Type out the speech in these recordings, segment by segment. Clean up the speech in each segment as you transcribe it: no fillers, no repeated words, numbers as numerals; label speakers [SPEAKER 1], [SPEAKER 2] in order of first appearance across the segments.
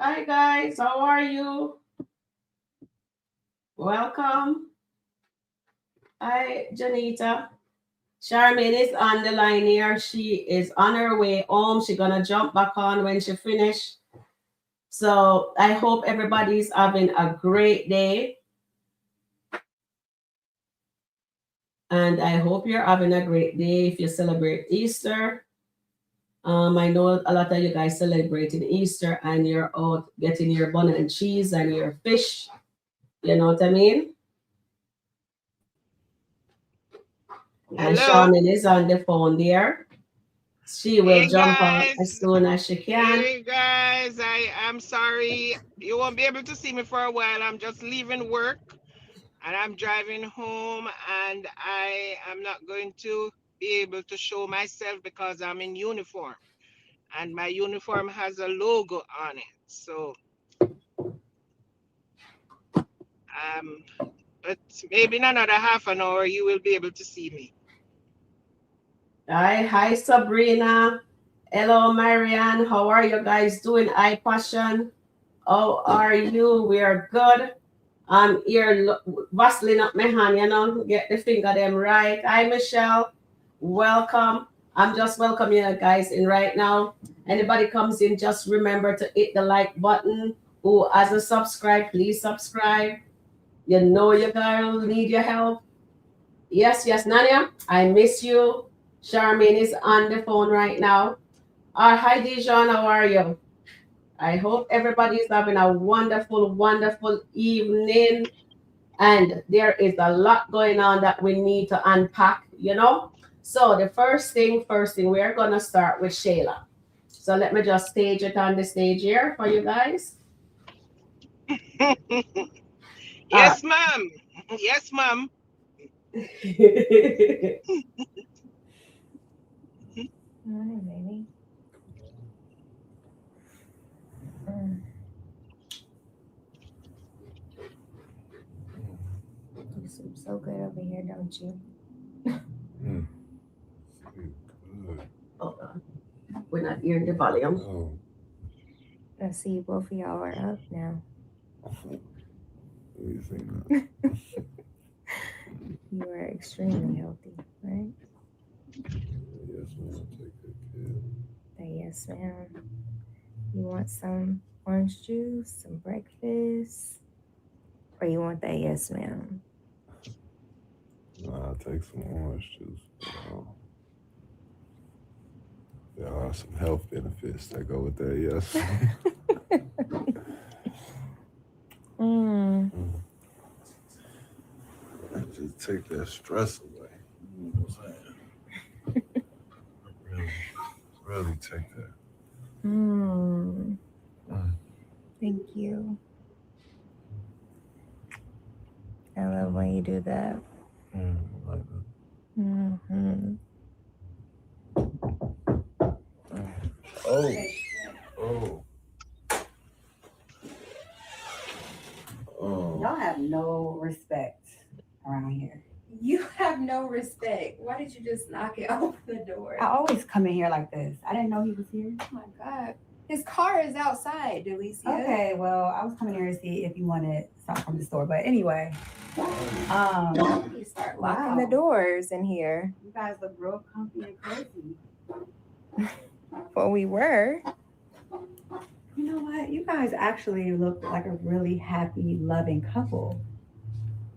[SPEAKER 1] Hi guys, how are you? Welcome. Hi, Janita. Charmaine is on the line here. She is on her way home. She's gonna jump back on when she finish. So I hope everybody's having a great day. And I hope you're having a great day if you celebrate Easter. I know a lot of you guys celebrating Easter and you're out getting your bun and cheese and your fish. You know what I mean? And
[SPEAKER 2] Hello.
[SPEAKER 1] Charmin is on the phone there. She will
[SPEAKER 2] Hey
[SPEAKER 1] jump on
[SPEAKER 2] guys.
[SPEAKER 1] as soon as she can.
[SPEAKER 2] Hey guys. I am sorry. You won't be able to see me for a while. I'm just leaving work and I'm driving home and I am not going to be able to show myself because I'm in uniform and my uniform has a logo on it. So um but maybe in another half an hour you will be able to see me.
[SPEAKER 1] Hi, Sabrina. Hello, Marianne. How are you guys doing? Hi, Passion. How are you? We are good. I'm here bustling up my hand, get the finger them right. Hi, Michelle. Welcome. I'm just welcoming you guys in right now. Anybody comes in, just remember to hit the like button. Who hasn't subscribed, please subscribe. You know your girl need your help. Yes, yes, Nanya, I miss you. Charmaine is on the phone right now. Hi, Dijon, how are you? I hope everybody is having a wonderful, wonderful evening. And there is a lot going on that we need to unpack. So the first thing, we are gonna start with Shayla. So let me just stage it on the stage here for you guys. All
[SPEAKER 2] Yes, ma'am. Yes, ma'am.
[SPEAKER 1] right.
[SPEAKER 3] Morning, baby. Mm. You sleep so good over here, don't you?
[SPEAKER 4] Mm. Good.
[SPEAKER 1] Hold on. We're not hearing the volume.
[SPEAKER 4] Oh,
[SPEAKER 3] I see both of y'all are up now.
[SPEAKER 4] what do you think now?
[SPEAKER 3] You are extremely healthy, right?
[SPEAKER 4] Yes, man. Take good care.
[SPEAKER 3] Say yes, ma'am. You want some orange juice, some breakfast, or you want that yes, ma'am?
[SPEAKER 4] Nah, I'll take some orange juice. There are some health benefits that go with that, yes.
[SPEAKER 3] Mm.
[SPEAKER 4] Just take that stress away. You know what I'm saying? Really, really take that.
[SPEAKER 3] Mm.
[SPEAKER 4] Mm.
[SPEAKER 3] Thank you. I love when you do that.
[SPEAKER 4] Like that.
[SPEAKER 3] Mm-hmm.
[SPEAKER 4] Oh, oh, oh.
[SPEAKER 5] Y'all have no respect around here.
[SPEAKER 6] You have no respect. Why did you just knock it open the door?
[SPEAKER 5] I always come in here like this. I didn't know he was here.
[SPEAKER 6] Oh my God. His car is outside, Delicia.
[SPEAKER 5] Okay, well, I was coming here to see if you wanted something from the store. But anyway,
[SPEAKER 6] You start
[SPEAKER 3] Locking
[SPEAKER 6] locking
[SPEAKER 3] the doors in here.
[SPEAKER 5] you guys look real comfy and cozy.
[SPEAKER 3] Well, we were.
[SPEAKER 5] You know what? You guys actually look like a really happy, loving couple.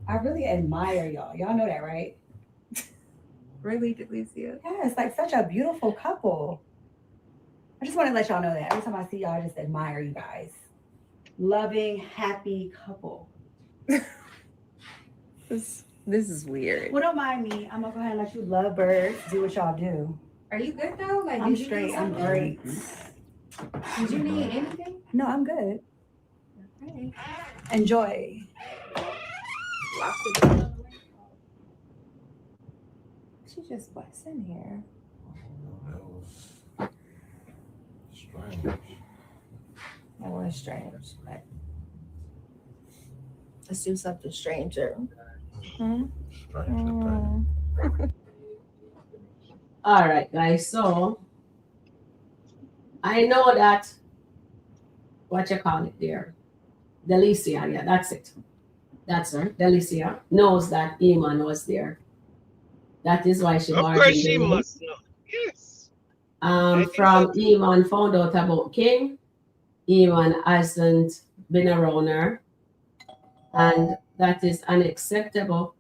[SPEAKER 5] I really admire y'all. Y'all know that, right?
[SPEAKER 6] Really, Delicia?
[SPEAKER 5] Yeah, it's like such a beautiful couple. I just want to let y'all know that every time I see y'all, I just admire you guys. Loving, happy couple.
[SPEAKER 3] This is weird.
[SPEAKER 5] Well, don't mind me. I'm gonna go ahead and let you love birds. Do what y'all do.
[SPEAKER 6] Are you good though? Like,
[SPEAKER 5] I'm
[SPEAKER 6] did you
[SPEAKER 5] straight.
[SPEAKER 6] need
[SPEAKER 5] I'm
[SPEAKER 6] something?
[SPEAKER 5] great.
[SPEAKER 6] Did you need anything?
[SPEAKER 5] No, I'm good.
[SPEAKER 6] Okay.
[SPEAKER 5] Enjoy.
[SPEAKER 6] Lock the door.
[SPEAKER 3] She just busts in here.
[SPEAKER 4] That was strange.
[SPEAKER 3] was strange. But let's do something stranger. Hmm?
[SPEAKER 4] Stranger thing.
[SPEAKER 1] All right, guys. So I know that what you call it there, Delicia. Yeah, that's it. That's her. Delicia knows that Eman was there. That is why she
[SPEAKER 2] Of
[SPEAKER 1] barged
[SPEAKER 2] course,
[SPEAKER 1] in the
[SPEAKER 2] she
[SPEAKER 1] room.
[SPEAKER 2] must know. Yes, I think so
[SPEAKER 1] From
[SPEAKER 2] too.
[SPEAKER 1] Eman found out about King. Eman hasn't been around her, and that is unacceptable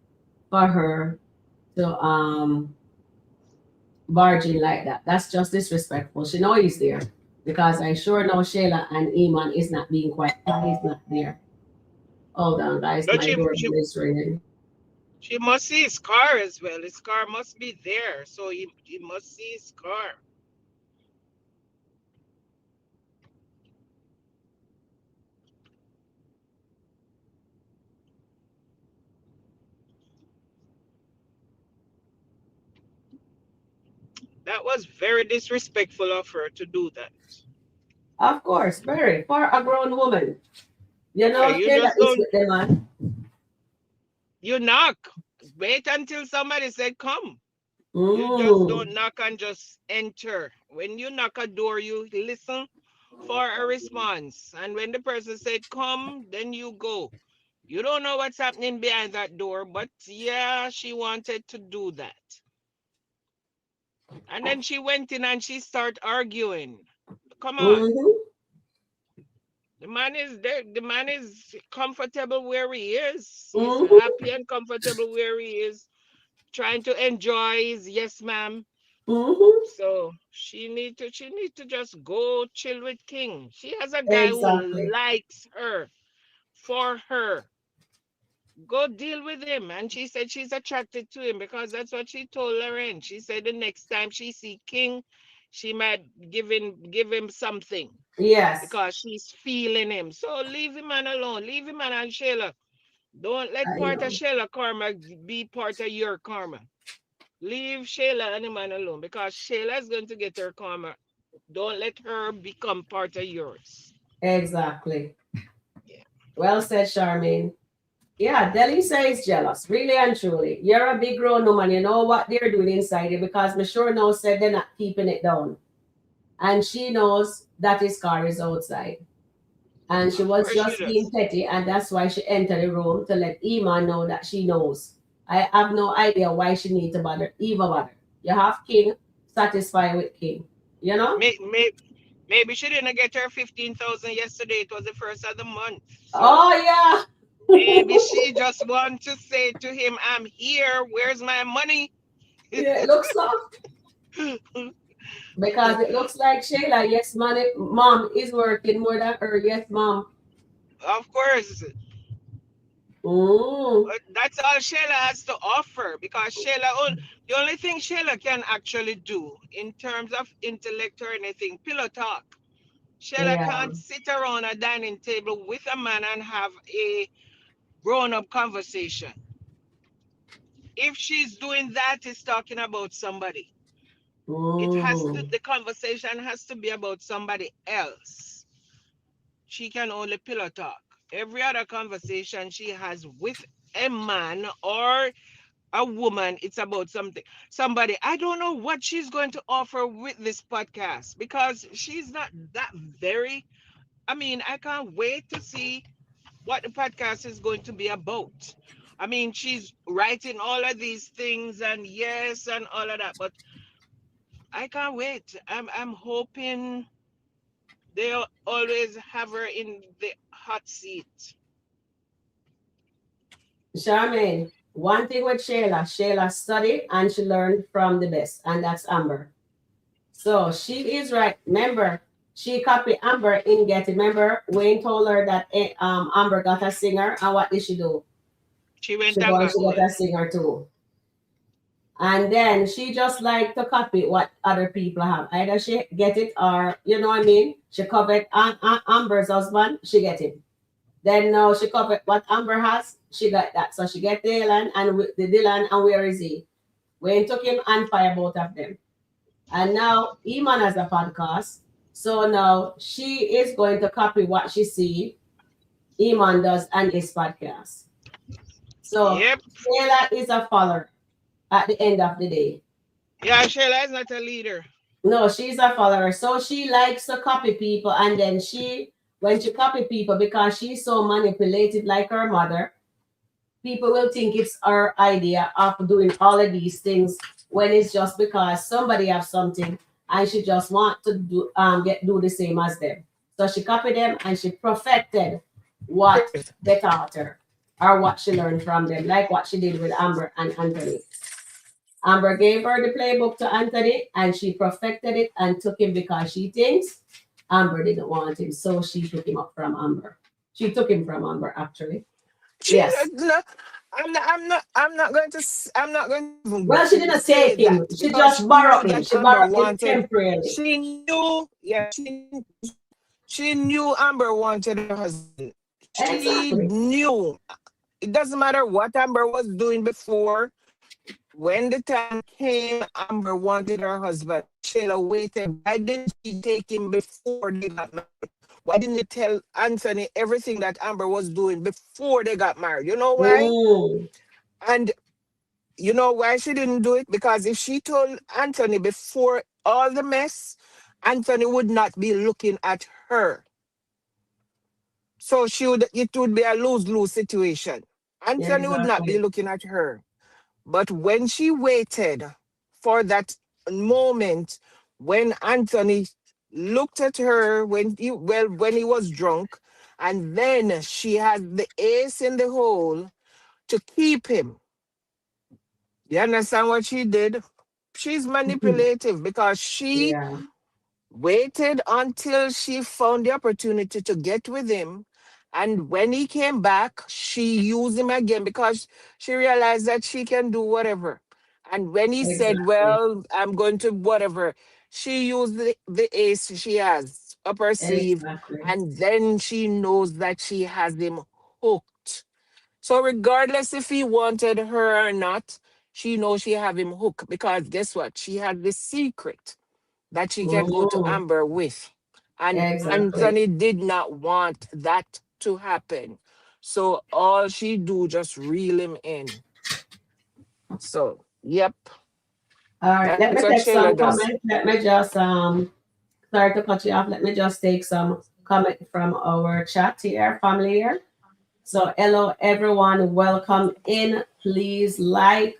[SPEAKER 1] for her to barge in like that. That's just disrespectful. She know he's there because I sure know Shayla and Eman is not being quiet. He's not there. Hold on, guys.
[SPEAKER 2] But
[SPEAKER 1] My
[SPEAKER 2] she,
[SPEAKER 1] doorbell
[SPEAKER 2] she,
[SPEAKER 1] is ringing.
[SPEAKER 2] she must see his car as well. His car must be there. So he must see his car. That was very disrespectful of her to do that.
[SPEAKER 1] Of course, very for a grown woman. You
[SPEAKER 2] Yeah,
[SPEAKER 1] know,
[SPEAKER 2] you
[SPEAKER 1] Shayla
[SPEAKER 2] just
[SPEAKER 1] is
[SPEAKER 2] don't,
[SPEAKER 1] with the man.
[SPEAKER 2] you knock. Wait until somebody said come. You just
[SPEAKER 1] Mm,
[SPEAKER 2] don't knock and just enter. When you knock a door, you listen for a response. And when the person said come, then you go. You don't know what's happening behind that door, but yeah, she wanted to do that. And then she went in and she started arguing. Come on.
[SPEAKER 1] mm-hmm,
[SPEAKER 2] The man is there. The man is comfortable where he is. He's
[SPEAKER 1] mm-hmm,
[SPEAKER 2] happy and comfortable where he is, trying to enjoy his yes, ma'am.
[SPEAKER 1] mm-hmm.
[SPEAKER 2] So she need to just go chill with King. She has a guy who
[SPEAKER 1] Exactly.
[SPEAKER 2] likes her for her. Go deal with him. And she said she's attracted to him because that's what she told Lauren. She said the next time she see King, she might give him something
[SPEAKER 1] Yes,
[SPEAKER 2] because she's feeling him. So leave him man alone. Leave him man and Shayla. Don't let
[SPEAKER 1] I
[SPEAKER 2] part of
[SPEAKER 1] know.
[SPEAKER 2] Shayla karma be part of your karma. Leave Shayla and the man alone because Shayla is going to get her karma. Don't let her become part of yours.
[SPEAKER 1] Exactly.
[SPEAKER 2] Yeah.
[SPEAKER 1] Well said, Charmaine. Yeah, Delisa is jealous, really and truly. You're a big grown woman. You know what they're doing inside you because me sure know said they're not keeping it down. And she knows that his car is outside. And she
[SPEAKER 2] Of
[SPEAKER 1] was
[SPEAKER 2] course she
[SPEAKER 1] just being
[SPEAKER 2] does.
[SPEAKER 1] petty, and that's why she entered the room to let Eman know that she knows. I have no idea why she need to bother, Eva bother. You have King, satisfy with King. You know?
[SPEAKER 2] Maybe she didn't get her 15,000 yesterday. It was the first of the month. So
[SPEAKER 1] Oh yeah.
[SPEAKER 2] maybe she just want to say to him, I'm here. Where's my money?
[SPEAKER 1] Yeah, it looks so. Because it looks like Shayla, yes, man, mom is working more than her. Yes, mom.
[SPEAKER 2] Of course.
[SPEAKER 1] Mm,
[SPEAKER 2] That's all Shayla has to offer because the only thing Shayla can actually do in terms of intellect or anything, pillow talk. Shayla
[SPEAKER 1] yeah.
[SPEAKER 2] can't sit around a dining table with a man and have a grown up conversation. If she's doing that, it's talking about somebody.
[SPEAKER 1] Mm,
[SPEAKER 2] The conversation has to be about somebody else. She can only pillow talk. Every other conversation she has with a man or a woman, it's about somebody. I don't know what she's going to offer with this podcast because she's not that very. I mean, I can't wait to see what the podcast is going to be about. I mean, she's writing all of these things and yes and all of that, but I can't wait. I'm hoping they'll always have her in the hot seat.
[SPEAKER 1] Charmaine, one thing with Shayla, Shayla studied and she learned from the best, and that's Amber. So she is right. Remember, she copied Amber in Getty. Remember, Wayne told her that Amber got a singer, and what did she do?
[SPEAKER 2] She went
[SPEAKER 1] She
[SPEAKER 2] and
[SPEAKER 1] go and
[SPEAKER 2] got
[SPEAKER 1] she got
[SPEAKER 2] one.
[SPEAKER 1] a singer too. And then she just like to copy what other people have. Either she get it or you know what I mean. She covered Amber's husband. She get it. Then now she covered what Amber has. She got that. So she get Dylan and the Dylan and where is he? Wayne took him and fire both of them. And now Eman has a podcast. So now she is going to copy what she see Eman does on his podcast. So
[SPEAKER 2] Yep.
[SPEAKER 1] Shayla is a follower at the end of the day.
[SPEAKER 2] Yeah, Shayla is not a leader.
[SPEAKER 1] No, she's a follower. So she likes to copy people, and then when she copy people, because she's so manipulative like her mother, people will think it's her idea of doing all of these things when it's just because somebody have something and she just want to do the same as them. So she copied them and she perfected what they taught her or what she learned from them, like what she did with Amber and Anthony. Amber gave her the playbook to Anthony and she perfected it and took him because she thinks Amber didn't want him. So she took him up from Amber. She took him from Amber, actually.
[SPEAKER 2] She,
[SPEAKER 1] Yes.
[SPEAKER 2] no, I'm not going to even
[SPEAKER 1] Well, she didn't
[SPEAKER 2] say
[SPEAKER 1] take
[SPEAKER 2] that
[SPEAKER 1] him. She
[SPEAKER 2] because
[SPEAKER 1] just
[SPEAKER 2] she knew
[SPEAKER 1] borrowed him.
[SPEAKER 2] that
[SPEAKER 1] She
[SPEAKER 2] Amber
[SPEAKER 1] borrowed him
[SPEAKER 2] wanted.
[SPEAKER 1] temporarily.
[SPEAKER 2] She knew Amber wanted her husband. She
[SPEAKER 1] Exactly.
[SPEAKER 2] knew. It doesn't matter what Amber was doing before. When the time came, Amber wanted her husband. Shayla waited. Why didn't she take him before they got married? Why didn't you tell Anthony everything that Amber was doing before they got married? You know why?
[SPEAKER 1] Mm,
[SPEAKER 2] And you know why she didn't do it? Because if she told Anthony before all the mess, Anthony would not be looking at her. So it would be a lose-lose situation. Anthony would not be
[SPEAKER 1] exactly.
[SPEAKER 2] looking at her. But when she waited for that moment when Anthony looked at her when he was drunk, and then she had the ace in the hole to keep him. You understand what she did? She's manipulative because she
[SPEAKER 1] Yeah,
[SPEAKER 2] waited until she found the opportunity to get with him. And when he came back, she used him again because she realized that she can do whatever. And when he said,
[SPEAKER 1] exactly.
[SPEAKER 2] well, I'm going to whatever, she used the ace she has up her sleeve.
[SPEAKER 1] Exactly.
[SPEAKER 2] And then she knows that she has him hooked. So regardless if he wanted her or not, she knows she have him hooked because guess what? She had the secret that she can go to
[SPEAKER 1] Mm,
[SPEAKER 2] Amber with. And
[SPEAKER 1] exactly.
[SPEAKER 2] Anthony did not want that to happen. So all she do just reel him in. So yep,
[SPEAKER 1] All right,
[SPEAKER 2] that's
[SPEAKER 1] let me
[SPEAKER 2] what
[SPEAKER 1] take
[SPEAKER 2] Shayla
[SPEAKER 1] some
[SPEAKER 2] does.
[SPEAKER 1] comments. Let me just sorry to cut you off. Let me just take some comment from our chat here, family here. So hello everyone, welcome in. Please like,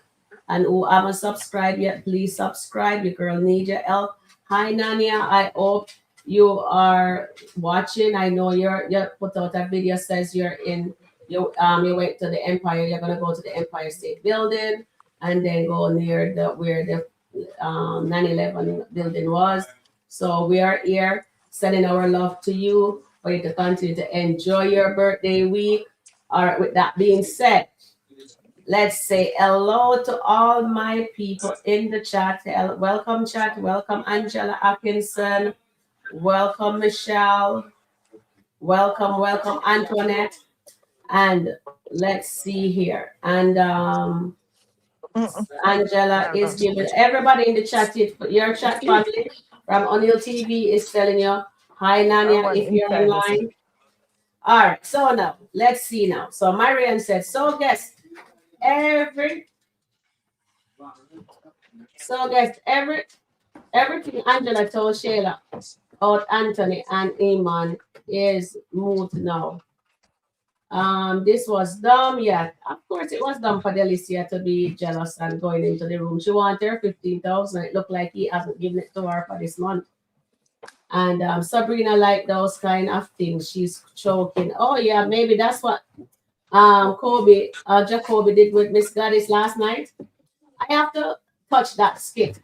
[SPEAKER 1] and who haven't subscribed yet, please subscribe. Your girl need your help. Hi Nania, I hope you are watching. I know you put out a video says you're in you went to the Empire. You're gonna go to the Empire State Building and then go near the where the 9/11 building was. So we are here sending our love to you for you to continue to enjoy your birthday week. All right, with that being said, let's say hello to all my people in the chat. Welcome, chat. Welcome, Angela Atkinson. Welcome, Michelle. Welcome, Antoinette. And let's see here. And Angela is giving everybody in the chat, your chat family from O'Neill TV is telling you, hi,
[SPEAKER 2] I
[SPEAKER 1] Nanya,
[SPEAKER 2] want
[SPEAKER 1] if you're
[SPEAKER 2] intimacy.
[SPEAKER 1] online. All right, so now let's see now. So Marian said, every so guess everything Angela told Shayla about Anthony and Eman is moot now. This was dumb. Yeah, of course it was dumb for Delicia to be jealous and going into the room. She wanted her 15,000. It looked like he hasn't given it to her for this month. And Sabrina liked those kind of things. She's choking. Oh yeah, maybe that's what Jacoby did with Miss Gladice last night. I have to touch that skit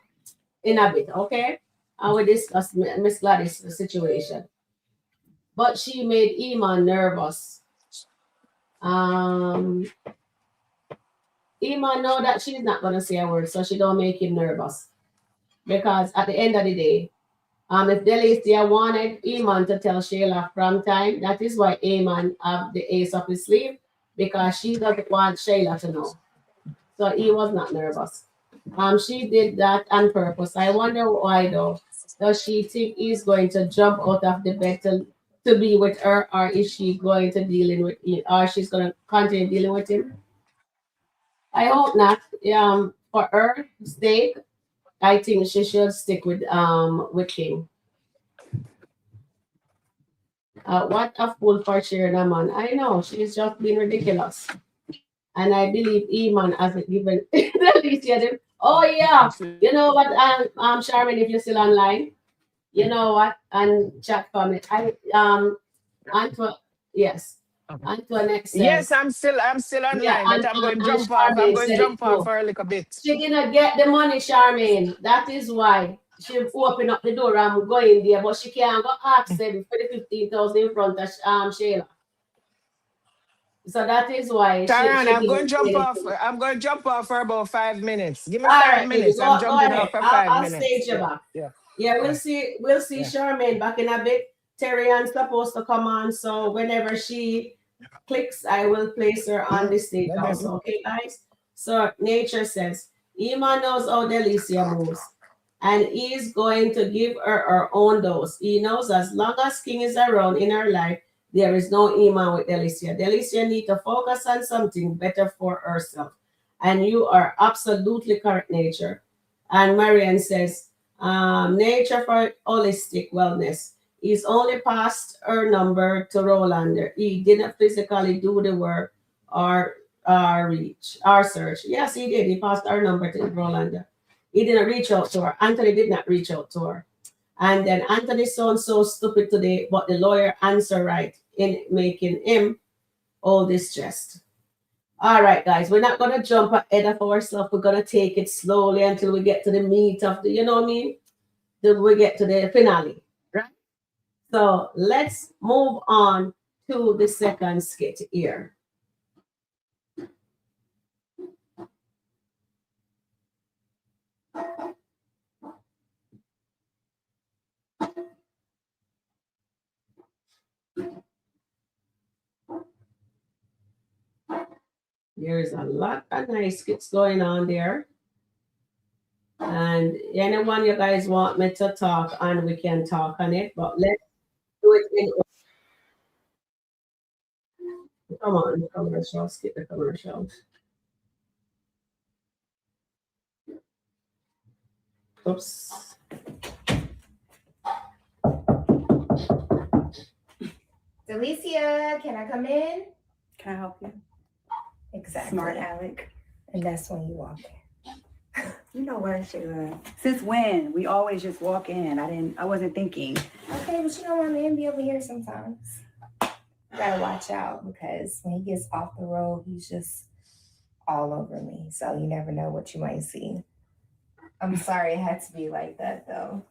[SPEAKER 1] in a bit, okay? And we discuss Miss Gladice' situation. But she made Iman nervous. Um, Iman know that she's not gonna say a word, so she don't make him nervous. Because at the end of the day, if Delicia wanted Eman to tell Shayla from time, that is why Eman have the ace up his sleeve, because she doesn't want Shayla to know. So he was not nervous. She did that on purpose. I wonder why though. Does she think he's going to jump out of the bed to be with her, or is she going to dealing with him, or she's going to continue dealing with him? I hope not. For her sake, I think she should stick with King. What a fool for Sharon, man. I know she's just being ridiculous. And I believe Eman hasn't given Delicia the. Oh yeah, you know what? Sharon, if you're still online, you know what? And chat for me. Antoine, yes, Antoinette
[SPEAKER 2] Yes,
[SPEAKER 1] says,
[SPEAKER 2] I'm still
[SPEAKER 1] yeah,
[SPEAKER 2] online, but I'm going to
[SPEAKER 1] and
[SPEAKER 2] jump off. I'm
[SPEAKER 1] Charmaine
[SPEAKER 2] going to
[SPEAKER 1] said it
[SPEAKER 2] jump off
[SPEAKER 1] too.
[SPEAKER 2] for a little bit.
[SPEAKER 1] She didn't get the money, Charmaine. That is why she opened up the door and going there, but she can't go ask them for the 15,000 in front of Shayla. So that is why
[SPEAKER 2] Sharon,
[SPEAKER 1] she
[SPEAKER 2] I'm
[SPEAKER 1] didn't
[SPEAKER 2] going to jump
[SPEAKER 1] say
[SPEAKER 2] off.
[SPEAKER 1] anything.
[SPEAKER 2] I'm going to jump off for about 5 minutes. Give me
[SPEAKER 1] All
[SPEAKER 2] five
[SPEAKER 1] right, baby,
[SPEAKER 2] minutes. I'm
[SPEAKER 1] go
[SPEAKER 2] jumping off
[SPEAKER 1] ahead.
[SPEAKER 2] for five
[SPEAKER 1] I'll
[SPEAKER 2] minutes.
[SPEAKER 1] stage you
[SPEAKER 2] Yeah,
[SPEAKER 1] back.
[SPEAKER 2] yeah,
[SPEAKER 1] Yeah,
[SPEAKER 2] yeah,
[SPEAKER 1] we'll see
[SPEAKER 2] yeah.
[SPEAKER 1] Charmaine back in a bit. Terry supposed to come on, so whenever she clicks, I will place her on the stage
[SPEAKER 2] Yeah, baby.
[SPEAKER 1] also. Okay, guys. So nature says, Eman knows how Delicia moves, and he is going to give her her own dose. He knows as long as King is around in her life, there is no Eman with Delicia. Delicia need to focus on something better for herself. And you are absolutely correct, nature. And Marian says, nature for holistic wellness. He's only passed her number to Rolander. He didn't physically do the work or reach our search. Yes, he did. He passed our number to Rolander. He didn't reach out to her. Anthony did not reach out to her. And then Anthony sounds so stupid today, but the lawyer answered right in making him all distressed. All right, guys, we're not gonna jump ahead of ourselves. We're gonna take it slowly until we get to the meat of the, you know what I mean? Till we get to the finale, right? So let's move on to the second skit here. There's a lot of nice skits going on there. And anyone you guys want me to talk on, we can talk on it, but let's do it in. Come on, commercial, skip the commercial. Oops.
[SPEAKER 3] Delicia, can I come in?
[SPEAKER 5] Can I help you?
[SPEAKER 3] Exactly.
[SPEAKER 5] Smart Alec.
[SPEAKER 3] And that's when you walk in.
[SPEAKER 5] You know what, Shayla? Since when? We always just walk in. I wasn't thinking.
[SPEAKER 3] Okay, but you know my man be over here sometimes. You gotta watch out because when he gets off the road, he's just all over me. So you never know what you might see. I'm sorry it had to be like that though.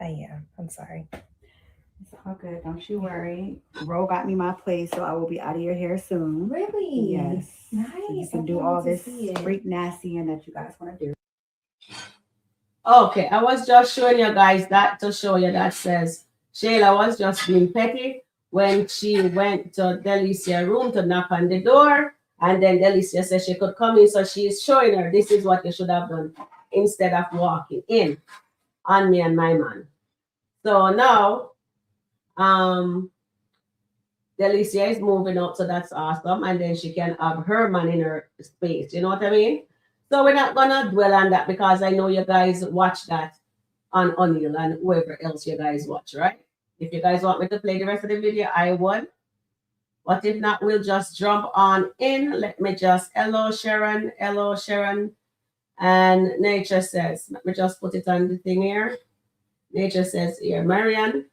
[SPEAKER 3] I'm sorry.
[SPEAKER 5] It's all good. Don't you worry. Ro got me my place, so I will be out of your hair soon.
[SPEAKER 3] Really?
[SPEAKER 5] Yes.
[SPEAKER 3] Nice.
[SPEAKER 5] So you can do all this freak nastying that you guys want to do.
[SPEAKER 1] Okay, I was just showing you guys that to show you that says Shayla was just being petty when she went to Delicia's room to knock on the door, and then Delicia said she could come in, so she's showing her this is what you should have done instead of walking in on me and my man. So now, Delicia is moving out, so that's awesome, and then she can have her man in her space. You know what I mean? So we're not gonna dwell on that because I know you guys watch that on O'Neill and whoever else you guys watch, right? If you guys want me to play the rest of the video, I would. But if not, we'll just jump on in. Let me just, hello Sharon. And Nature says, let me just put it on the thing here. Nature says here, Marian,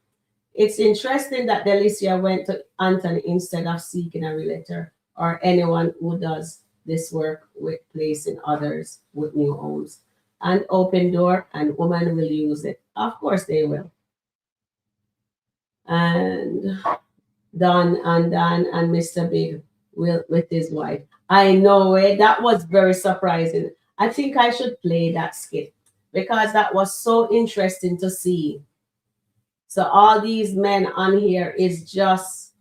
[SPEAKER 1] it's interesting that Delicia went to Anthony instead of seeking a realtor or anyone who does this work with placing others with new homes. And open door and woman will use it. Of course they will. And Dan and Mr. Big will with his wife. I know it. That was very surprising. I think I should play that skit because that was so interesting to see. So all these men on here is just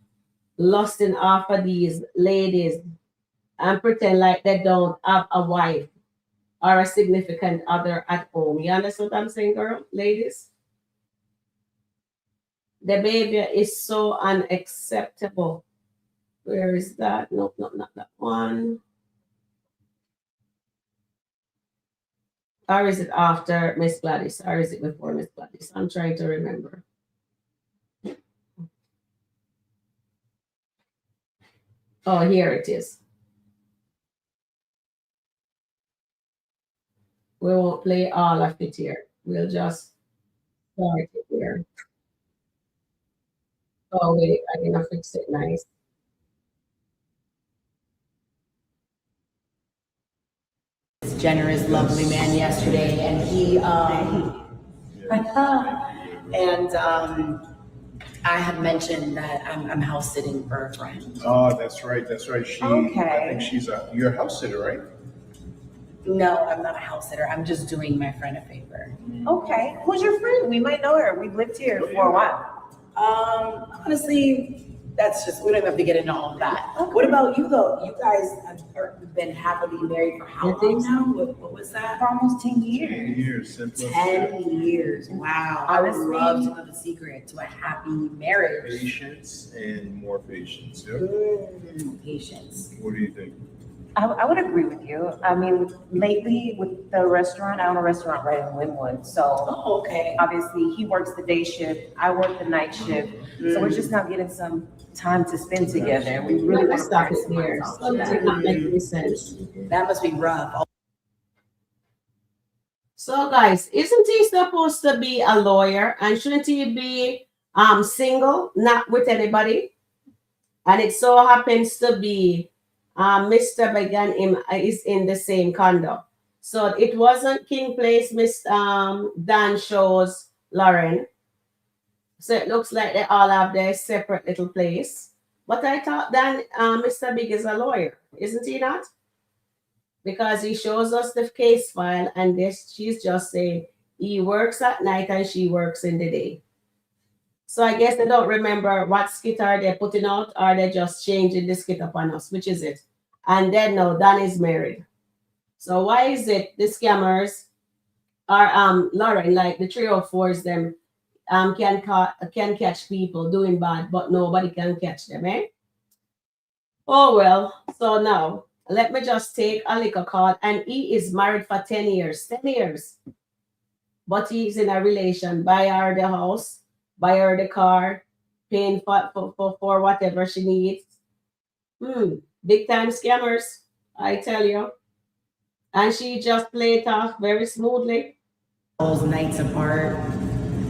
[SPEAKER 1] lusting after these ladies and pretend like they don't have a wife. or a significant other at home. You understand what I'm saying, girl, ladies? The behavior is so unacceptable. Where is that? Nope, not that one. Or is it after Miss Gladice? Or is it before Miss Gladice? I'm trying to remember. Oh, here it is. We won't play all of it here. We'll just start it here. Oh, wait, I'm gonna fix it nice.
[SPEAKER 7] Generous, lovely man yesterday, and he and I had mentioned that I'm house sitting for a friend.
[SPEAKER 4] Oh, that's right. That's right. She.
[SPEAKER 7] Okay.
[SPEAKER 4] I think she's you're a house sitter, right?
[SPEAKER 7] No, I'm not a house sitter. I'm just doing my friend a favor.
[SPEAKER 3] Okay. Who's your friend? We might know her. We've lived here for a while.
[SPEAKER 7] Honestly, that's just, we don't have to get into all of that. Okay. What about you though? You guys have been happily married for how long now? What was that?
[SPEAKER 3] For almost 10 years.
[SPEAKER 4] 10 years. Simple.
[SPEAKER 7] 10 years. Wow. I would love to know the secret to a happy marriage.
[SPEAKER 4] Patience and more patience. Yep.
[SPEAKER 7] Patience.
[SPEAKER 4] What do you think?
[SPEAKER 3] I would agree with you. I mean, lately with the restaurant, I own a restaurant right in Wynwood. So
[SPEAKER 7] Oh, okay.
[SPEAKER 3] obviously he works the day shift, I work the night shift. So we're just not getting some time to spend together. We really want
[SPEAKER 1] Let's
[SPEAKER 3] to
[SPEAKER 1] stop it
[SPEAKER 3] maximize
[SPEAKER 1] here.
[SPEAKER 3] all of
[SPEAKER 1] Something
[SPEAKER 3] that.
[SPEAKER 1] not making sense.
[SPEAKER 7] That must be rough.
[SPEAKER 1] So, guys, isn't he supposed to be a lawyer? And shouldn't he be single, not with anybody? And it so happens to be Mr. Big and him is in the same condo. So it wasn't King Place, Miss Dan shows Lauren. So it looks like they all have their separate little place. But I thought that Mr. Big is a lawyer, isn't he not? Because he shows us the case file and this she's just saying he works at night and she works in the day. So I guess they don't remember what skit are they putting out, or they just changing the skit upon us, which is it? And then now Dan is married. So why is it the scammers are Lauren, like the 304s them can catch people doing bad, but nobody can catch them, eh? Oh well, so now let me just take a liquor card. And he is married for 10 years. 10 years. But he's in a relation. Buy her the house, buy her the car, paying for whatever she needs. Big time scammers, I tell you. And she just played it off very smoothly.
[SPEAKER 7] Those nights apart.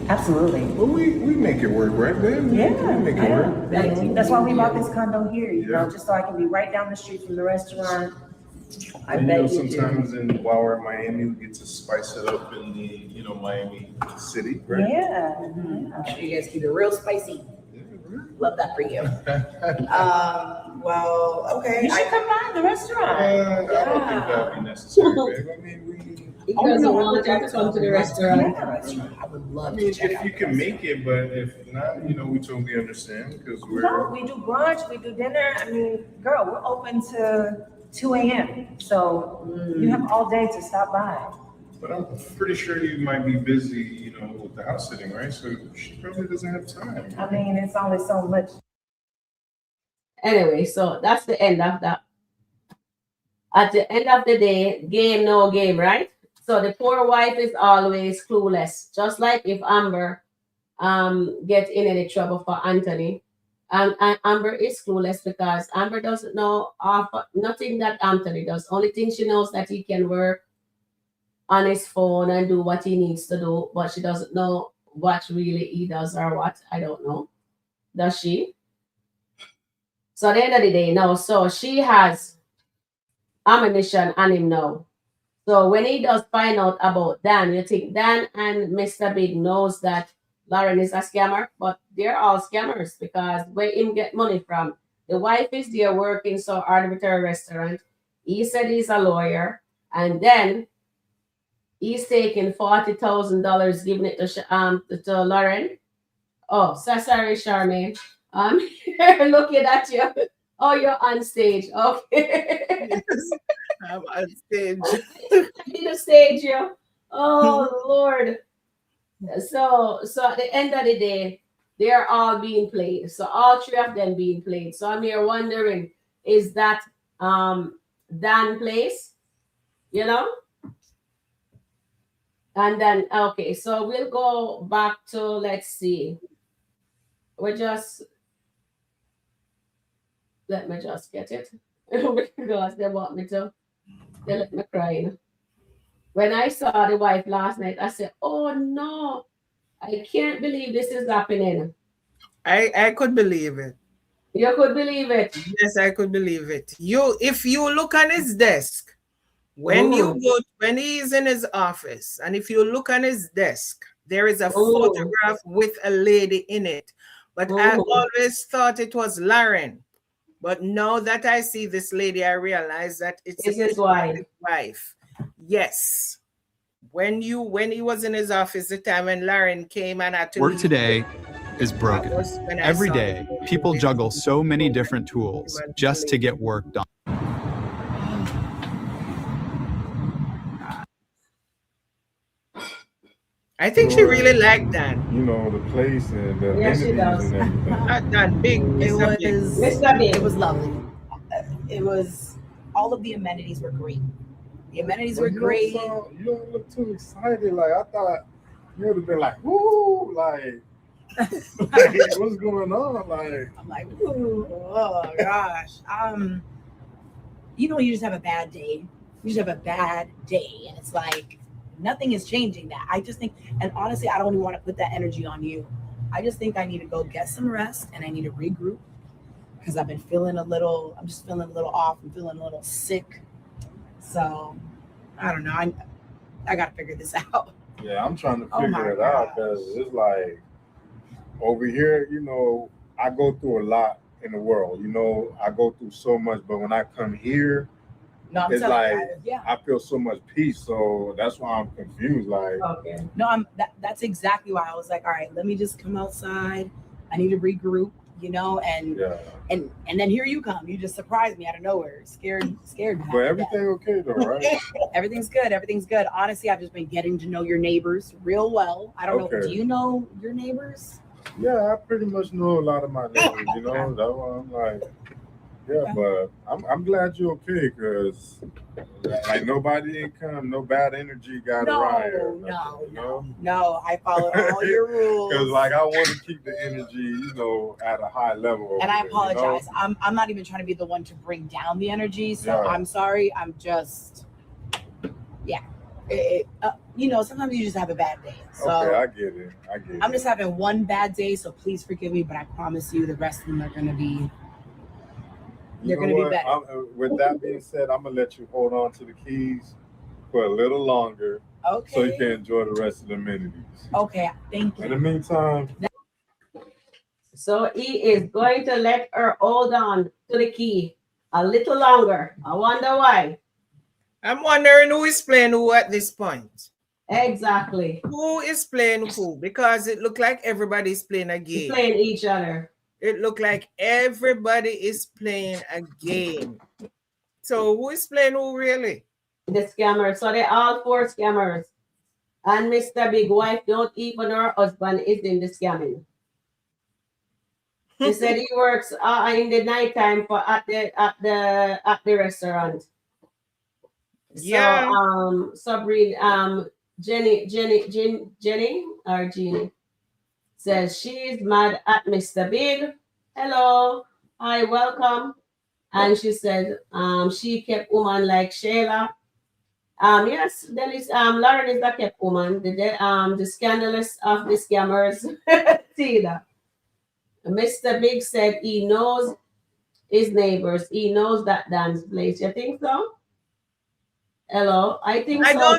[SPEAKER 3] Absolutely.
[SPEAKER 4] Well, we make it work, right, babe?
[SPEAKER 3] Yeah,
[SPEAKER 4] We make
[SPEAKER 3] I
[SPEAKER 4] it
[SPEAKER 3] know.
[SPEAKER 4] work.
[SPEAKER 3] That's why we bought this condo here, you
[SPEAKER 4] Yeah.
[SPEAKER 3] know, just so I can be right down the street from the restaurant. I
[SPEAKER 4] And
[SPEAKER 3] bet you do.
[SPEAKER 4] sometimes while we're in Miami, we get to spice it up in the, Miami city, right?
[SPEAKER 3] Yeah.
[SPEAKER 7] I'm sure you guys keep it real spicy.
[SPEAKER 4] Yeah, right.
[SPEAKER 7] Love that for you. Well, okay.
[SPEAKER 3] You should come by the restaurant.
[SPEAKER 4] I don't think that'd be necessary, babe. I mean,
[SPEAKER 1] He doesn't want her to come to the restaurant.
[SPEAKER 7] I would love
[SPEAKER 4] I
[SPEAKER 7] to
[SPEAKER 4] mean,
[SPEAKER 7] check
[SPEAKER 4] if
[SPEAKER 7] out
[SPEAKER 4] you
[SPEAKER 7] the
[SPEAKER 4] can make
[SPEAKER 7] restaurant.
[SPEAKER 4] it, but if not, we totally understand because
[SPEAKER 3] No, we do brunch, we do dinner. I mean, girl, we're open to 2 a.m. So you have all day to stop by.
[SPEAKER 4] But I'm pretty sure you might be busy, with the house sitting, right? So she probably doesn't have time.
[SPEAKER 3] I mean, it's only so much.
[SPEAKER 1] Anyway, so that's the end of that. At the end of the day, game, no game, right? So the poor wife is always clueless. Just like if Amber get in any trouble for Anthony, and Amber is clueless because Amber doesn't know nothing that Anthony does. Only thing she knows that he can work on his phone and do what he needs to do, but she doesn't know what really he does or what. I don't know. Does she? So at the end of the day, no. So she has ammunition on him now. So when he does find out about Dan, you think Dan and Mr. Big knows that Lauren is a scammer, but they're all scammers because where him get money from? The wife is there working so hard with her restaurant. He said he's a lawyer, and then he's taking $40,000, giving it to Lauren. Oh, so sorry, Charmaine. Looking at you. Oh, you're on stage. Okay.
[SPEAKER 2] Yes, I'm on stage.
[SPEAKER 1] I did a stage, you. Oh Lord. So at the end of the day, they're all being played. So all three of them being played. So I'm here wondering, is that Dan place? You know? And then okay, so we'll go back to, let's see. We just let me just get it. Because they want me to, they let me cry. When I saw the wife last night, I said, oh no, I can't believe this is happening.
[SPEAKER 2] I could believe it.
[SPEAKER 1] You could believe it.
[SPEAKER 2] Yes, I could believe it. If you look on his desk,
[SPEAKER 1] Mm,
[SPEAKER 2] when he's in his office, and if you look on his desk, there is a
[SPEAKER 1] mm,
[SPEAKER 2] photograph with a lady in it. But I
[SPEAKER 1] mm.
[SPEAKER 2] always thought it was Lauren. But now that I see this lady, I realize that it's a
[SPEAKER 1] This is
[SPEAKER 2] picture of
[SPEAKER 1] why.
[SPEAKER 2] his wife. Yes. When he was in his office, the time when Lauren came and had to
[SPEAKER 8] Work
[SPEAKER 2] leave,
[SPEAKER 8] today is
[SPEAKER 2] that
[SPEAKER 8] broken.
[SPEAKER 2] was when I
[SPEAKER 8] Every
[SPEAKER 2] saw
[SPEAKER 8] day, people juggle so many different tools just to get work done.
[SPEAKER 2] I think she really liked Dan.
[SPEAKER 4] You know, the place and the
[SPEAKER 1] Yeah, she
[SPEAKER 4] amenities
[SPEAKER 1] does.
[SPEAKER 4] and everything.
[SPEAKER 2] Not Dan, big,
[SPEAKER 7] It
[SPEAKER 2] Mr. Big.
[SPEAKER 1] Mr.
[SPEAKER 7] it
[SPEAKER 1] Big.
[SPEAKER 7] was lovely. It was, all of the amenities were great. The amenities
[SPEAKER 4] But
[SPEAKER 7] were
[SPEAKER 4] you
[SPEAKER 7] great.
[SPEAKER 4] you don't look too excited. Like I thought you would have been like, woo, like, like what's going on? Like
[SPEAKER 7] I'm like, ooh, oh gosh. You just have a bad day. You just have a bad day, and it's like nothing is changing that. I just think, and honestly, I don't even want to put that energy on you. I just think I need to go get some rest, and I need to regroup because I'm just feeling a little off. I'm feeling a little sick. So I don't know. I got to figure this out.
[SPEAKER 4] yeah, I'm trying to
[SPEAKER 7] Oh my
[SPEAKER 4] figure it out because it's like over here, I go through a lot in the world. I go through so much, but when I come here,
[SPEAKER 7] No, I'm
[SPEAKER 4] it's
[SPEAKER 7] telling
[SPEAKER 4] like
[SPEAKER 7] you, yeah.
[SPEAKER 4] I feel so much peace. So that's why I'm confused. Like,
[SPEAKER 1] Okay.
[SPEAKER 7] No, that's exactly why I was like, all right, let me just come outside. I need to regroup, and
[SPEAKER 4] yeah.
[SPEAKER 7] and then here you come. You just surprised me out of nowhere. Scared.
[SPEAKER 4] But everything okay though, right?
[SPEAKER 7] Everything's good. Everything's good. Honestly, I've just been getting to know your neighbors real well. I don't know.
[SPEAKER 4] Okay.
[SPEAKER 7] Do you know your neighbors?
[SPEAKER 4] Yeah, I pretty much know a lot of my neighbors. That's why I'm like, yeah.
[SPEAKER 7] Okay.
[SPEAKER 4] But I'm glad you're okay because like nobody didn't come, no bad energy got around here.
[SPEAKER 7] No. I followed all your rules.
[SPEAKER 4] Because like I want to keep the energy, at a high level.
[SPEAKER 7] And I apologize. I'm not even trying to be the one to bring down the energy. So
[SPEAKER 4] Yeah.
[SPEAKER 7] I'm sorry. I'm just, yeah. Sometimes you just have a bad day. So
[SPEAKER 4] Okay, I get it.
[SPEAKER 7] I'm just having one bad day. So please forgive me. But I promise you the rest of them are going to be, they're going to be better.
[SPEAKER 4] With that being said, I'm going to let you hold on to the keys for a little longer.
[SPEAKER 7] Okay.
[SPEAKER 4] So you can enjoy the rest of the amenities.
[SPEAKER 7] Okay. Thank you.
[SPEAKER 4] In the meantime,
[SPEAKER 1] So he is going to let her hold on to the key a little longer. I wonder why.
[SPEAKER 2] I'm wondering who is playing who at this point.
[SPEAKER 1] Exactly.
[SPEAKER 2] Who is playing who? Because it looked like everybody's playing a game.
[SPEAKER 1] Playing each other.
[SPEAKER 2] It looked like everybody is playing a game. So who is playing who really?
[SPEAKER 1] The scammers. So they're all four scammers. And Mr. Big Wife, don't even her husband is in the scamming. He said he works in the nighttime at the restaurant.
[SPEAKER 2] Yeah.
[SPEAKER 1] So Sabrina, Jenny or Jeannie says she's mad at Mr. Big. Hello, hi, welcome. And she said she kept woman like Shayla. Yes, then is Lauren is the kept woman. The scandalous of the scammers. Tina. Mr. Big said he knows his neighbors. He knows that dance place. You think so? Hello, I think so.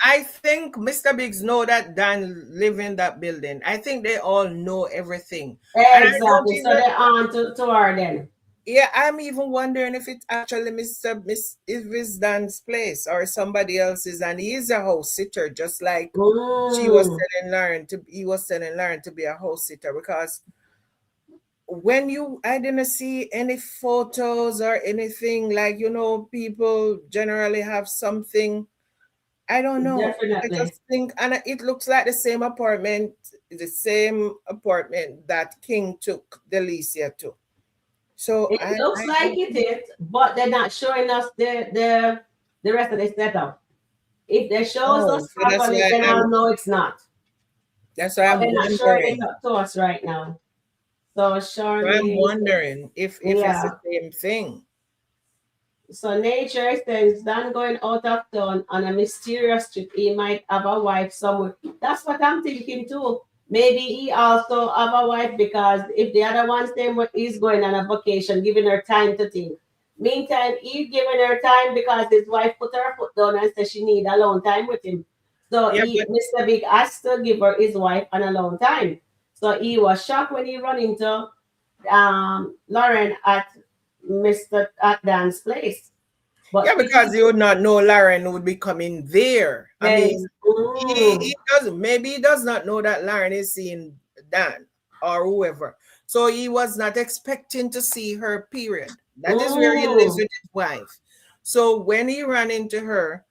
[SPEAKER 2] I think Mr. Biggs know that Dan live in that building. I think they all know everything.
[SPEAKER 1] Exactly. So they're on to her then.
[SPEAKER 2] Yeah, I'm even wondering if it's actually if it's Dan's place or somebody else's, and he is a house sitter, just like he was telling Lauren to be a house sitter, because
[SPEAKER 9] I didn't see any photos or anything like, people generally have something. I don't know. I
[SPEAKER 1] Definitely.
[SPEAKER 9] just think, and it looks like the same apartment that King took Delicia to. So
[SPEAKER 1] It looks like it is, but they're not showing us the rest of the setup. If they shows
[SPEAKER 9] oh,
[SPEAKER 1] us
[SPEAKER 9] so
[SPEAKER 1] properly, then I'll know it's not.
[SPEAKER 9] that's why
[SPEAKER 1] But
[SPEAKER 9] I'm
[SPEAKER 1] they're not showing it
[SPEAKER 9] wondering.
[SPEAKER 1] up to us right now. So
[SPEAKER 9] So I'm
[SPEAKER 1] surely,
[SPEAKER 9] wondering if it's the
[SPEAKER 1] yeah.
[SPEAKER 9] same thing.
[SPEAKER 1] So nature says Dan going out of town on a mysterious trip. He might have a wife somewhere. That's what I'm thinking too. Maybe he also have a wife because if the other one saying what he's going on a vacation, giving her time to think. Meantime, he's giving her time because his wife put her foot down and said she need alone time with him. So
[SPEAKER 9] Yeah,
[SPEAKER 1] he, Mr. Big has to give her his wife an alone time. So he was shocked when he run into Lauren at at Dan's place.
[SPEAKER 9] yeah,
[SPEAKER 1] But
[SPEAKER 9] because you would not know Lauren would be coming there. I
[SPEAKER 1] ex-
[SPEAKER 9] mean, he
[SPEAKER 1] mm,
[SPEAKER 9] doesn't. Maybe he does not know that Lauren is seeing Dan or whoever. So he was not expecting to see her. Period. That is where he lives
[SPEAKER 1] mm,
[SPEAKER 9] with his wife. So when he ran into her,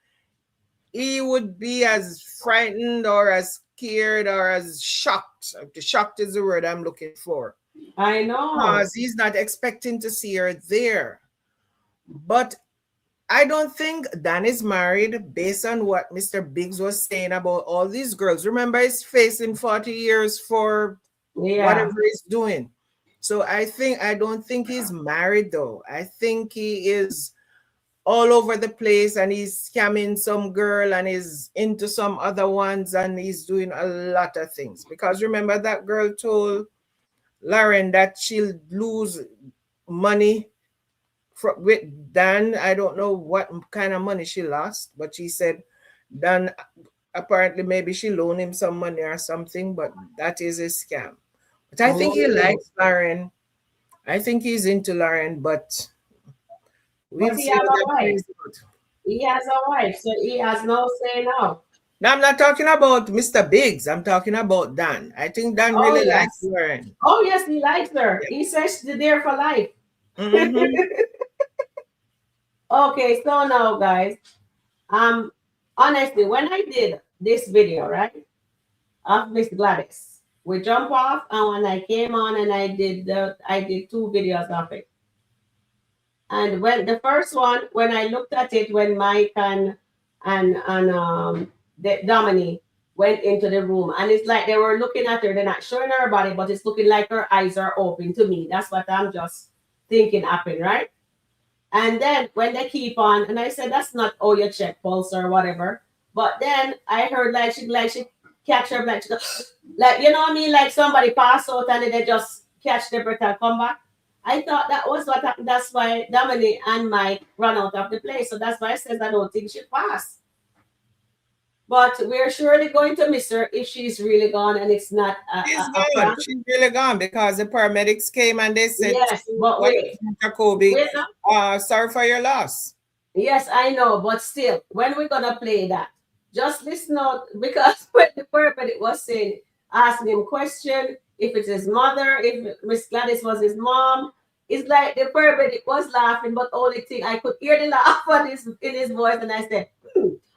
[SPEAKER 9] he would be as frightened or as scared or as shocked. Shocked is the word I'm looking for,
[SPEAKER 1] I know.
[SPEAKER 9] because he's not expecting to see her there. But I don't think Dan is married based on what Mr. Biggs was saying about all these girls. Remember, he's facing 40 years for
[SPEAKER 1] Yeah.
[SPEAKER 9] whatever he's doing. So I don't think he's married though. I think he is all over the place and he's scamming some girl and he's into some other ones and he's doing a lot of things. Because remember, that girl told Lauren that she'll lose money with Dan. I don't know what kind of money she lost, but she said Dan apparently maybe she loaned him some money or something, but that is a scam. But I think he
[SPEAKER 1] Oh.
[SPEAKER 9] likes Lauren. I think he's into Lauren, but
[SPEAKER 1] But
[SPEAKER 9] we'll
[SPEAKER 1] he
[SPEAKER 9] see
[SPEAKER 1] has
[SPEAKER 9] how
[SPEAKER 1] a
[SPEAKER 9] that
[SPEAKER 1] wife.
[SPEAKER 9] plays out.
[SPEAKER 1] He has a wife, so he has no say now.
[SPEAKER 9] Now I'm not talking about Mr. Biggs. I'm talking about Dan. I think Dan
[SPEAKER 1] Oh
[SPEAKER 9] really likes
[SPEAKER 1] yes.
[SPEAKER 9] Lauren.
[SPEAKER 1] Oh yes, he likes her. He says she's there for life.
[SPEAKER 9] Mm-hmm.
[SPEAKER 1] Okay, so now guys, um, honestly, when I did this video, right, of Miss Gladice, we jump off, and when I came on and I did two videos of it. And when the first one, when I looked at it, when Mike and Dominique went into the room, and it's like they were looking at her. They're not showing her body, but it's looking like her eyes are open to me. That's what I'm just thinking happened, right? And then when they keep on, and I said that's not oh you check pulse or whatever. But then I heard like she catch her like she go, like you know what I mean, like somebody pass out and then they just catch their breath and come back. I thought that was what happened. That's why Dominic and Mike ran out of the place. So that's why I said I don't think she passed. But we're surely going to miss her if she's really gone and it's not
[SPEAKER 9] She's
[SPEAKER 1] a
[SPEAKER 9] gone.
[SPEAKER 1] prank.
[SPEAKER 9] She's really gone because the paramedics came and they said
[SPEAKER 1] Yes,
[SPEAKER 9] to
[SPEAKER 1] but
[SPEAKER 9] what
[SPEAKER 1] wait,
[SPEAKER 9] Jacoby,
[SPEAKER 1] wait.
[SPEAKER 9] sorry for your loss.
[SPEAKER 1] Yes, I know, but still, when we're gonna play that, just listen out because when the person was saying, asking him question, if it's his mother, if Miss Gladys was his mom, it's like the person was laughing, but only thing I could hear the laugh in his voice, and I said,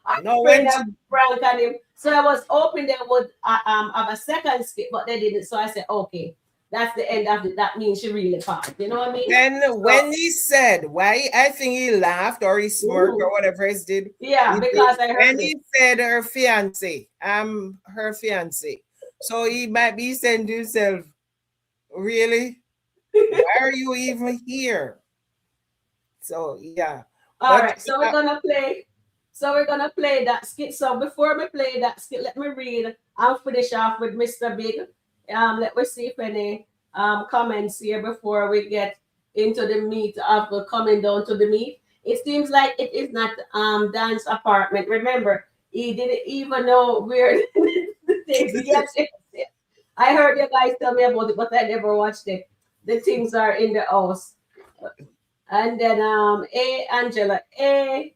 [SPEAKER 1] I'm
[SPEAKER 9] No,
[SPEAKER 1] afraid
[SPEAKER 9] when
[SPEAKER 1] of
[SPEAKER 9] she
[SPEAKER 1] prank on him. So I was hoping they would have a second skit, but they didn't. So I said, okay, that's the end of it. That means she really passed. You know what I mean?
[SPEAKER 9] when he said why, I think he laughed or he smirked or
[SPEAKER 1] So,
[SPEAKER 9] whatever he did.
[SPEAKER 1] yeah,
[SPEAKER 9] He did.
[SPEAKER 1] because I heard
[SPEAKER 9] When
[SPEAKER 1] it.
[SPEAKER 9] he said her fiance, I'm her fiance. So he might be saying to himself, really? Why are you even here? So yeah.
[SPEAKER 1] All
[SPEAKER 9] But
[SPEAKER 1] right, so we're gonna play. So we're gonna play that skit. So before we play that skit, let me read and finish off with Mr. Big. Let me see if any comments here before we get into the meat of coming down to the meat. It seems like it is not Dan's apartment. Remember, he didn't even know where the things. Yes, yes, yes. I heard you guys tell me about it, but I never watched it. The things are in the house. And then Angela A.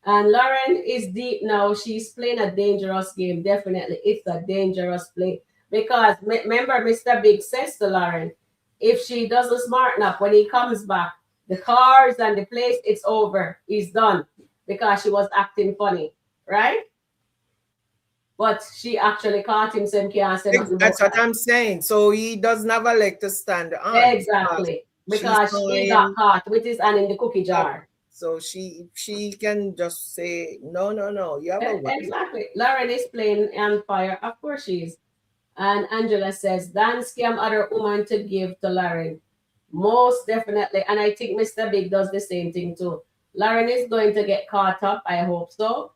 [SPEAKER 1] And Lauren is deep now. She's playing a dangerous game. Definitely, it's a dangerous play because remember, Mr. Big says to Lauren, if she doesn't smarten up when he comes back, the cars and the place, it's over. He's done because she was acting funny, right? But she actually caught him, so he can't say nothing about
[SPEAKER 9] That's what
[SPEAKER 1] that.
[SPEAKER 9] I'm saying. So he doesn't have a leg to stand on.
[SPEAKER 1] Exactly.
[SPEAKER 9] She's
[SPEAKER 1] Because she got
[SPEAKER 9] going.
[SPEAKER 1] caught with his hand in the cookie jar.
[SPEAKER 9] So she can just say, no, you have a wife.
[SPEAKER 1] Exactly. Lauren is playing on fire. Of course she is. And Angela says, Dan scam other woman to give to Lauren. Most definitely. And I think Mr. Big does the same thing too. Lauren is going to get caught up. I hope so.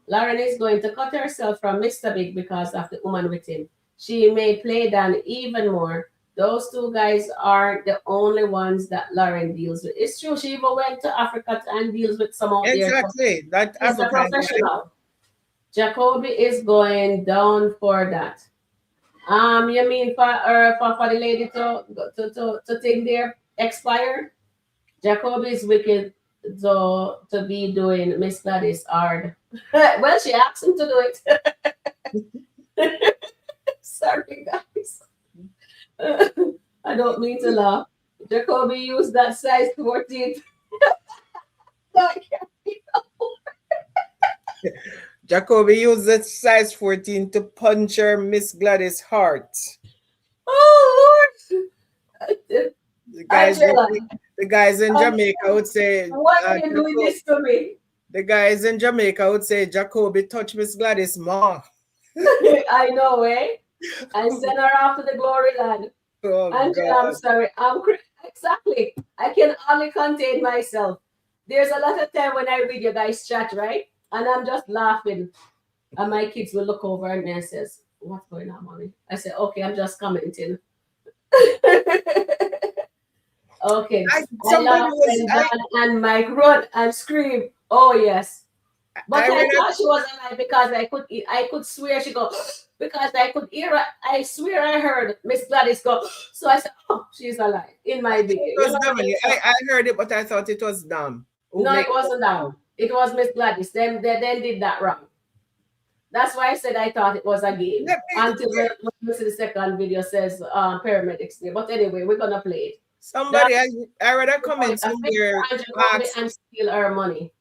[SPEAKER 1] Lauren is going to cut herself from Mr. Big because of the woman with him. She may play Dan even more. Those two guys are the only ones that Lauren deals with. It's true. She even went to Africa and deals with some out there.
[SPEAKER 9] Exactly. That
[SPEAKER 1] She's a professional. Jacoby is going down for that. You mean for the lady to think they're expired? Jacoby is wicked to be doing Miss Gladice hard. Well, she asked him to do it. Sorry, guys. I don't mean to laugh. Jacoby used that size 14.
[SPEAKER 9] Jacoby used that size 14 to puncture Miss Gladice's heart.
[SPEAKER 1] Oh, Lord.
[SPEAKER 9] The guys in Jamaica would say,
[SPEAKER 1] what are you doing this to me?
[SPEAKER 9] The guys in Jamaica would say, Jacoby touch Miss Gladice more.
[SPEAKER 1] I know, eh? I send her off to the glory land.
[SPEAKER 9] Oh,
[SPEAKER 1] Angela, I'm sorry. Exactly. I can only contain myself. There's a lot of time when I read your guys' chat, right? And I'm just laughing. And my kids will look over and then says, what's going on, mommy? I say, okay, I'm just commenting. Okay. I laugh when Dan and Mike run and scream. Oh, yes. But I thought she was alive because I could swear she go, because I could hear her. I swear I heard Miss Gladice go. So I said, oh, she's alive in my video.
[SPEAKER 9] I heard it, but I thought it was dumb.
[SPEAKER 1] No, it wasn't dumb. It was Miss Gladice. Then did that wrong. That's why I said I thought it was a game. Until the second video says paramedics there. But anyway, we're gonna play it.
[SPEAKER 9] Somebody, I read a comment somewhere
[SPEAKER 1] and steal her money.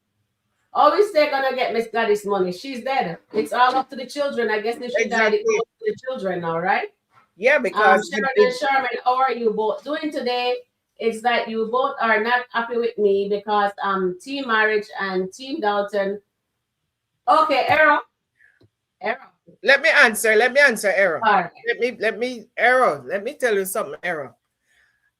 [SPEAKER 1] Always they're gonna get Miss Gladice money. She's dead. It's all up to the children. I guess they should die. It goes to the children now, right?
[SPEAKER 9] Yeah, because
[SPEAKER 1] Sharon and Sherman, how are you both doing today? It's that you both are not happy with me because Team Marriage and Team Dalton. Okay, Errol.
[SPEAKER 9] Let me answer, Errol.
[SPEAKER 1] Right.
[SPEAKER 9] Let me tell you something, Errol.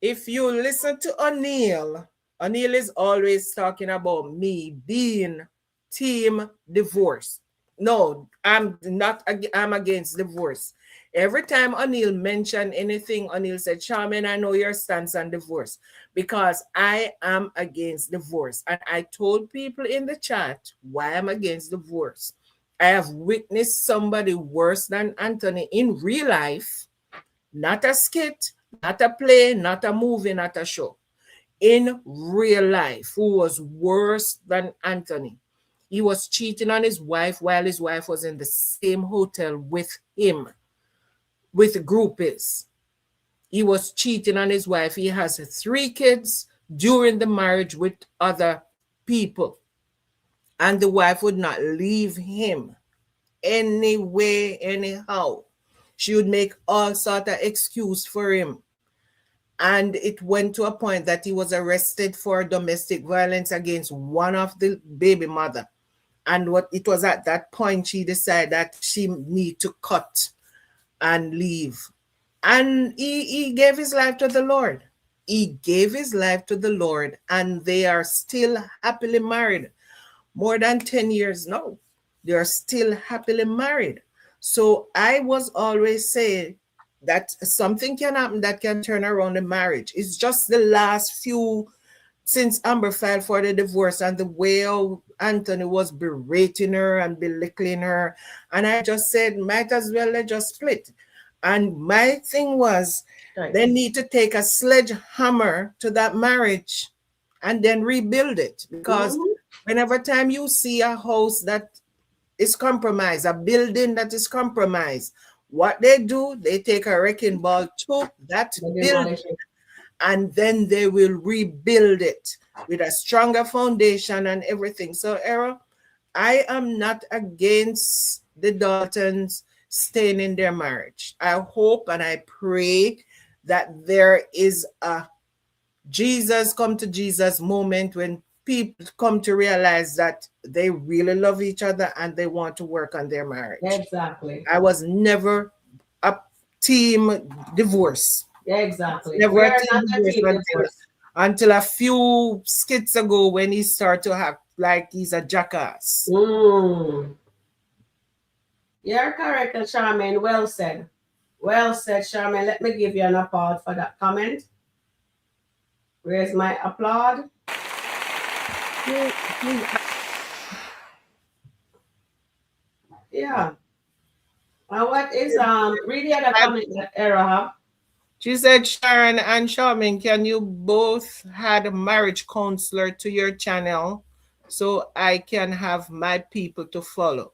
[SPEAKER 9] If you listen to O'Neill is always talking about me being team divorce. No, I'm against divorce. Every time O'Neill mentioned anything, O'Neill said, Charmaine, I know your stance on divorce because I am against divorce. And I told people in the chat why I'm against divorce. I have witnessed somebody worse than Anthony in real life, not a skit, not a play, not a movie, not a show. In real life, who was worse than Anthony. He was cheating on his wife while his wife was in the same hotel with him, with groupies. He was cheating on his wife. He has 3 kids during the marriage with other people. And the wife would not leave him anyway, anyhow. She would make all sort of excuse for him. And it went to a point that he was arrested for domestic violence against one of the baby mother. And it was at that point she decided that she need to cut and leave. And he gave his life to the Lord. He gave his life to the Lord, and they are still happily married. More than 10 years now. They are still happily married. So I was always saying that something can happen that can turn around the marriage. It's just the last few, since Amber filed for the divorce and the way Anthony was berating her and belittling her. And I just said, might as well let's just split. And my thing was, they need to take a sledgehammer to that marriage and then rebuild it. Because whenever time you see a house that is compromised, a building that is compromised, what they do, they take a wrecking ball to that building and then they will rebuild it with a stronger foundation and everything. So, Era, I am not against the Daltons staying in their marriage. I hope and I pray that there is a Jesus come to Jesus moment when people come to realize that they really love each other and they want to work on their marriage.
[SPEAKER 1] Exactly.
[SPEAKER 9] I was never a team divorce.
[SPEAKER 1] Exactly.
[SPEAKER 9] Never
[SPEAKER 1] We
[SPEAKER 9] a
[SPEAKER 1] are
[SPEAKER 9] team
[SPEAKER 1] not a
[SPEAKER 9] divorce
[SPEAKER 1] team divorce.
[SPEAKER 9] until a few skits ago when he started to act like he's a jackass.
[SPEAKER 1] Mm. You're correct, Charmaine. Well said. Well said, Charmaine. Let me give you an applaud for that comment. Where's my applaud? Yeah. What is read the other comment that Era have?
[SPEAKER 9] She said, Sharon and Charmaine, can you both add a marriage counselor to your channel so I can have my people to follow?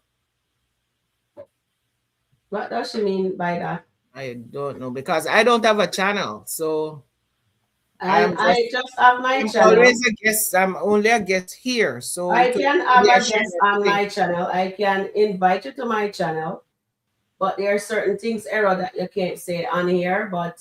[SPEAKER 1] What does she mean by that?
[SPEAKER 9] I don't know because I don't have a channel. So
[SPEAKER 1] I just have my
[SPEAKER 9] I'm
[SPEAKER 1] channel.
[SPEAKER 9] always a guest. I'm only a guest here. So
[SPEAKER 1] I
[SPEAKER 9] it will
[SPEAKER 1] can
[SPEAKER 9] be
[SPEAKER 1] have
[SPEAKER 9] a
[SPEAKER 1] a guest on my channel. I can invite you to my channel. But there are certain things, Era, that you can't say on here. But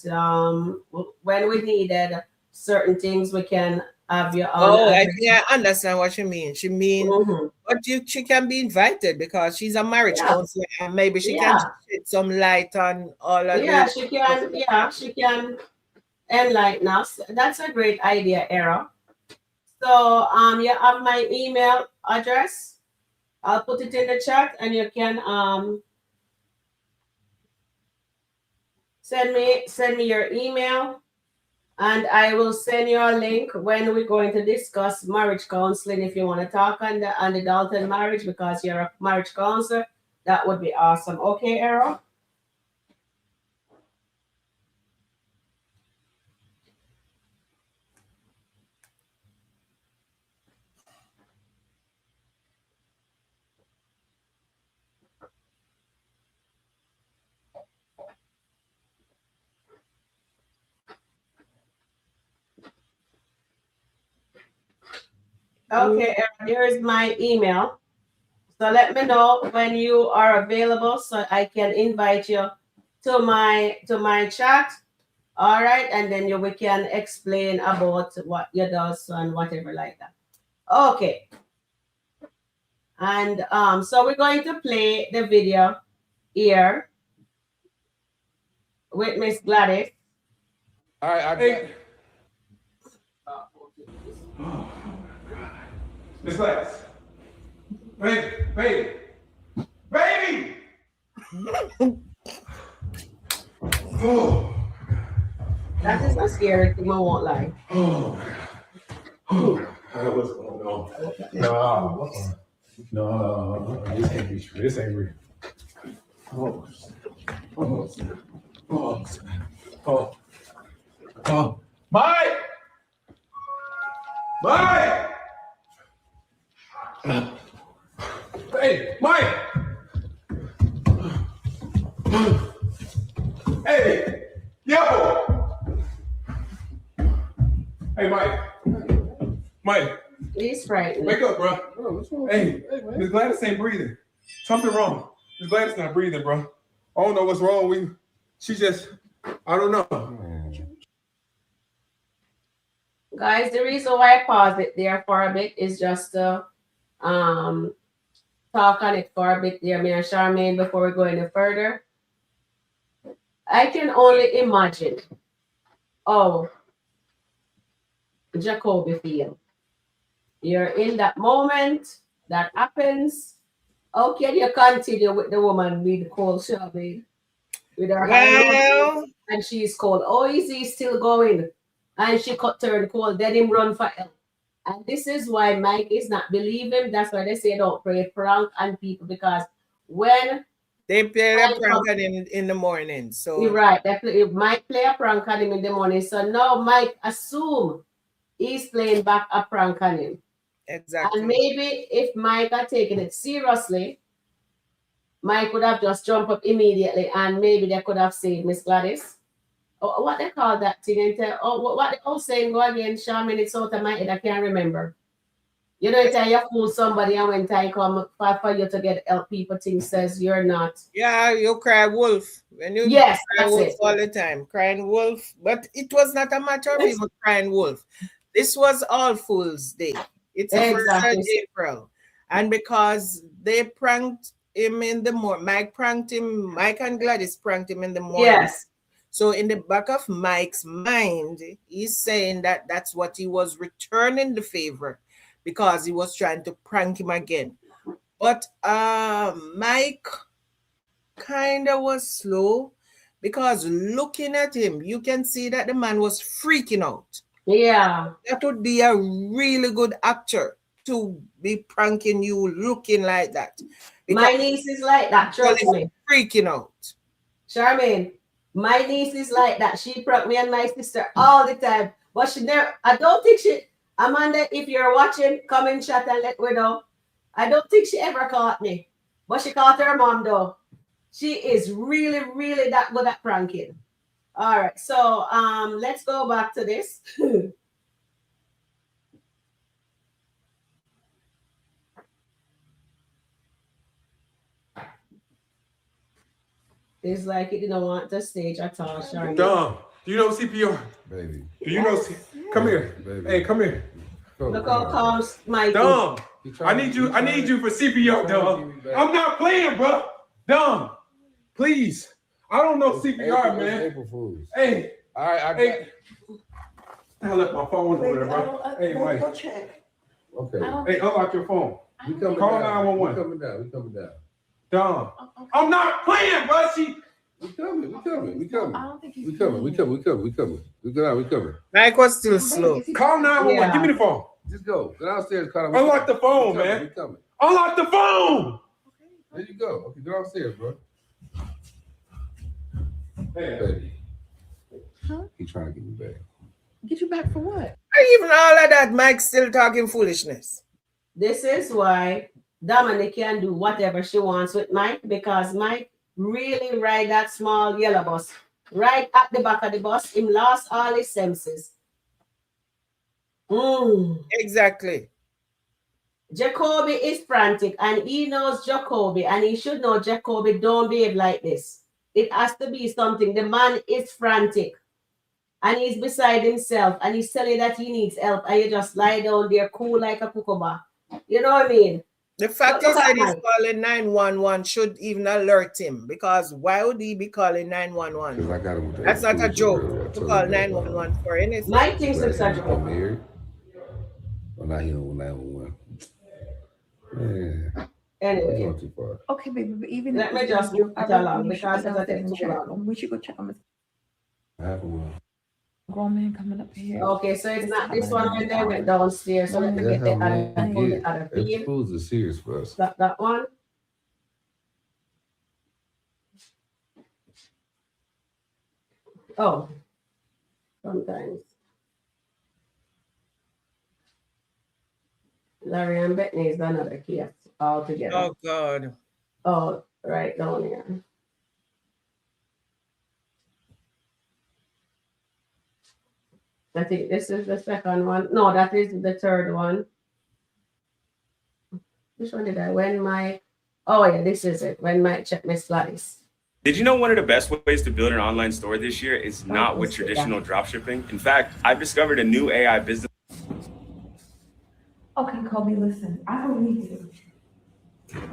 [SPEAKER 1] when we needed certain things, we can have you on.
[SPEAKER 9] Oh, I think I understand what you mean. She mean,
[SPEAKER 1] Mhm.
[SPEAKER 9] but she can be invited because she's a marriage
[SPEAKER 1] Yeah.
[SPEAKER 9] counselor and maybe she can shed some light on all of
[SPEAKER 1] Yeah,
[SPEAKER 9] this.
[SPEAKER 1] she can. Yeah, she can enlighten us. That's a great idea, Era. So you have my email address. I'll put it in the chat, and you can send me your email, and I will send you a link when we're going to discuss marriage counseling. If you want to talk on the Dalton marriage because you're a marriage counselor, that would be awesome. Okay, Era? Okay, Era, here is my email. So let me know when you are available so I can invite you to my chat. All right, and then we can explain about what you does and whatever like that. Okay. And so we're going to play the video here with Miss Gladice.
[SPEAKER 10] All right, I got. Oh, Miss Gladice. Baby. Oh.
[SPEAKER 1] That is a scary thing, I won't lie.
[SPEAKER 10] Oh. What's going on? No, this can't be true. This ain't real. Mike! Hey, Mike! Hey, yo! Hey, Mike.
[SPEAKER 1] He's frightened.
[SPEAKER 10] Wake up, bro. Hey, Miss Gladice ain't breathing. Something wrong. Miss Gladice not breathing, bro. I don't know what's wrong. She just, I don't know.
[SPEAKER 1] Guys, the reason why I paused it there for a bit is just to talk on it for a bit there, me and Charmaine, before we go any further. I can only imagine how Jacoby feel. You're in that moment, that happens. How can you continue with the woman with cold Charmaine? With her hand and she's cold. Oh, is he still going? And she turned cold. Then him run for help. And this is why Mike is not believing. That's why they say don't play prank on people, because when
[SPEAKER 9] they play a prank on him in the morning. So
[SPEAKER 1] you're right, definitely Mike play a prank on him in the morning. So now Mike assume he's playing back a prank on him.
[SPEAKER 9] Exactly.
[SPEAKER 1] And maybe if Mike had taken it seriously, Mike would have just jumped up immediately and maybe they could have saved Miss Gladice. what they call that thing? And tell, what the old saying go again, Shaman, it's out of my head, I can't remember. You know, it's you fool somebody and when time come for you to get help, people think says you're not.
[SPEAKER 9] Yeah, you cry wolf. When you
[SPEAKER 1] Yes,
[SPEAKER 9] cry
[SPEAKER 1] that's
[SPEAKER 9] wolf
[SPEAKER 1] it.
[SPEAKER 9] all the time, crying wolf. But it was not a matter of even crying wolf. This was All Fools Day. It's the first of
[SPEAKER 1] Exactly.
[SPEAKER 9] April. And because they pranked him in the morning, Mike and Gladice pranked him in the morning.
[SPEAKER 1] Yes.
[SPEAKER 9] So in the back of Mike's mind, he's saying that that's what he was returning the favor because he was trying to prank him again. But Mike kind of was slow because looking at him, you can see that the man was freaking out.
[SPEAKER 1] Yeah.
[SPEAKER 9] That would be a really good actor to be pranking you looking like that.
[SPEAKER 1] My niece is like that, trust me.
[SPEAKER 9] Freaking out.
[SPEAKER 1] Charmaine, my niece is like that. She prank me and my sister all the time. But she never, I don't think she, Amanda, if you're watching, come in chat and let me know. I don't think she ever caught me. But she caught her mom though. She is really, really that good at pranking. All right, so let's go back to this. It's like it didn't want the stage at all, Sharon.
[SPEAKER 10] Dom, do you know CPR?
[SPEAKER 11] Baby.
[SPEAKER 10] Do you know? Come here.
[SPEAKER 11] Baby.
[SPEAKER 10] Hey, come here.
[SPEAKER 1] Look how calm Mike.
[SPEAKER 10] Dom, I need you for CPR, Dom. I'm not playing, bro. Dom, please. I don't know CPR, man.
[SPEAKER 11] April Fools.
[SPEAKER 10] Hey.
[SPEAKER 11] All right,
[SPEAKER 10] hey. I left my phone over there, bro. Hey, Mike.
[SPEAKER 11] Okay.
[SPEAKER 10] Hey, unlock your phone.
[SPEAKER 11] We coming
[SPEAKER 10] Call
[SPEAKER 11] down.
[SPEAKER 10] 911.
[SPEAKER 11] We coming down. We coming down.
[SPEAKER 10] Dom, I'm not playing, bro.
[SPEAKER 11] We coming. We coming. We coming.
[SPEAKER 6] I don't think he's
[SPEAKER 11] We coming. We coming. We coming. We coming. We go down. We coming.
[SPEAKER 9] Mike was still slow.
[SPEAKER 10] Call 911.
[SPEAKER 1] Yeah.
[SPEAKER 10] Give me the phone.
[SPEAKER 11] Just go. Go downstairs. Call him.
[SPEAKER 10] Unlock the phone, man.
[SPEAKER 11] We coming.
[SPEAKER 10] Unlock the phone.
[SPEAKER 11] There you go. Okay, go downstairs, bro.
[SPEAKER 10] Hey,
[SPEAKER 11] Baby.
[SPEAKER 6] Huh?
[SPEAKER 11] He trying to get me back.
[SPEAKER 6] Get you back for what?
[SPEAKER 9] Even all of that, Mike's still talking foolishness.
[SPEAKER 1] This is why Dominic can do whatever she wants with Mike because Mike really ride that small yellow bus right at the back of the bus. Him lost all his senses.
[SPEAKER 9] Exactly.
[SPEAKER 1] Jacoby is frantic and he knows Jacoby and he should know Jacoby don't behave like this. It has to be something. The man is frantic and he's beside himself and he's telling that he needs help and you just lie down there cool like a cucumber. You know what I mean?
[SPEAKER 9] The fact is that he's calling 911 should even alert him because why would he be calling 911?
[SPEAKER 11] Because I got him with
[SPEAKER 9] That's not a joke to call 911 for anything.
[SPEAKER 1] Mike thinks it's a joke.
[SPEAKER 11] I'm here. Well, now he on 911. Man.
[SPEAKER 1] Anyway.
[SPEAKER 11] Going too far.
[SPEAKER 6] Okay, baby, but even
[SPEAKER 1] Let me just move it along because it's too long.
[SPEAKER 6] We should go check on this
[SPEAKER 11] I have one.
[SPEAKER 6] grown man coming up here.
[SPEAKER 1] Okay, so it's not this one when they went downstairs. So let me get the other
[SPEAKER 11] April
[SPEAKER 1] feed.
[SPEAKER 11] Fools is serious for us.
[SPEAKER 1] That one. Oh, sometimes. Larry and Bethany is another case altogether.
[SPEAKER 9] Oh, God.
[SPEAKER 1] Oh, right down here. I think this is the second one. No, that is the third one. Which one did I? When Mike? Oh, yeah, this is it. When Mike checked Miss Gladice.
[SPEAKER 12] Did you know one of the best ways to build an online store this year is not with traditional dropshipping? In fact, I've discovered a new AI business.
[SPEAKER 6] Okay, Kobe, listen. I believe you.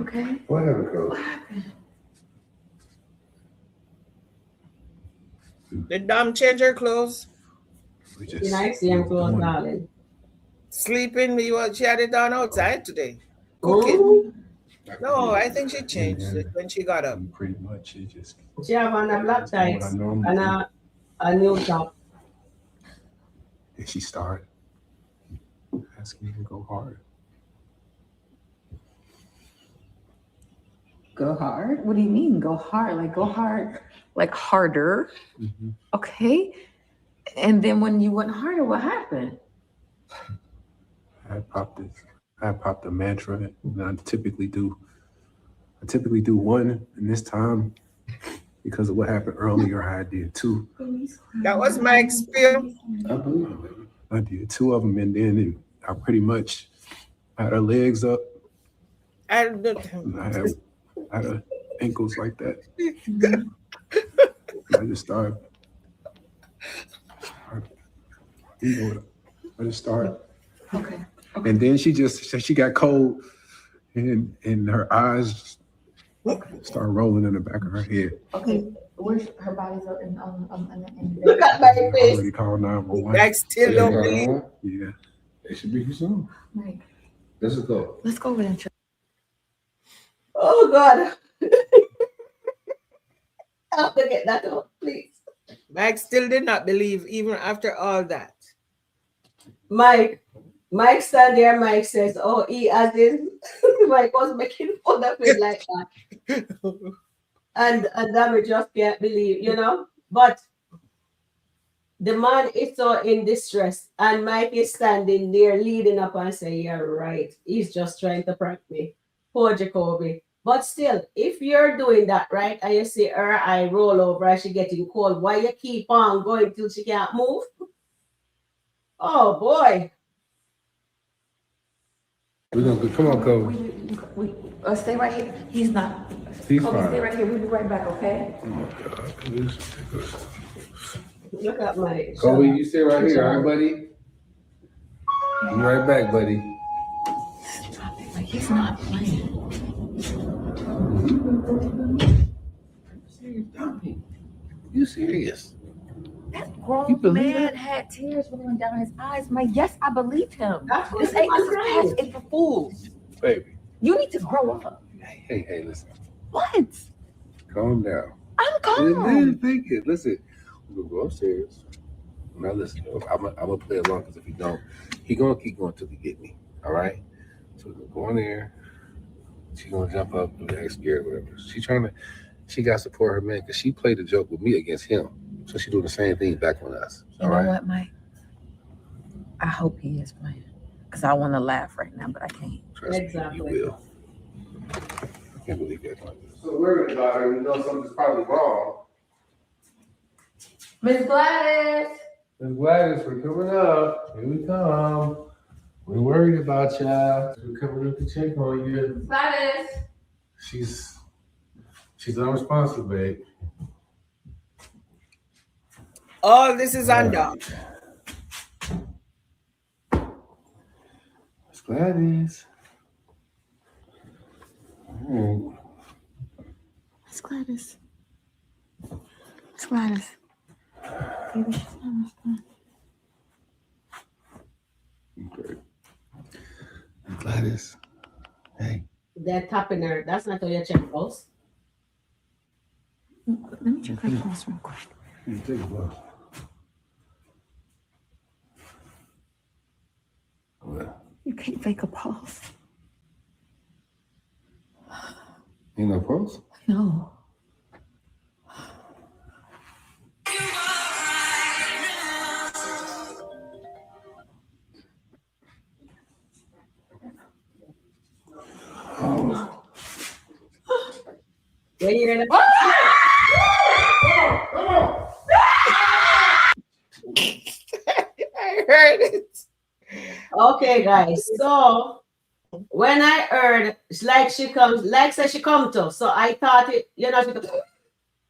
[SPEAKER 6] Okay?
[SPEAKER 11] What happened, Coach?
[SPEAKER 6] What happened?
[SPEAKER 9] Did Dom change her clothes?
[SPEAKER 1] Did I see him close, darling?
[SPEAKER 9] Sleeping, she had it on outside today. Cooking.
[SPEAKER 1] Ooh.
[SPEAKER 9] No, I think she changed it when she got up.
[SPEAKER 10] Pretty much, it just.
[SPEAKER 1] She have on a black tights and a new top.
[SPEAKER 10] And she started asking me to go hard.
[SPEAKER 6] Go hard? What do you mean go hard? Like go hard, like harder.
[SPEAKER 10] Mm-hmm.
[SPEAKER 6] Okay. And then when you went harder, what happened?
[SPEAKER 10] I popped a mantra, and I typically do one, and this time, because of what happened earlier, I did two.
[SPEAKER 9] That was my experience.
[SPEAKER 10] I believe it, baby. I did 2 of them, and then I pretty much had her legs up.
[SPEAKER 9] I
[SPEAKER 10] had her ankles like that. I just started. You know what? I just started.
[SPEAKER 3] Okay.
[SPEAKER 10] And then she got cold, and her eyes started rolling in the back of her head.
[SPEAKER 3] Okay. Where's her body's up in the
[SPEAKER 1] Look at my
[SPEAKER 10] I
[SPEAKER 1] face.
[SPEAKER 10] already called 911.
[SPEAKER 9] I still don't believe.
[SPEAKER 10] Yeah. They should be here soon.
[SPEAKER 3] Mike,
[SPEAKER 10] Let's go.
[SPEAKER 3] let's go over there and check.
[SPEAKER 1] Oh God. I have to get that out, please.
[SPEAKER 9] Mike still did not believe even after all that.
[SPEAKER 1] Mike stand there. Mike says, "Oh, he as in." Mike was making fun of him like that, and then we just can't believe, you know. But the man is so in distress, and Mike is standing there, leading up and saying, "You're right. He's just trying to prank me." Poor Jacoby. But still, if you're doing that, right, and you see her eye roll over and she getting cold, why you keep on going till she can't move? Oh boy.
[SPEAKER 11] We're gonna come on, Kobe.
[SPEAKER 3] We stay right here. He's not.
[SPEAKER 11] He's
[SPEAKER 3] Kobe,
[SPEAKER 11] fine.
[SPEAKER 3] stay right here. We'll be right back, okay?
[SPEAKER 11] Oh my God. This is ridiculous.
[SPEAKER 1] Look at Mike.
[SPEAKER 11] Kobe, you stay right here, all right, buddy? Be right back, buddy.
[SPEAKER 3] Stop it. Like, he's not playing.
[SPEAKER 11] You serious?
[SPEAKER 3] That grown man had tears rolling down his eyes. Mike, yes, I believed him. This ain't past April Fools.
[SPEAKER 11] Baby.
[SPEAKER 3] You need to grow up.
[SPEAKER 11] Hey, listen.
[SPEAKER 3] What?
[SPEAKER 11] Calm down.
[SPEAKER 3] I'm calm.
[SPEAKER 11] Listen, think it. Listen, we'll go upstairs. Now listen, I'm gonna play along because if he don't, he gonna keep going till he get me. All right. So we're gonna go in there. She gonna jump up and act scared, or whatever. She got to support her man because she played a joke with me against him. So she doing the same thing back on us.
[SPEAKER 3] You know what, Mike? I hope he is playing because I want to laugh right now, but I can't.
[SPEAKER 11] Trust
[SPEAKER 1] Exactly.
[SPEAKER 11] me, you will. I can't believe that. So worried about her. We know something's probably wrong.
[SPEAKER 3] Miss Gladice.
[SPEAKER 11] Miss Gladice, we're coming up. Here we come. We're worried about y'all. We're coming up to check on you.
[SPEAKER 3] Gladice.
[SPEAKER 11] She's unresponsive, babe.
[SPEAKER 9] All this is undone.
[SPEAKER 11] Miss Gladice. All right.
[SPEAKER 3] Miss Gladice. Miss Gladice. Baby, she's not responding.
[SPEAKER 11] Okay. Miss Gladice. Hey.
[SPEAKER 1] They're tapping her. That's not how you check pulse.
[SPEAKER 3] Let me check her pulse real quick.
[SPEAKER 11] Take a look.
[SPEAKER 3] You can't fake a pulse.
[SPEAKER 11] Ain't no pulse?
[SPEAKER 3] No.
[SPEAKER 1] Yeah, you're gonna.
[SPEAKER 9] I heard it.
[SPEAKER 1] Okay, guys. So when I heard like she comes, like say she come to, so I thought it, you know,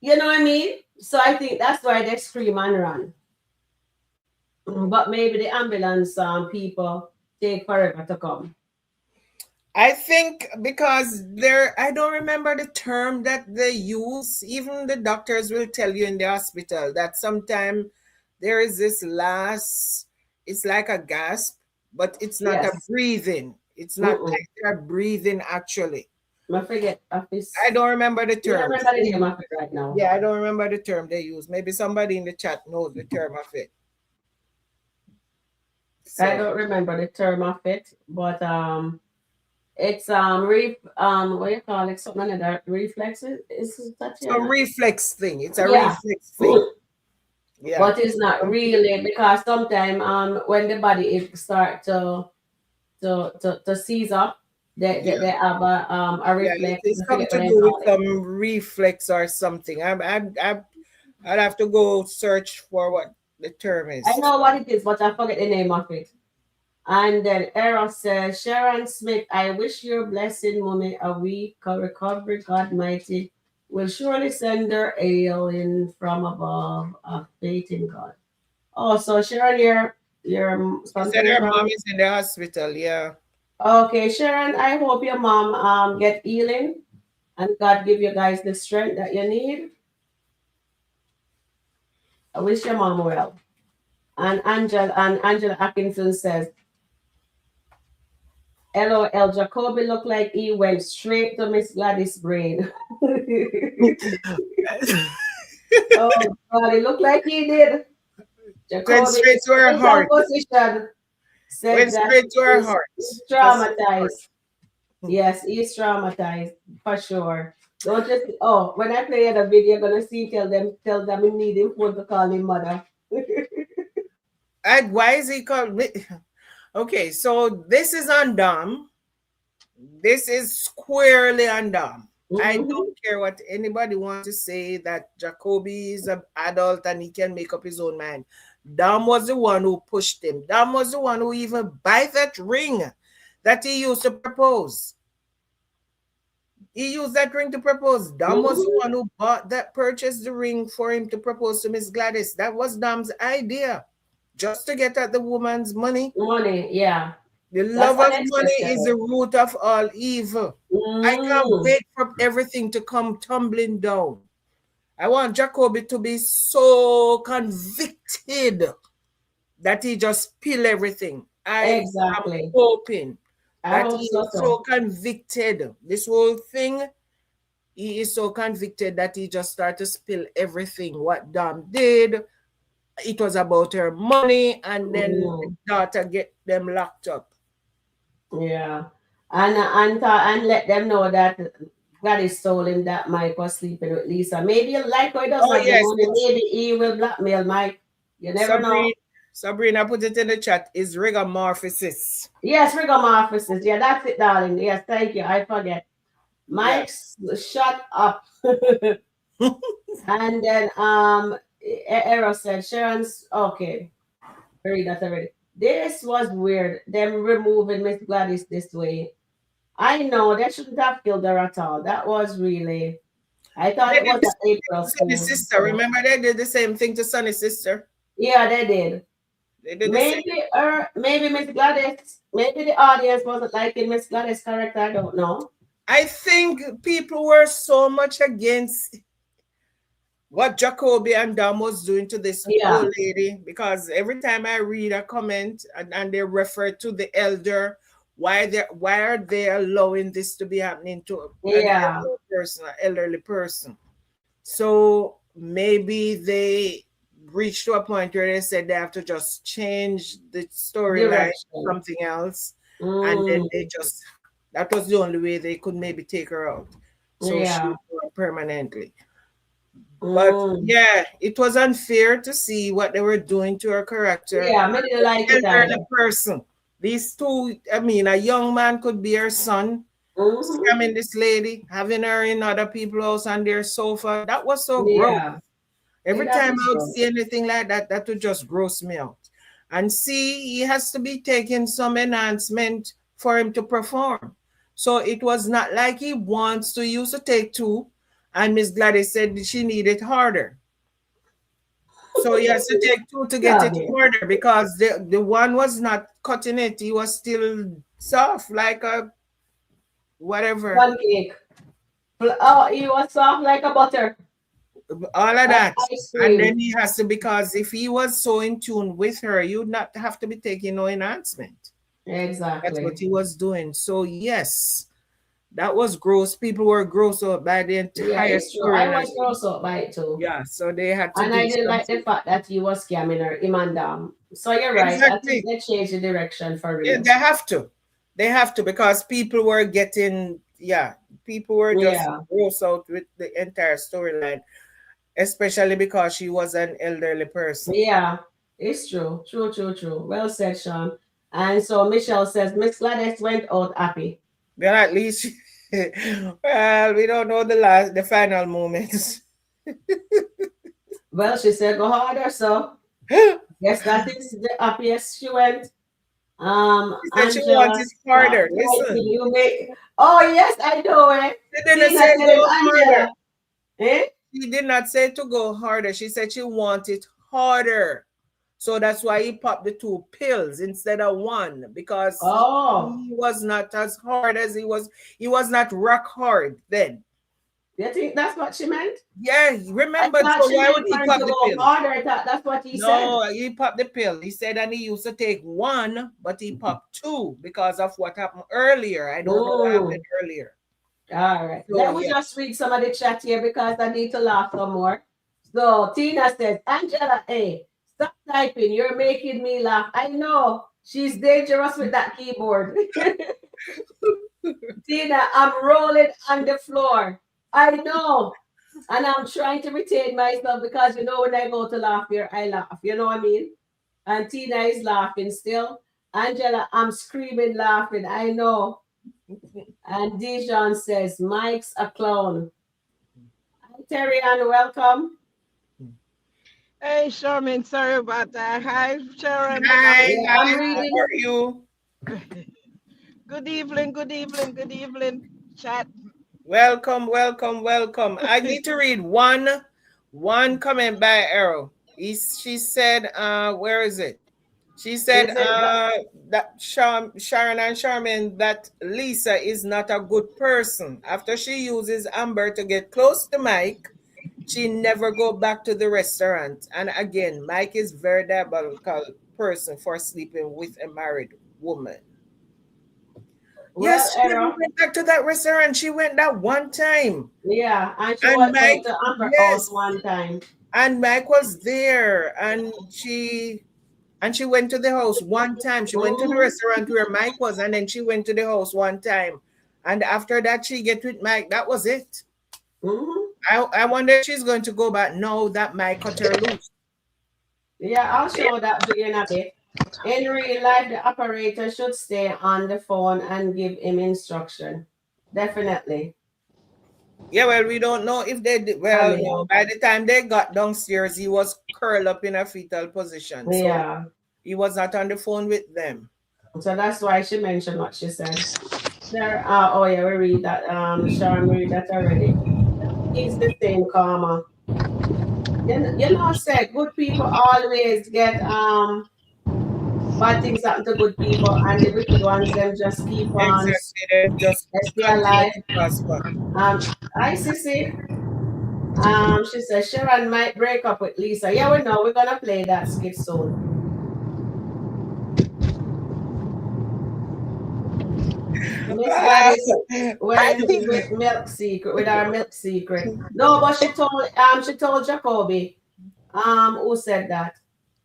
[SPEAKER 1] you know what I mean? So I think that's why they scream and run. But maybe the ambulance people take forever to come.
[SPEAKER 9] I think because I don't remember the term that they use. Even the doctors will tell you in the hospital that sometimes there is this last, it's like a gasp, but it's not a breathing. It's not like they're breathing actually.
[SPEAKER 1] I forget.
[SPEAKER 9] I don't remember the term.
[SPEAKER 1] I remember the name of it right now.
[SPEAKER 9] Yeah, I don't remember the term they use. Maybe somebody in the chat knows the term of it. So.
[SPEAKER 1] I don't remember the term of it, but it's what you call it? Something like that. Reflexes? Is that
[SPEAKER 9] some reflex thing? It's a reflex thing.
[SPEAKER 1] Yeah. But it's not really, because sometimes when the body start to seize up, they have a reflex.
[SPEAKER 9] It's something to do with some reflex or something. I'll have to go search for what the term is.
[SPEAKER 1] I know what it is, but I forget the name of it. And then Eros says, Sharon Smith, I wish your blessed mommy a week of recovery. God mighty will surely send her alien from above of faith in God. Oh, so Sharon, your
[SPEAKER 9] She said
[SPEAKER 1] something is
[SPEAKER 9] her
[SPEAKER 1] wrong.
[SPEAKER 9] mom is in the hospital. Yeah.
[SPEAKER 1] Okay, Sharon, I hope your mom get healing and God give you guys the strength that you need. I wish your mom well. And Angela Atkinson says, LOL, Jacoby looked like he went straight to Miss Gladice brain. Oh God, it looked like he did.
[SPEAKER 9] Went
[SPEAKER 1] Jacoby
[SPEAKER 9] straight to her
[SPEAKER 1] in some
[SPEAKER 9] heart.
[SPEAKER 1] position said
[SPEAKER 9] Went
[SPEAKER 1] that
[SPEAKER 9] straight to her
[SPEAKER 1] he's
[SPEAKER 9] heart.
[SPEAKER 1] traumatized. Yes, he's traumatized for sure. Don't just when I play the video, you're gonna see tell them you need him phone to call him mother.
[SPEAKER 9] And why is he called? Okay, so this is on Dom. This is squarely on Dom. I don't care what anybody wants to say that Jacoby is an adult and he can make up his own mind. Dom was the one who pushed him. Dom was the one who even buy that ring that he used to propose. He used that ring to propose. Dom was the one who purchased the ring for him to propose to Miss Gladice. That was Dom's idea. Just to get at the woman's money.
[SPEAKER 1] Money, yeah.
[SPEAKER 9] The love of money is the root of all evil. I can't wait for everything to come tumbling down. I want Jacoby to be so convicted that he just spill everything. I am hoping that he is so convicted. This whole thing, he is so convicted that he just started to spill everything. What Dom did, it was about her money, and then the daughter get them locked up.
[SPEAKER 1] Yeah, and let them know that Gladys told him that Mike was sleeping with Lisa. Maybe like he doesn't have the money, maybe he will blackmail Mike. You never know.
[SPEAKER 9] Sabrina put it in the chat. Is rigormorphosis.
[SPEAKER 1] Yes, rigormorphosis. Yeah, that's it, darling. Yes, thank you. I forget. Mike, shut up. And then Eros said, Sharon's okay. Read that already. This was weird. Them removing Miss Gladys this way. I know they shouldn't have killed her at all. That was really. I thought it was an April
[SPEAKER 9] Sonny's sister. Remember they did the same thing to Sonny's sister.
[SPEAKER 1] Yeah, they did.
[SPEAKER 9] They did
[SPEAKER 1] maybe Miss Gladys. Maybe the audience wasn't liking Miss Gladys' character. I don't know.
[SPEAKER 9] I think people were so much against what Jacoby and Dom was doing to this old lady, because every time I read a comment and they refer to the elder, why are they allowing this to be happening to an elderly person? So maybe they reached to a point where they said they have to just change the storyline to something else, and then that was the only way they could maybe take her out. So she was permanently. But yeah, it was unfair to see what they were doing to her character.
[SPEAKER 1] Yeah, I didn't like it.
[SPEAKER 9] The person. These two, I mean, a young man could be her son, scamming this lady, having her in other people's house on their sofa. That was so gross. Every time I would see anything like that, that would just gross me out. And see, he has to be taking some enhancement for him to perform. So it was not like he wants to use a take two, and Miss Gladice said she needed harder. So he has to take two to get it harder, because the one was not cutting it. He was still soft, like a whatever.
[SPEAKER 1] Pancake. Oh, he was soft like a butter.
[SPEAKER 9] All of that. And then he has to, because if he was so in tune with her, you'd not have to be taking no enhancement.
[SPEAKER 1] Exactly.
[SPEAKER 9] That's what he was doing. So yes, that was gross. People were gross out by the entire story.
[SPEAKER 1] I was gross out by it too.
[SPEAKER 9] Yeah, so they had to.
[SPEAKER 1] And I didn't like the fact that he was scamming her, Eman Dam. So you're right.
[SPEAKER 9] Exactly.
[SPEAKER 1] I think they changed the direction for real.
[SPEAKER 9] Yeah, they have to. They have to, because people were getting, people were just gross out with the entire storyline, especially because she was an elderly person.
[SPEAKER 1] Yeah, it's true. True. Well said, Sean. And so Michelle says, Miss Gladice went out happy.
[SPEAKER 9] Well, at least, well, we don't know the final moments.
[SPEAKER 1] Well, she said go harder, so yes, that is the happiest she went.
[SPEAKER 9] She said she wants
[SPEAKER 1] Angela,
[SPEAKER 9] it
[SPEAKER 1] stop
[SPEAKER 9] harder.
[SPEAKER 1] typing.
[SPEAKER 9] Listen,
[SPEAKER 1] You make. Oh yes, I know it.
[SPEAKER 9] she didn't
[SPEAKER 1] Tina
[SPEAKER 9] say
[SPEAKER 1] telling
[SPEAKER 9] go harder.
[SPEAKER 1] Angela. Eh?
[SPEAKER 9] She did not say to go harder. She said she wants it harder. So that's why he popped the 2 pills instead of 1 because
[SPEAKER 1] Oh,
[SPEAKER 9] he was not as hard as he was. He was not rock hard then.
[SPEAKER 1] you think that's what she meant?
[SPEAKER 9] Yeah,
[SPEAKER 1] I
[SPEAKER 9] remember.
[SPEAKER 1] thought
[SPEAKER 9] So
[SPEAKER 1] she
[SPEAKER 9] why
[SPEAKER 1] meant
[SPEAKER 9] would he
[SPEAKER 1] for him to
[SPEAKER 9] pop the
[SPEAKER 1] go
[SPEAKER 9] pill?
[SPEAKER 1] harder. I thought that's what he said.
[SPEAKER 9] No, he popped the pill. He said that he used to take 1, but he popped 2 because of what happened earlier. I don't know what happened earlier.
[SPEAKER 1] All right.
[SPEAKER 9] So,
[SPEAKER 1] Let me
[SPEAKER 9] yeah.
[SPEAKER 1] just read some of the chat here because I need to laugh some more. So Tina says, Angela, hey, stop typing. You're making me laugh. I know she's dangerous with that keyboard. Tina, I'm rolling on the floor. I know. And I'm trying to retain myself because you know when I go to laugh here, I laugh. You know what I mean? And Tina is laughing still. Angela, I'm screaming laughing. I know. And Dijon says, Mike's a clown. Hi, Terry, and welcome.
[SPEAKER 2] Hey, Sherman, sorry about that. Hi, Sharon.
[SPEAKER 9] Hi,
[SPEAKER 1] Yeah, I'm
[SPEAKER 9] how
[SPEAKER 1] reading.
[SPEAKER 9] are you?
[SPEAKER 2] Good evening, good evening, good evening, chat.
[SPEAKER 9] Welcome, welcome, welcome. I need to read one comment by Arrow. She said, where is it? She said
[SPEAKER 1] Is it
[SPEAKER 9] that Sharon and Charmaine, that Lisa is not a good person. After she uses Amber to get close to Mike, she never go back to the restaurant. And again, Mike is very diabolical person for sleeping with a married woman.
[SPEAKER 1] well,
[SPEAKER 9] Yes, she never
[SPEAKER 1] Era?
[SPEAKER 9] went back to that restaurant. She went that one time.
[SPEAKER 1] Yeah, and she
[SPEAKER 9] And
[SPEAKER 1] went
[SPEAKER 9] Mike,
[SPEAKER 1] to Amber
[SPEAKER 9] yes,
[SPEAKER 1] House one time.
[SPEAKER 9] and Mike was there, and she went to the house one time. She went to the restaurant where Mike was, and then she went to the house one time. And after that, she get with Mike. That was it. I wonder if she's going to go back now that Mike cut her loose.
[SPEAKER 1] Yeah, I'll show that to you in a bit. In real life, the operator should stay on the phone and give him instruction. Definitely.
[SPEAKER 9] Yeah, well, we don't know if they did. Well, no, by the time they got downstairs, he was curled up in a fetal position. So
[SPEAKER 1] Yeah.
[SPEAKER 9] he was not on the phone with them.
[SPEAKER 1] So that's why she mentioned what she said. There, oh yeah, we read that. Sharon read that already. It's the same karma. You know, said good people always get bad things happen to good people, and the wicked ones them just keep on.
[SPEAKER 9] Exactly, they just
[SPEAKER 1] Stay
[SPEAKER 9] continue
[SPEAKER 1] alive.
[SPEAKER 9] to prosper.
[SPEAKER 1] Hi Sissy. She says Sharon might break up with Lisa. Yeah, we know. We're gonna play that skit soon. Miss Gladice went with milk secret with our milk secret. No, but she told Jacoby who said that.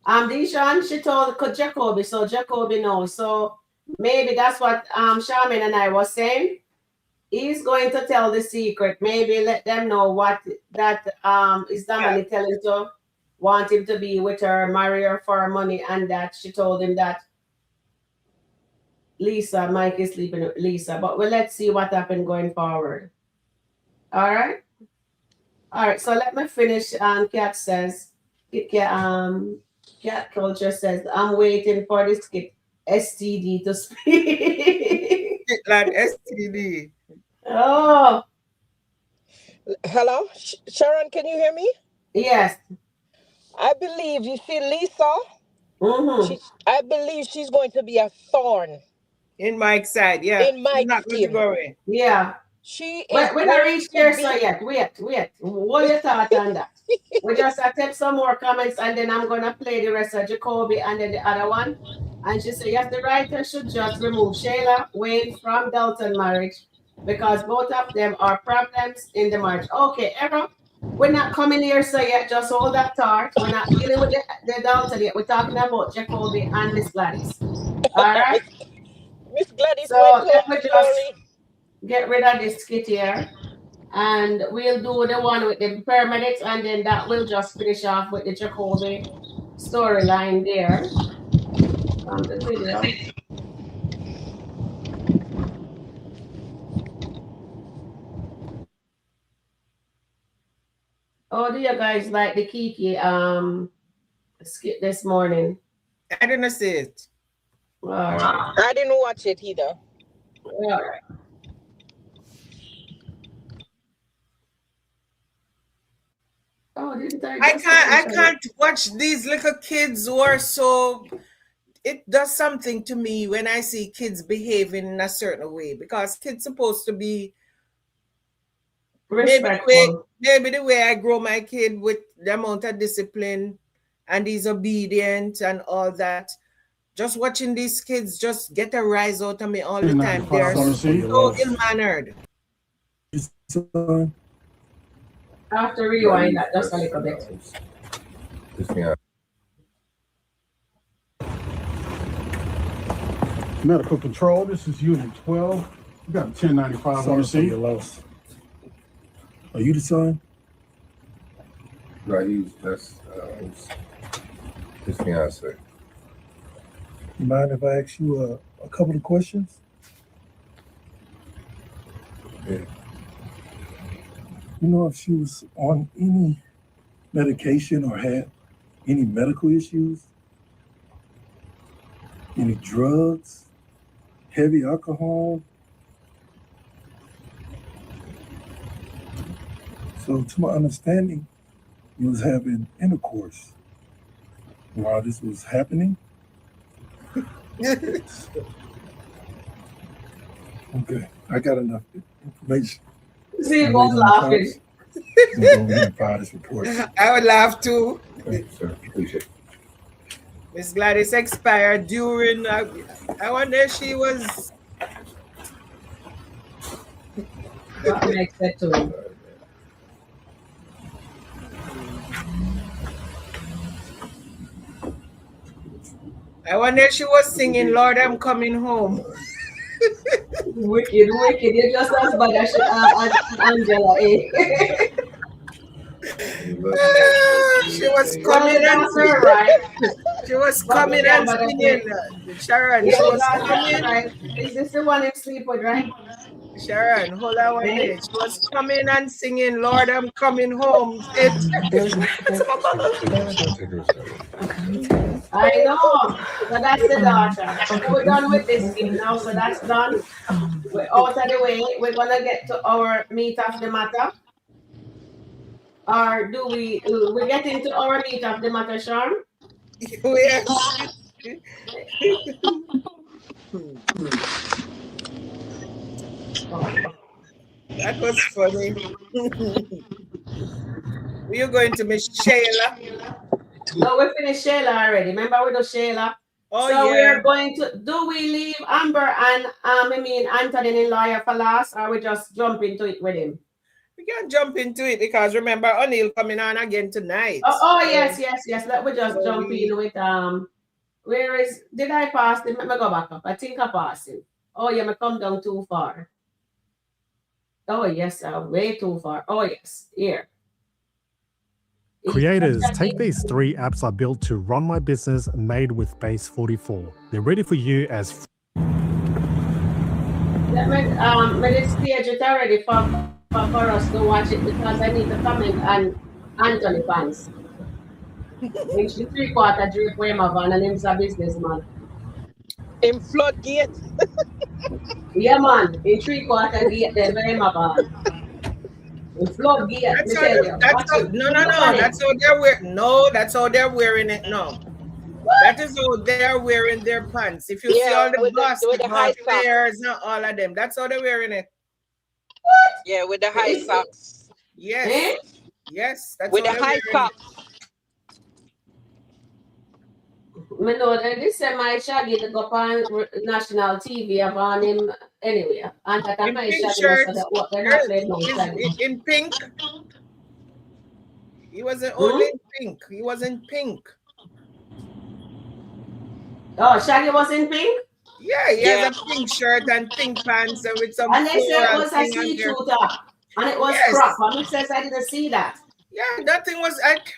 [SPEAKER 1] Deshaun, she told Jacoby, so Jacoby knows. So maybe that's what Charmaine and I was saying. He's going to tell the secret. Maybe let them know what that is Damani telling to want him to be with her, marry her for her money, and that she told him that Mike is sleeping with Lisa. But let's see what happened going forward. All right. All right. So let me finish. Cat says, Cat Culture says, I'm waiting for this skit STD to speak.
[SPEAKER 9] Like STD.
[SPEAKER 1] Oh.
[SPEAKER 2] Hello, Sharon, can you hear me?
[SPEAKER 1] Yes.
[SPEAKER 2] I believe you see Lisa. I believe she's going to be a thorn
[SPEAKER 9] in Mike's side. Yeah,
[SPEAKER 2] in Mike's
[SPEAKER 9] not going to go away.
[SPEAKER 1] Yeah.
[SPEAKER 2] She is.
[SPEAKER 1] We're not reached there so yet. Wait. What your thought on that? We just attempt some more comments and then I'm gonna play the rest of Jacoby and then the other one. And she said, yes, the writer should just remove Shayla Wayne from Dalton marriage because both of them are problems in the marriage. Okay, Errol, we're not coming here so yet. Just hold that thought. We're not dealing with the Dalton yet. We're talking about Jacoby and Miss Gladice. All right.
[SPEAKER 2] Miss Gladice
[SPEAKER 1] So
[SPEAKER 2] went
[SPEAKER 1] let
[SPEAKER 2] home
[SPEAKER 1] me just
[SPEAKER 2] slowly.
[SPEAKER 1] get rid of this skit here. And we'll do the one with the paramedics, and then that will just finish off with the Jacoby storyline there from the video. Oh, do you guys like the Kiki skit this morning?
[SPEAKER 9] I didn't see it.
[SPEAKER 1] All right.
[SPEAKER 7] I didn't watch it either.
[SPEAKER 1] All right. Oh, didn't
[SPEAKER 9] I can't watch these little kids who are so. It does something to me when I see kids behaving in a certain way, because kids supposed to be
[SPEAKER 1] respectful.
[SPEAKER 9] Maybe the way I grow my kid with the amount of discipline, and he's obedient and all that. Just watching these kids just get a rise out of me all the time. They are so ill-mannered.
[SPEAKER 1] I have to rewind that just a little bit.
[SPEAKER 13] Medical control, this is Unit 12. We got a 1095 on the seat. Are you the son?
[SPEAKER 11] No, that's his fiance.
[SPEAKER 13] You mind if I ask you a couple of questions?
[SPEAKER 11] Yeah.
[SPEAKER 13] You know if she was on any medication or had any medical issues? Any drugs? Heavy alcohol? So to my understanding, you was having intercourse while this was happening? Okay, I got enough information.
[SPEAKER 1] See, you both laughing.
[SPEAKER 13] File this report.
[SPEAKER 9] I would laugh too.
[SPEAKER 11] Thank you, sir. Appreciate it.
[SPEAKER 9] Miss Gladice expired during. I wonder if she was.
[SPEAKER 1] What makes it to him?
[SPEAKER 9] I wonder if she was singing "Lord, I'm Coming Home."
[SPEAKER 1] Wicked. You're just as bad as Angela, eh?
[SPEAKER 9] She was coming and singing.
[SPEAKER 1] Right.
[SPEAKER 9] She was coming and singing. Sharon, she was coming.
[SPEAKER 1] Right. Is this the one you sleep with, right?
[SPEAKER 9] Sharon, hold on 1 minute. She was coming and singing, "Lord, I'm coming home."
[SPEAKER 1] I know. So that's the daughter. So we're done with this game now. So that's done. We're out of the way. We're gonna get to our meat of the matter. Or do we get into our meat of the matter, Sharon?
[SPEAKER 9] That was funny. We are going to Miss Shayla.
[SPEAKER 1] No, we finished Shayla already. Remember we do Shayla?
[SPEAKER 9] Oh,
[SPEAKER 1] so
[SPEAKER 9] yeah.
[SPEAKER 1] we're going to, do we leave Amber and Anthony in lawyer for last, or we just jump into it with him?
[SPEAKER 9] We can jump into it because remember O'Neill coming on again tonight.
[SPEAKER 1] Oh yes. Let me just jump in with where is, did I pass him? Let me go back up. I think I passed him. Oh yeah, I come down too far. Oh yes, way too far. Oh yes, here.
[SPEAKER 14] Creators, take these 3 apps I built to run my business made with Base 44. They're ready for you as...
[SPEAKER 1] Let me stage it already for us to watch it because I need to comment on Anthony fans. He's 3/4 drip where my van and he's a businessman.
[SPEAKER 7] In floodgate.
[SPEAKER 1] Yeah man, in 3/4 gate there where my van. Floodgate.
[SPEAKER 9] That's how they're wearing. No, that's how they're wearing it now. That is how they're wearing their pants. If you see all the basketball players and all of them, that's how they're wearing it.
[SPEAKER 7] What? Yeah, with the high socks.
[SPEAKER 9] Yes. Yes. That's
[SPEAKER 7] with the high socks.
[SPEAKER 1] I know that this is my shaggy to go on national TV about him anyway. And that
[SPEAKER 9] in
[SPEAKER 1] my
[SPEAKER 9] pink
[SPEAKER 1] shaggy
[SPEAKER 9] shirt,
[SPEAKER 1] so that what they're not playing my shaggy.
[SPEAKER 9] In pink. He wasn't only in pink. He was in pink.
[SPEAKER 1] Oh, Shaggy was in pink?
[SPEAKER 9] Yeah, he has a pink shirt and pink pants and with some.
[SPEAKER 1] And they said it was a see-through top. And it was crop. And it says I didn't see that.
[SPEAKER 9] Yeah, that thing was like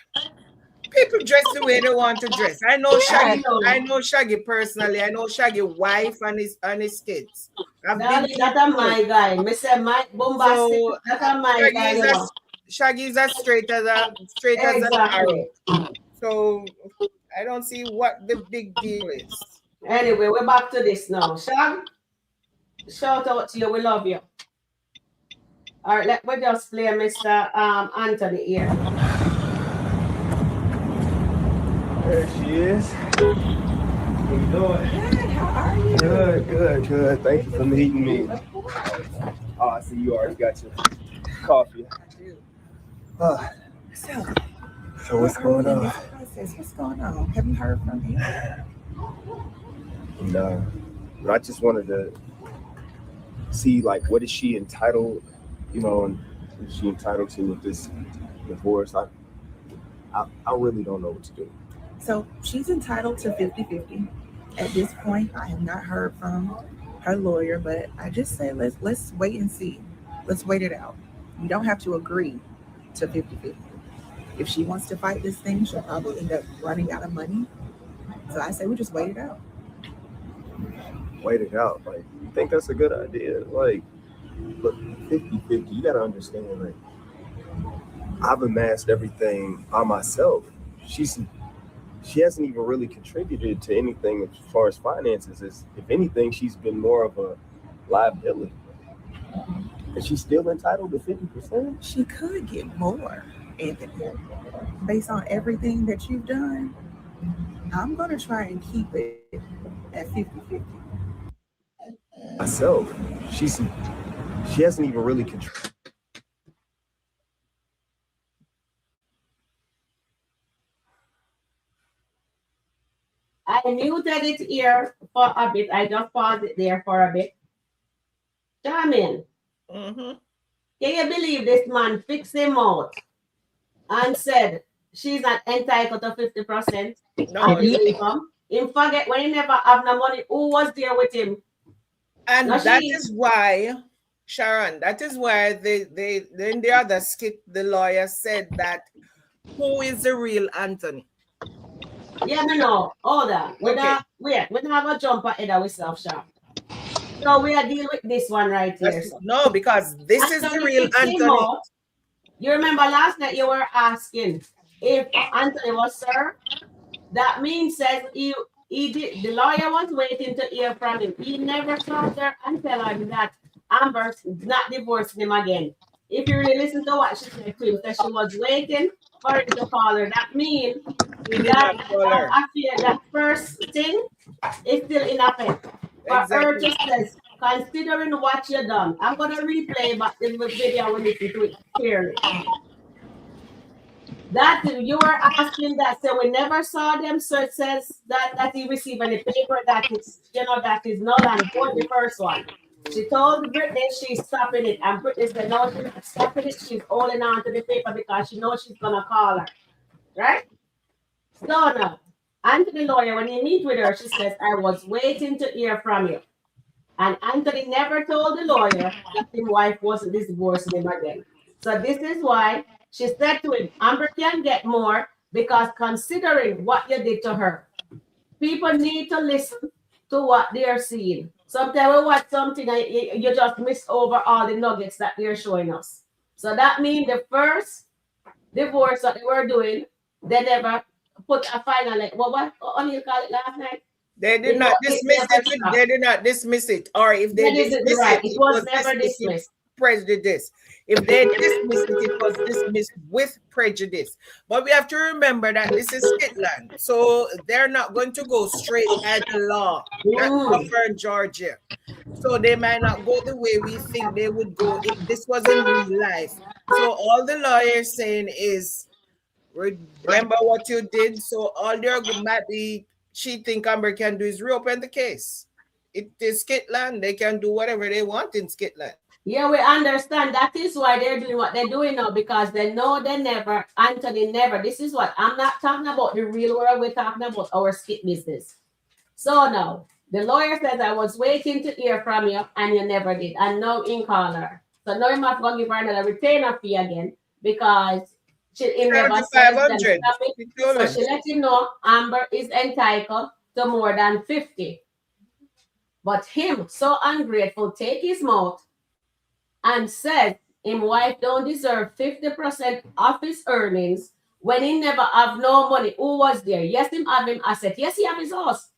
[SPEAKER 9] people dress the way they want to dress. I know Shaggy. I know Shaggy personally. I know Shaggy wife and his kids.
[SPEAKER 1] That's my guy. Mr. Mike Bombastic. That's my guy.
[SPEAKER 9] Shaggy's as straight as an
[SPEAKER 1] Exactly.
[SPEAKER 9] arrow. So I don't see what the big deal is.
[SPEAKER 1] Anyway, we're back to this now. Shag, shout out to you. We love you. All right, let me just play Mr. Anthony here.
[SPEAKER 15] There she is. How you doing?
[SPEAKER 3] Good, how are you?
[SPEAKER 15] Good. Thank you for meeting me. Oh, I see you already got your coffee. So what's going on?
[SPEAKER 3] What's going on? Have you heard from him?
[SPEAKER 15] No, but I just wanted to see, like, what is she entitled, and is she entitled to with this divorce? I really don't know what to do.
[SPEAKER 7] So she's entitled to 50-50. At this point, I have not heard from her lawyer, but I just say let's wait and see. Let's wait it out. You don't have to agree to 50-50. If she wants to fight this thing, she'll probably end up running out of money. So I say we just wait it out.
[SPEAKER 15] Wait it out. Like, you think that's a good idea? Like, look, 50-50, you gotta understand, like, I've amassed everything by myself. She hasn't even really contributed to anything as far as finances. If anything, she's been more of a liability. Is she still entitled to 50%?
[SPEAKER 7] She could get more, Anthony. Based on everything that you've done, I'm going to try and keep it at 50-50.
[SPEAKER 15] Myself, she hasn't even really contributed.
[SPEAKER 1] I muted it here for a bit. I just paused it there for a bit. Charmin,
[SPEAKER 9] Mm-hmm.
[SPEAKER 1] can you believe this man fixed him out and said she's not entitled to 50%
[SPEAKER 9] No,
[SPEAKER 1] of his income? Him forget when he never have no money. Who was there with him?
[SPEAKER 9] And
[SPEAKER 1] No,
[SPEAKER 9] that is why, Sharon, that is why they in the other skit, the lawyer said that who is the real Anthony?
[SPEAKER 1] Yeah, no. Hold on. We don't have a jump ahead of ourselves, sharp. So we are dealing with this one right here. So.
[SPEAKER 9] No, because this is the real Anthony.
[SPEAKER 1] You remember last night you were asking if Anthony was served? That means says he did. The lawyer was waiting to hear from him. He never served her and tell him that Amber's not divorcing him again. If you really listen to what she said to him, that she was waiting for him to call her. That means that first thing is still in effect. For her to says, considering what you done, I'm gonna replay back the video when listen to it clearly. That you were asking that, so we never saw them. So it says that he received any paper that is, that is null and void. The first one. She told Brittany she's stopping it, and Brittany said no, she's not stopping it. She's holding on to the paper because she knows she's gonna call her, right? So now, Anthony lawyer, when he meet with her, she says, "I was waiting to hear from you." And Anthony never told the lawyer that his wife wasn't divorcing him again. So this is why she said to him, Amber can get more because considering what you did to her, people need to listen to what they're seeing. Sometimes we watch something and you just miss over all the nuggets that they're showing us. So that means the first divorce that they were doing, they never put a final, like, what you call it last night?
[SPEAKER 9] They did not dismiss it. They did not dismiss it. Or if they dismiss it, it was never dismissed. Prejudice. If they dismissed it, it was dismissed with prejudice. But we have to remember that this is SkitLanta, so they're not going to go straight at the law that govern Georgia. So they might not go the way we think they would go if this was in real life. So all the lawyers saying is, remember what you did. So all they're might be. She think Amber can do is reopen the case. It is SkitLanta. They can do whatever they want in SkitLanta.
[SPEAKER 1] Yeah, we understand. That is why they're doing what they're doing now, because they know they never, Anthony never. This is what I'm not talking about the real world. We're talking about our skit business. So now the lawyer says, I was waiting to hear from you and you never did. And now in call her. So now you have to give her another retainer fee again because she never said so she let him know Amber is entitled to more than 50. But him, so ungrateful, take his mouth and said him wife don't deserve 50% of his earnings when he never have no money. Who was there? Yes, him have him asset. Yes, he have his house.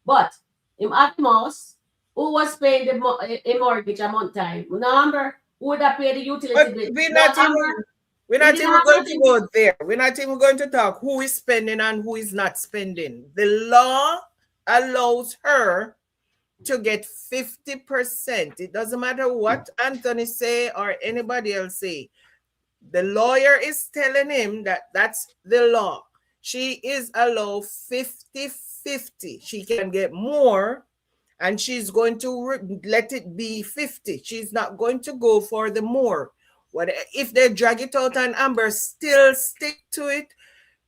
[SPEAKER 1] But him have him house. Who was paying the mortgage a month time? No Amber. Who would have paid the utility bill?
[SPEAKER 9] We're
[SPEAKER 1] No
[SPEAKER 9] not even
[SPEAKER 1] Amber.
[SPEAKER 9] we're
[SPEAKER 1] He
[SPEAKER 9] not
[SPEAKER 1] didn't
[SPEAKER 9] even
[SPEAKER 1] have
[SPEAKER 9] going to
[SPEAKER 1] nothing.
[SPEAKER 9] go there. We're not even going to talk who is spending and who is not spending. The law allows her to get 50%. It doesn't matter what Anthony say or anybody else say. The lawyer is telling him that that's the law. She is allowed 50-50. She can get more and she's going to let it be 50. She's not going to go for the more. What if they drag it out and Amber still stick to it?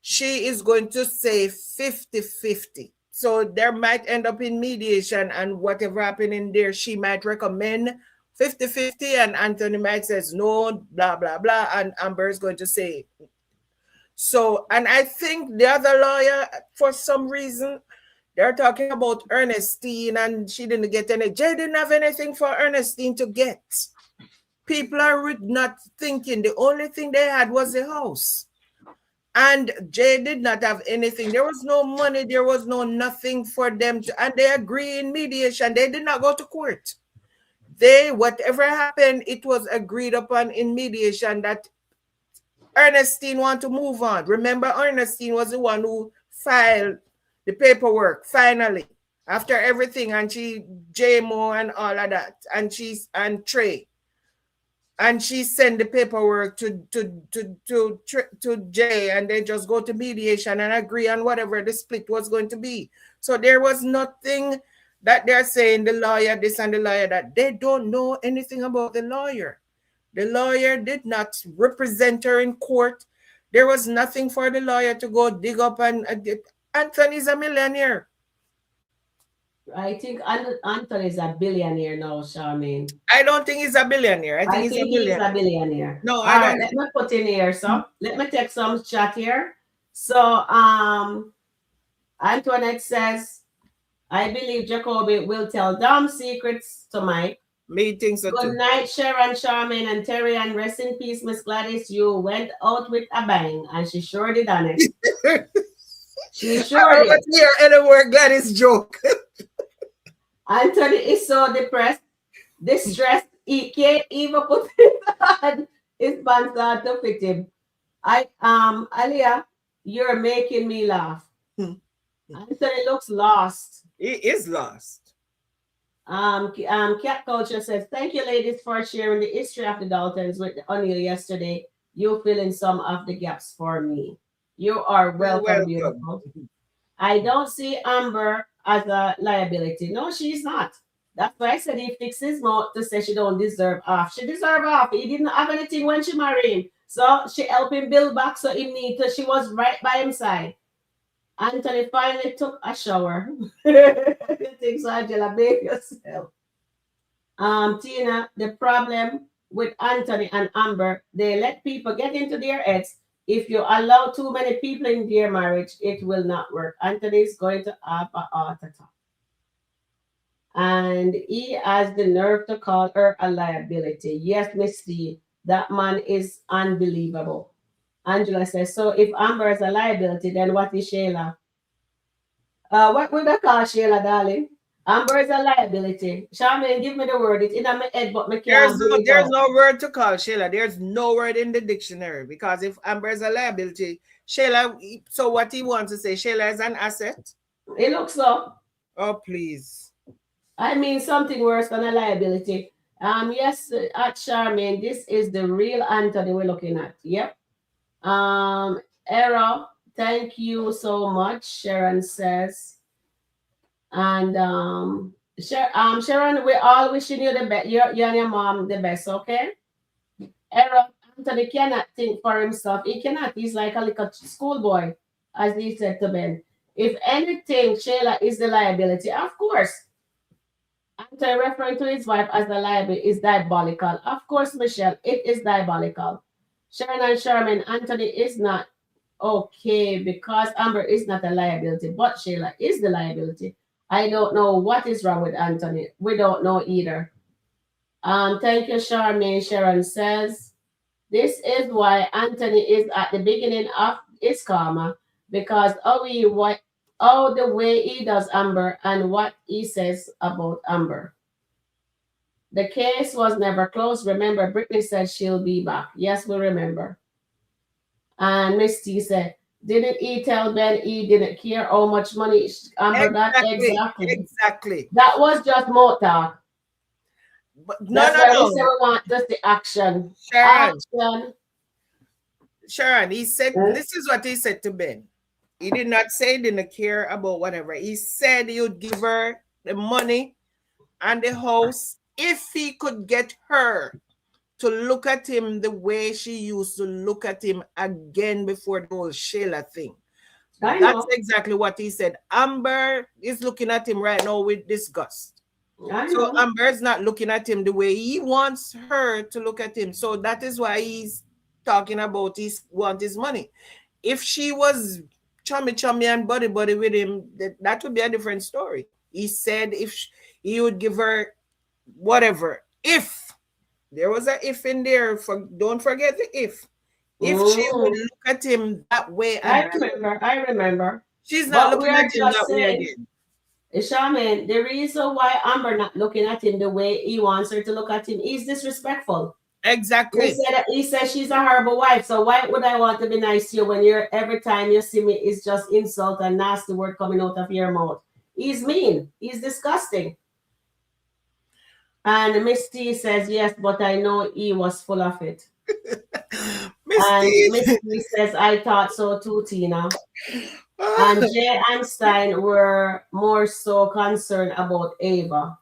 [SPEAKER 9] She is going to say 50-50. So there might end up in mediation, and whatever happened in there, she might recommend 50-50, and Anthony might says no, blah, blah, blah, and Amber is going to say. So, and I think the other lawyer, for some reason, they're talking about Ernestine, and she didn't get any. Jay didn't have anything for Ernestine to get. People are not thinking. The only thing they had was the house. And Jay did not have anything. There was no money. There was no nothing for them to, and they agree in mediation. They did not go to court. Whatever happened, it was agreed upon in mediation that Ernestine want to move on. Remember, Ernestine was the one who filed the paperwork finally after everything, and she JMO and all of that, and Trey. And she sent the paperwork to Jay, and they just go to mediation and agree on whatever the split was going to be. So there was nothing that they're saying the lawyer this and the lawyer that. They don't know anything about the lawyer. The lawyer did not represent her in court. There was nothing for the lawyer to go dig up, and Anthony's a millionaire.
[SPEAKER 1] I think Anthony is a billionaire now, Charmaine.
[SPEAKER 9] I don't think he's a billionaire. I think he's a
[SPEAKER 1] billionaire.
[SPEAKER 9] No,
[SPEAKER 1] All
[SPEAKER 9] I
[SPEAKER 1] right,
[SPEAKER 9] don't.
[SPEAKER 1] let me put in here. So let me take some chat here. So Antoinette says, I believe Jacoby will tell dumb secrets to Mike.
[SPEAKER 9] Meetings.
[SPEAKER 1] Good night, Sharon, Charmaine, and Terry, and rest in peace, Miss Gladice. You went out with a bang, and she sure did on it. She sure did.
[SPEAKER 9] Hear anywhere Gladice joke.
[SPEAKER 1] Anthony is so distressed, he can't even put his pants on to fit him. Aliyah, you're making me laugh. Anthony looks lost.
[SPEAKER 9] He is lost.
[SPEAKER 1] Cat Culture says, thank you, ladies, for sharing the history of the Daltons with O'Neill yesterday. You fill in some of the gaps for me. You are welcome, beautiful. I don't see Amber as a liability. No, she's not. That's why I said he fixed his mouth to say she don't deserve off. She deserve off. He didn't have anything when she married him. So she helped him build back so he needed. She was right by his side. Anthony finally took a shower. You think so, Angela? Babe yourself. Tina, the problem with Anthony and Amber, they let people get into their heads. If you allow too many people in their marriage, it will not work. Anthony is going to have a heart attack. And he has the nerve to call her a liability. Yes, Miss C, that man is unbelievable. Angela says, so if Amber is a liability, then what is Shayla? What would I call Shayla, darling? Amber is a liability. Charmaine, give me the word. It's in my head, but me can't
[SPEAKER 9] There's no word to call Shayla. There's no word in the dictionary, because if Amber is a liability, Shayla, so what he wants to say, Shayla is an asset?
[SPEAKER 1] It looks so.
[SPEAKER 9] Oh, please.
[SPEAKER 1] I mean, something worse than a liability. Yes, at Charmaine, this is the real Anthony we're looking at. Yep. Error, thank you so much, Sharon says. And Sharon, we're all wishing you the best. You and your mom the best, okay? Error, Anthony cannot think for himself. He cannot. He's like a little schoolboy, as he said to Ben. If anything, Shayla is the liability. Of course. Anthony referring to his wife as the liability is diabolical. Of course, Michelle, it is diabolical. Sharon and Sherman, Anthony is not okay because Amber is not a liability, but Shayla is the liability. I don't know what is wrong with Anthony. We don't know either. Thank you, Charmaine. Sharon says, this is why Anthony is at the beginning of his karma, because how the way he does Amber and what he says about Amber. The case was never closed. Remember, Brittany said she'll be back. Yes, we remember. And Miss T said, didn't he tell Ben he didn't care how much money Amber got? Exactly.
[SPEAKER 9] Exactly.
[SPEAKER 1] That was just more talk.
[SPEAKER 9] But
[SPEAKER 1] That's why we say we want just the action.
[SPEAKER 9] Sharon.
[SPEAKER 1] Action.
[SPEAKER 9] Sharon, he said, this is what he said to Ben. He did not say he didn't care about whatever. He said he would give her the money and the house if he could get her to look at him the way she used to look at him again before the whole Shayla thing. That's exactly what he said. Amber is looking at him right now with disgust. So Amber is not looking at him the way he wants her to look at him. So that is why he's talking about he wants his money. If she was chummy and buddy with him, that would be a different story. He said if he would give her whatever. If there was a if in there, don't forget the if. If she would look at him that way,
[SPEAKER 1] I remember.
[SPEAKER 9] She's not looking at him that way again.
[SPEAKER 1] Charmaine, the reason why Amber not looking at him the way he wants her to look at him is disrespectful.
[SPEAKER 9] Exactly.
[SPEAKER 1] He said she's a horrible wife. So why would I want to be nice to you when you're every time you see me it's just insult and nasty word coming out of your mouth? He's mean. He's disgusting. And Miss T says, yes, but I know he was full of it. Miss T says, I thought so too, Tina. And Jay and Stein were more so concerned about Ava.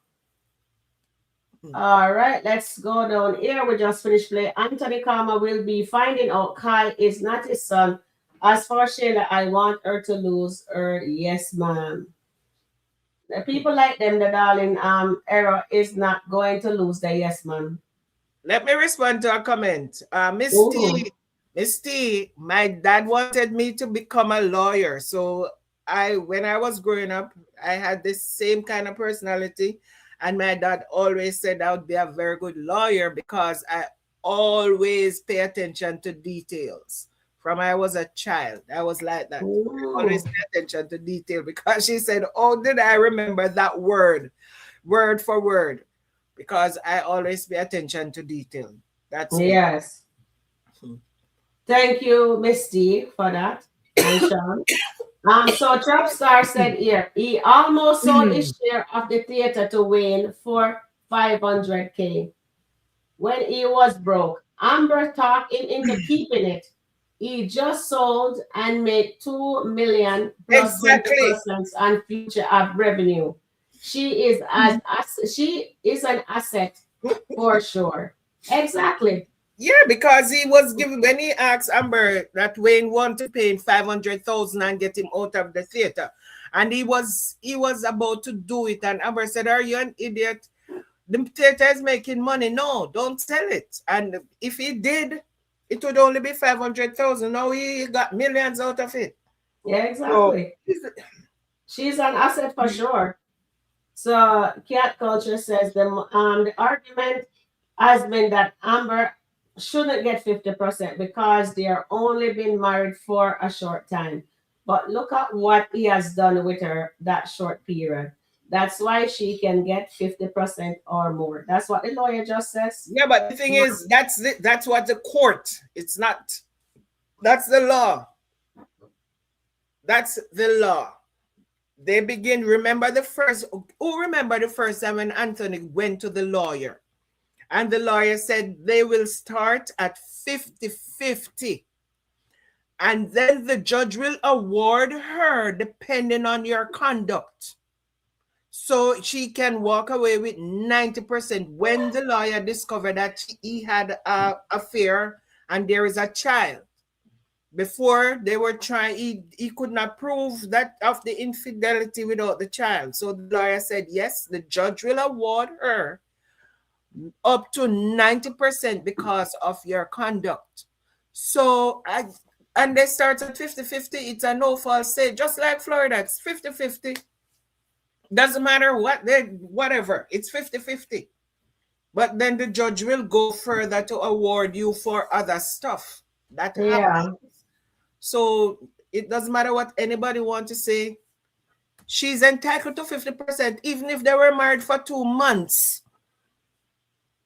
[SPEAKER 1] All right, let's go down here. We just finished play. Anthony Karma will be finding out Kai is not his son. As for Shayla, I want her to lose her. Yes, ma'am. The people like them, the darling era is not going to lose the yes, ma'am.
[SPEAKER 9] Let me respond to a comment. Miss T, my dad wanted me to become a lawyer. So when I was growing up, I had this same kind of personality. And my dad always said I would be a very good lawyer because I always pay attention to details. From I was a child, I was like that. I always pay attention to detail because she said, oh, did I remember that word for word? Because I always pay attention to detail. That's
[SPEAKER 1] yes. Thank you, Miss T, for that. And Sean. So Trapstar said here, he almost sold his share of the theater to Wayne for $500K when he was broke. Amber talked him into keeping it. He just sold and made $2 million plus 20% on future of revenue. She is an asset for sure. Exactly.
[SPEAKER 9] Yeah, because he was given when he asked Amber that Wayne wanted to pay him $500,000 and get him out of the theater, and he was about to do it, and Amber said, "Are you an idiot? The theater is making money. No, don't sell it." And if he did, it would only be $500,000. Now he got millions out of it.
[SPEAKER 1] Yeah, exactly. So, she's an asset for sure. So Cat Culture says the argument has been that Amber shouldn't get 50% because they are only been married for a short time. But look at what he has done with her that short period. That's why she can get 50% or more. That's what the lawyer just says.
[SPEAKER 9] Yeah, but the thing is, that's what the court. It's not. That's the law. That's the law. They begin. Remember the first time when Anthony went to the lawyer? And the lawyer said they will start at 50-50. And then the judge will award her depending on your conduct. So she can walk away with 90% when the lawyer discovered that he had an affair and there is a child. Before they were trying, he could not prove that of the infidelity without the child. So the lawyer said, yes, the judge will award her up to 90% because of your conduct. So, and they start at 50-50. It's a no-fault state, just like Florida. It's 50-50. Doesn't matter whatever. It's 50-50. but then the judge will go further to award you for other stuff. That happens. So it doesn't matter what anybody wants to say. She's entitled to 50%, even if they were married for 2 months.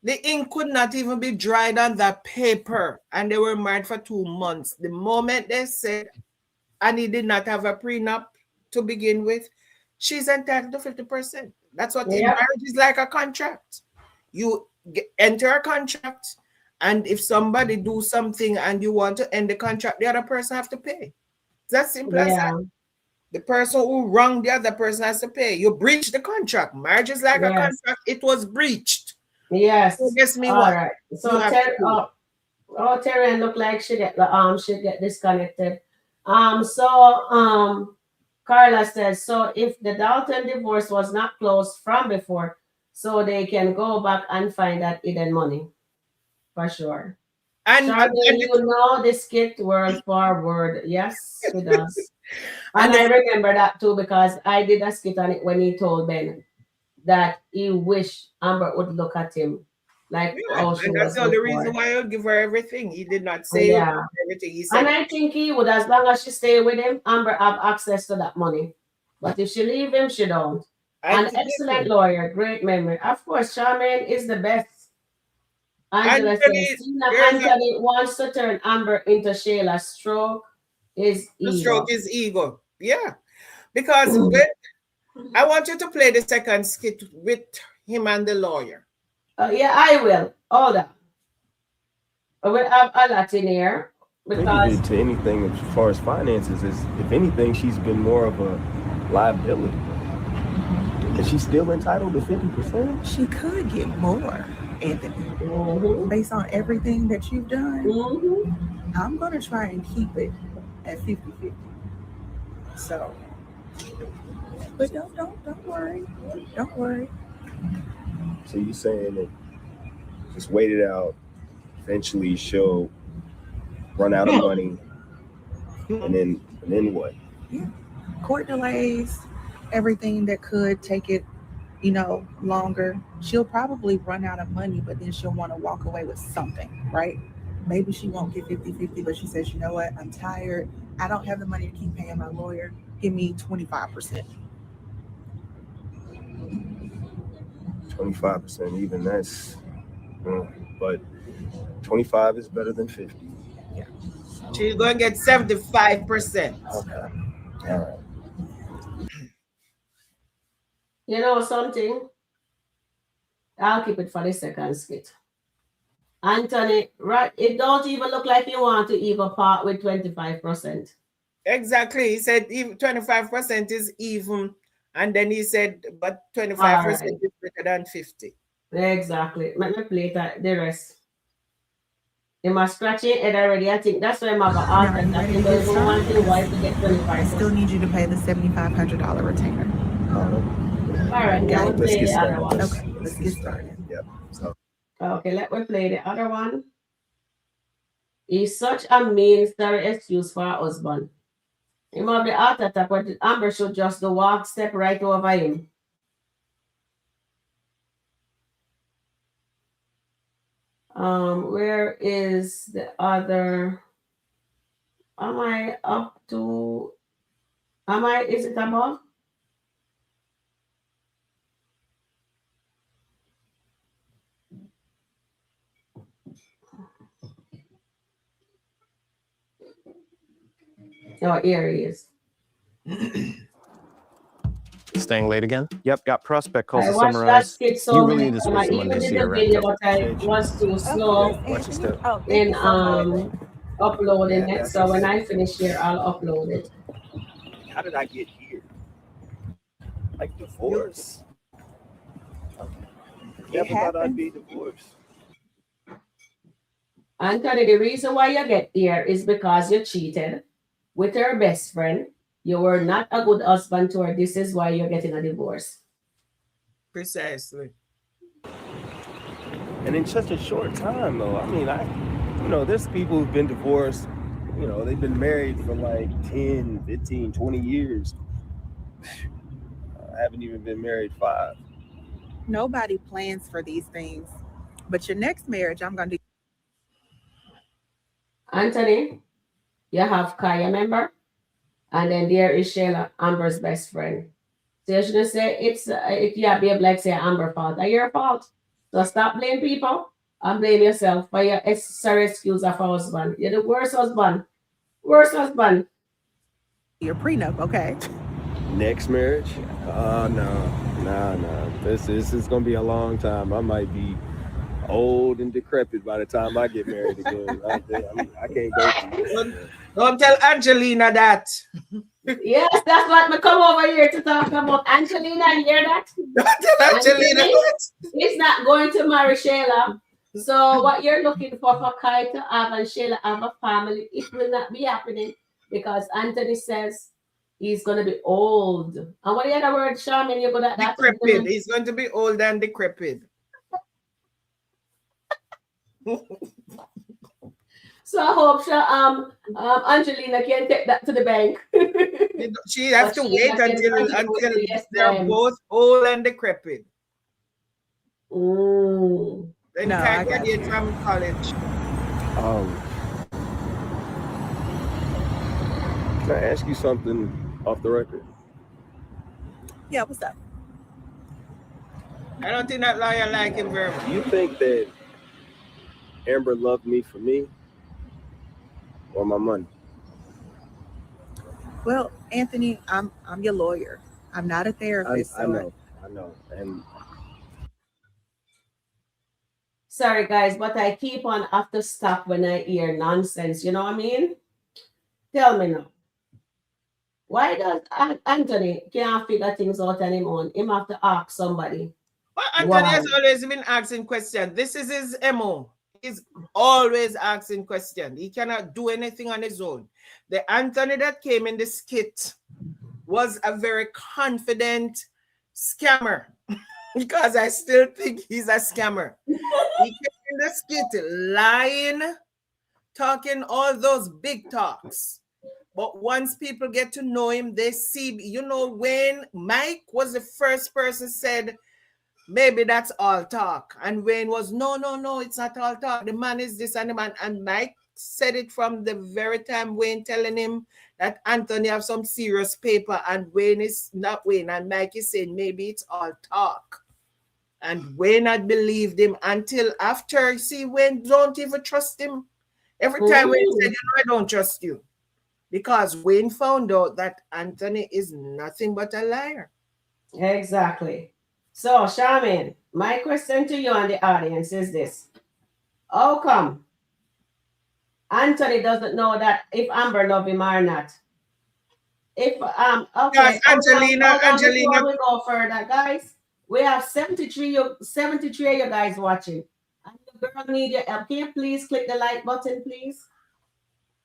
[SPEAKER 9] The ink could not even be dried on that paper, and they were married for 2 months. The moment they said, and he did not have a prenup to begin with, she's entitled to 50%. That's what marriage is, like a contract. You enter a contract, and if somebody do something and you want to end the contract, the other person have to pay. It's that simple as that. The person who wronged the other person has to pay. You breach the contract. Marriage is like a contract. It was breached.
[SPEAKER 1] Yes.
[SPEAKER 9] So guess me
[SPEAKER 1] All
[SPEAKER 9] what?
[SPEAKER 1] right. So Terry look like she get disconnected. Carla says, so if the Dalton divorce was not closed from before, so they can go back and find that hidden money. For sure. And Sharon, you know the skit world forward. Yes, it does. And I remember that too, because I did a skit on it when he told Ben that he wished Amber would look at him like, oh, she
[SPEAKER 9] and that's the only reason why I'll give her everything. He did not say everything. He said,
[SPEAKER 1] and I think he would, as long as she stay with him, Amber have access to that money. But if she leave him, she don't. An excellent lawyer, great memory. Of course, Charmaine is the best. Angela says, Anthony wants to turn Amber into Shayla. Stroke is ego.
[SPEAKER 9] The stroke is ego. Yeah. Because I want you to play the second skit with him and the lawyer.
[SPEAKER 1] Yeah, I will. Hold on. We have a lot in here. Because
[SPEAKER 15] to anything as far as finances is, if anything, she's been more of a liability. Is she still entitled to 50%?
[SPEAKER 7] She could get more, Anthony. Based on everything that you've done, I'm going to try and keep it at 50-50. So, but don't worry. Don't worry.
[SPEAKER 15] So you're saying that just wait it out, eventually she'll run out of money, and then what?
[SPEAKER 7] Yeah. Court delays, everything that could take it, longer. She'll probably run out of money, but then she'll want to walk away with something, right? Maybe she won't get 50-50, but she says, you know what? I'm tired. I don't have the money to keep paying my lawyer. Give me 25%.
[SPEAKER 15] 25%, even that's, but 25 is better than 50.
[SPEAKER 9] Yeah. She's going to get 75%.
[SPEAKER 15] Okay. All right.
[SPEAKER 1] You know something? I'll keep it for the second skit. Anthony, right? It don't even look like you want to even part with 25%.
[SPEAKER 9] Exactly. He said 25% is even. And then he said, but 25% is better than 50.
[SPEAKER 1] Exactly. Let me play that, the rest. You must scratch your head already. I think that's why I'm about why to get 25%.
[SPEAKER 7] I still need you to pay the $7,500 retainer.
[SPEAKER 1] All right, now we'll play the other one.
[SPEAKER 7] Okay, let's get started.
[SPEAKER 15] Yep. So.
[SPEAKER 1] Okay, let me play the other one. He's such a mean, sorry excuse for her husband. He might be heart attack, but Amber should just do walk step right over him. Where is the other? Is it above? Oh, here he is.
[SPEAKER 16] Staying late again? Yep, got prospect calls
[SPEAKER 1] I
[SPEAKER 16] to
[SPEAKER 1] watched
[SPEAKER 16] summarize.
[SPEAKER 1] that skit so
[SPEAKER 16] You really
[SPEAKER 1] many
[SPEAKER 16] need to
[SPEAKER 1] times.
[SPEAKER 16] switch
[SPEAKER 1] I
[SPEAKER 16] to
[SPEAKER 1] even
[SPEAKER 16] Monday
[SPEAKER 1] did the video, but I was too slow in uploading it. So when I finish here, I'll upload it.
[SPEAKER 15] How did I get here? Like divorce? Never thought I'd be divorced.
[SPEAKER 1] Anthony, the reason why you get here is because you cheated with her best friend. You were not a good husband to her. This is why you're getting a divorce.
[SPEAKER 9] Precisely.
[SPEAKER 15] And in such a short time, though. I mean, there's people who've been divorced, they've been married for like 10, 15, 20 years. I haven't even been married 5.
[SPEAKER 7] Nobody plans for these things. But your next marriage, I'm gonna do.
[SPEAKER 1] Anthony, you have Kaya member, and then there is Shayla, Amber's best friend. So you shouldn't say if you have like say Amber fault, that's your fault. So stop blaming people and blame yourself for your sorry excuse of a husband. You're the worst husband. Worst husband.
[SPEAKER 7] Your prenup, okay?
[SPEAKER 15] Next marriage? No. This is gonna be a long time. I might be old and decrepit by the time I get married again. I can't go through this.
[SPEAKER 9] Don't tell Angelina that.
[SPEAKER 1] Yes, that's what me come over here to talk about. Angelina, you hear that?
[SPEAKER 9] Don't tell Angelina that.
[SPEAKER 1] He's not going to marry Shayla. So what you're looking for Kai to have and Shayla have a family, it will not be happening because Anthony says he's going to be old. And what the other word, Shaman, you're good at that?
[SPEAKER 9] Decrepit. He's going to be old and decrepit.
[SPEAKER 1] So I hope Angelina can take that to the bank.
[SPEAKER 9] She has to wait until they're both old and decrepit. Then
[SPEAKER 7] No,
[SPEAKER 9] can't graduate from college.
[SPEAKER 15] Can I ask you something off the record?
[SPEAKER 7] Yeah, what's up?
[SPEAKER 9] I don't think that lawyer like him very much.
[SPEAKER 15] Do you think that Amber loved me for me or my money?
[SPEAKER 7] Well, Anthony, I'm your lawyer. I'm not a therapist.
[SPEAKER 15] I know. And
[SPEAKER 1] sorry guys, but I keep on have to stop when I hear nonsense. You know what I mean? Tell me now. Why does Anthony can't figure things out anymore? He have to ask somebody.
[SPEAKER 9] Well, Anthony has always been asking questions. This is his MO. He's always asking questions. He cannot do anything on his own. The Anthony that came in the skit was a very confident scammer because I still think he's a scammer. He came in the skit lying, talking all those big talks. But once people get to know him, they see, when Mike was the first person said, maybe that's all talk. And Wayne was, no, it's not all talk. The man is this and the man. And Mike said it from the very time Wayne telling him that Anthony have some serious paper and Wayne is not Wayne. And Mike is saying, maybe it's all talk. And Wayne had believed him until after. See, Wayne don't even trust him. Every time Wayne said, I don't trust you. Because Wayne found out that Anthony is nothing but a liar.
[SPEAKER 1] Exactly. So, Shaman, my question to you and the audience is this. How come Anthony doesn't know that if Amber love him or not? If okay,
[SPEAKER 9] Angelina,
[SPEAKER 1] before we go further, guys, we have 73 of you guys watching. And the girl need your help. Can you please click the like button, please?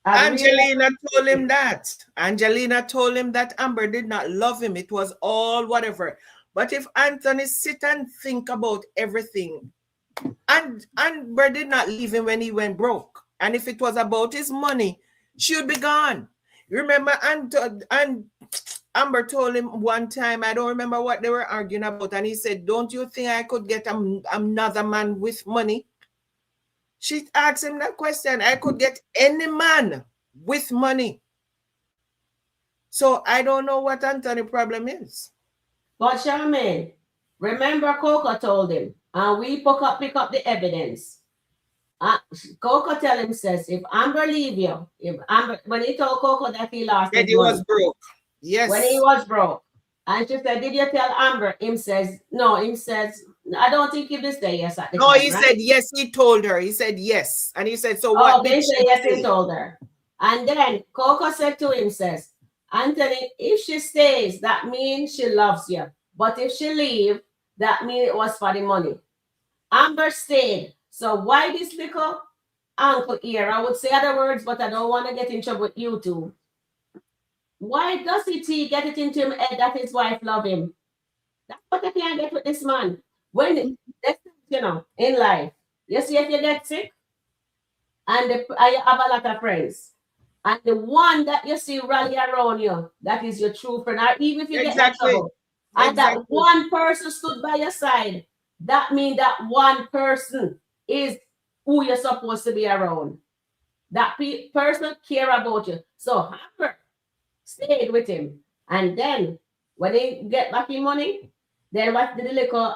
[SPEAKER 9] Angelina told him that. Angelina told him that Amber did not love him. It was all whatever. But if Anthony sit and think about everything, and Amber did not leave him when he went broke. And if it was about his money, she would be gone. Remember, and Amber told him one time, I don't remember what they were arguing about, and he said, don't you think I could get another man with money? She asked him that question. I could get any man with money. So I don't know what Anthony's problem is.
[SPEAKER 1] But Charmaine, remember Coco told him, and we pick up the evidence. Coco tell him, says, if Amber leave you, when he told Coco that he lost his money,
[SPEAKER 9] was broke. Yes.
[SPEAKER 1] When he was broke. And she said, did you tell Amber? Him says, no. Him says, I don't think he did say yes at the time.
[SPEAKER 9] No, he said yes, he told her. He said yes. And he said, so what did she
[SPEAKER 1] yes,
[SPEAKER 9] say?
[SPEAKER 1] he told her. And then Coco said to him, says, Anthony, if she stays, that means she loves you. But if she leave, that means it was for the money. Amber stayed. So why this little uncle here? I would say other words, but I don't want to get in trouble with you two. Why does he get it into him head that his wife love him? That's what I can't get with this man. When, in life, you see if you get sick, and you have a lot of friends, and the one that you see rally around you, that is your true friend, or even if you get in trouble, and that one person stood by your side, that means that one person is who you're supposed to be around. That person care about you. So Hammer stayed with him. And then when he get back his money, then what did the little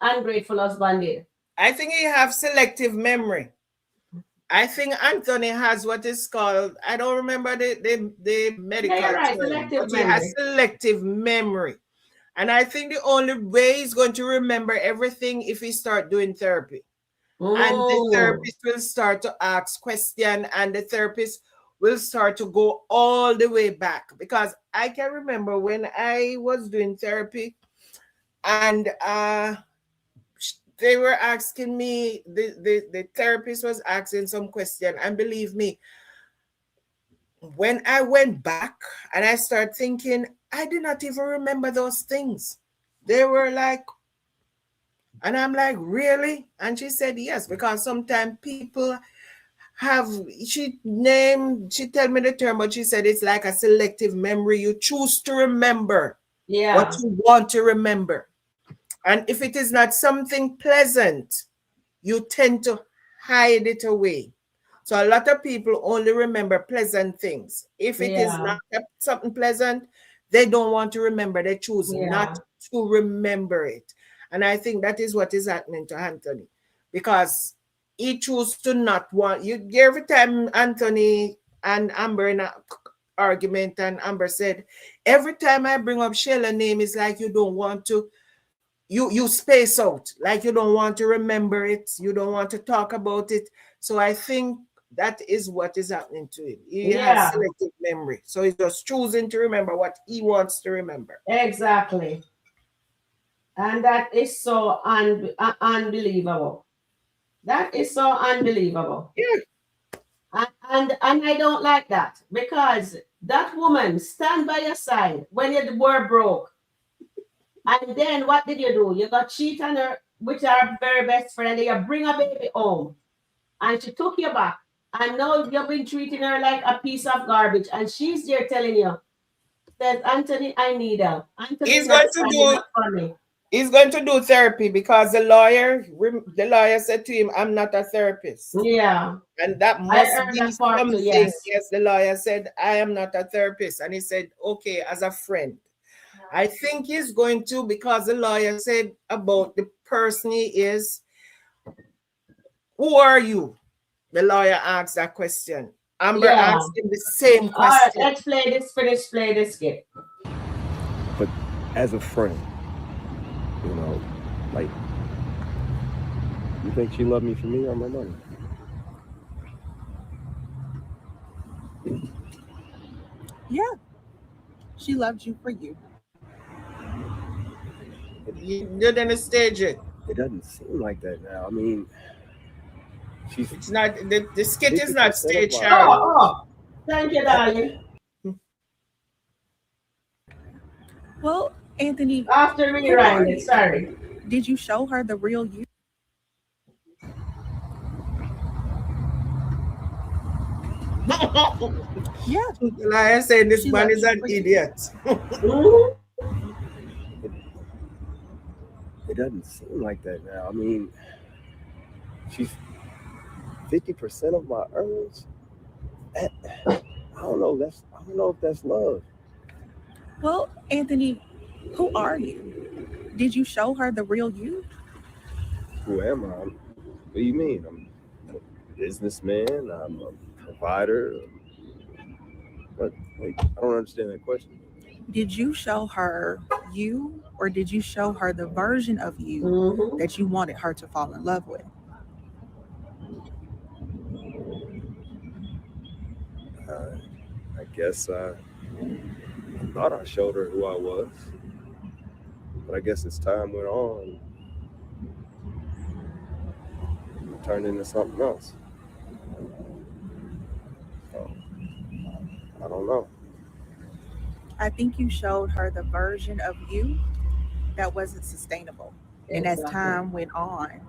[SPEAKER 1] ungrateful husband did?
[SPEAKER 9] I think he have selective memory. I think Anthony has what is called, I don't remember the medical term,
[SPEAKER 1] selective
[SPEAKER 9] but he has
[SPEAKER 1] memory.
[SPEAKER 9] selective memory. And I think the only way he's going to remember everything if he start doing therapy. And the therapist will start to ask questions, and the therapist will start to go all the way back. Because I can remember when I was doing therapy, and they were asking me, the therapist was asking some question, and believe me, when I went back and I started thinking, I did not even remember those things. They were like, and I'm like, really? And she said, yes, because sometimes people have, she tell me the term, but she said it's like a selective memory. You choose to remember what you want to remember. And if it is not something pleasant, you tend to hide it away. So a lot of people only remember pleasant things. If it is not something pleasant, they don't want to remember. They choose not to remember it. And I think that is what is happening to Anthony, because he chose to not want you. Every time Anthony and Amber in an argument, and Amber said, every time I bring up Shayla's name, it's like you don't want to, you space out, like you don't want to remember it, you don't want to talk about it. So I think that is what is happening to him. He has selective memory. So he's just choosing to remember what he wants to remember.
[SPEAKER 1] Exactly. And that is so unbelievable. That is so unbelievable.
[SPEAKER 9] Yeah.
[SPEAKER 1] And I don't like that, because that woman stand by your side when you were broke. And then what did you do? You got cheat on her with her very best friend, and you bring a baby home. And she took you back. And now you've been treating her like a piece of garbage. And she's there telling you, says, Anthony, I need her. Anthony,
[SPEAKER 9] He's going to do therapy, because the lawyer said to him, I'm not a therapist.
[SPEAKER 1] Yeah.
[SPEAKER 9] And that must be something. Yes, the lawyer said, I am not a therapist. And he said, okay, as a friend. I think he's going to, because the lawyer said about the person he is. Who are you? The lawyer asked that question. Amber asked him the same question.
[SPEAKER 1] All right, let's play this, play this skit.
[SPEAKER 15] But as a friend, you know, like, you think she loved me for me or my money?
[SPEAKER 7] Yeah. She loved you for you.
[SPEAKER 9] You didn't stage it.
[SPEAKER 15] It doesn't seem like that now. I mean,
[SPEAKER 9] it's not, the skit is not staged,
[SPEAKER 1] Oh,
[SPEAKER 9] Sharon.
[SPEAKER 1] Thank you, darling.
[SPEAKER 7] Well, Anthony,
[SPEAKER 1] after rewriting, sorry.
[SPEAKER 7] Did you show her the real you? Yeah.
[SPEAKER 9] The lion said this man is an idiot.
[SPEAKER 15] It doesn't seem like that now. I mean, she's 50% of my earnings. I don't know. I don't know if that's love.
[SPEAKER 7] Well, Anthony, who are you? Did you show her the real you?
[SPEAKER 15] Who am I? What do you mean? I'm a businessman. I'm a provider. But wait, I don't understand that question.
[SPEAKER 7] Did you show her you, or did you show her the version of you that you wanted her to fall in love with?
[SPEAKER 15] I guess I thought I showed her who I was, but I guess as time went on, it turned into something else. So, I don't know.
[SPEAKER 7] I think you showed her the version of you that wasn't sustainable. And as time went on,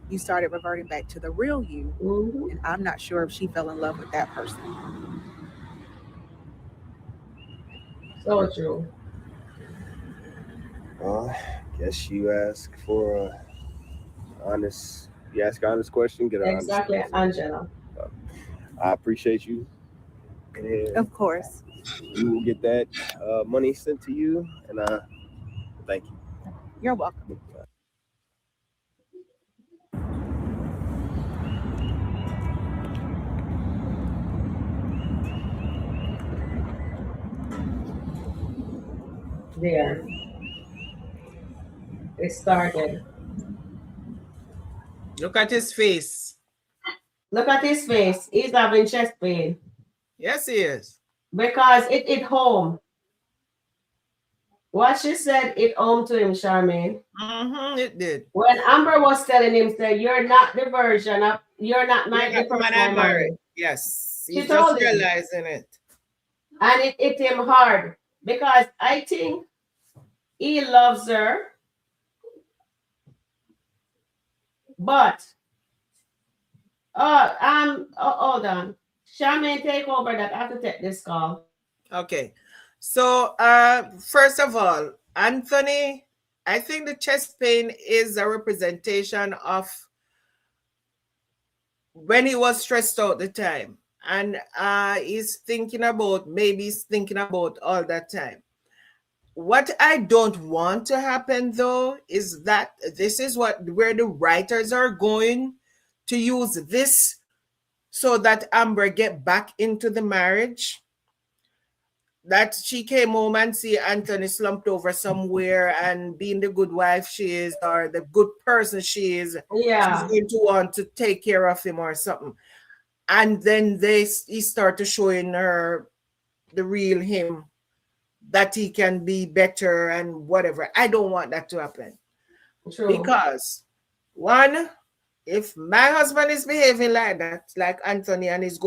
[SPEAKER 7] you started reverting back to the real you. And I'm not sure if she fell in love with that person.
[SPEAKER 1] So true.
[SPEAKER 15] I guess you ask for an honest You ask an honest question, get an honest
[SPEAKER 1] Exactly,
[SPEAKER 15] answer.
[SPEAKER 1] Angela.
[SPEAKER 15] I appreciate you. And
[SPEAKER 5] Of course.
[SPEAKER 15] you will get that money sent to you, and thank you.
[SPEAKER 5] You're welcome.
[SPEAKER 1] There. It started.
[SPEAKER 9] Look at his face.
[SPEAKER 1] Look at his face. He's having chest pain.
[SPEAKER 9] Yes, he is.
[SPEAKER 1] Because it home. What she said, it home to him, Charmaine.
[SPEAKER 9] It did.
[SPEAKER 1] When Amber was telling him, say, you're not the version of, you're not
[SPEAKER 9] the person I married. Yes. He's just realizing it.
[SPEAKER 1] And it hit him hard. Because I think he loves her. But, hold on. Charmaine, take over that. I have to take this call.
[SPEAKER 9] Okay. So, first of all, Anthony, I think the chest pain is a representation of when he was stressed out the time. And he's thinking about all that time. What I don't want to happen, though, is that this is where the writers are going to use this so that Amber get back into the marriage. That she came home and see Anthony slumped over somewhere and being the good wife she is or the good person she is, she's going to want to take care of him or something. And then he started showing her the real him, that he can be better and whatever. I don't want that to happen.
[SPEAKER 1] True.
[SPEAKER 9] Because, one, if my husband is behaving like that, like Anthony, and is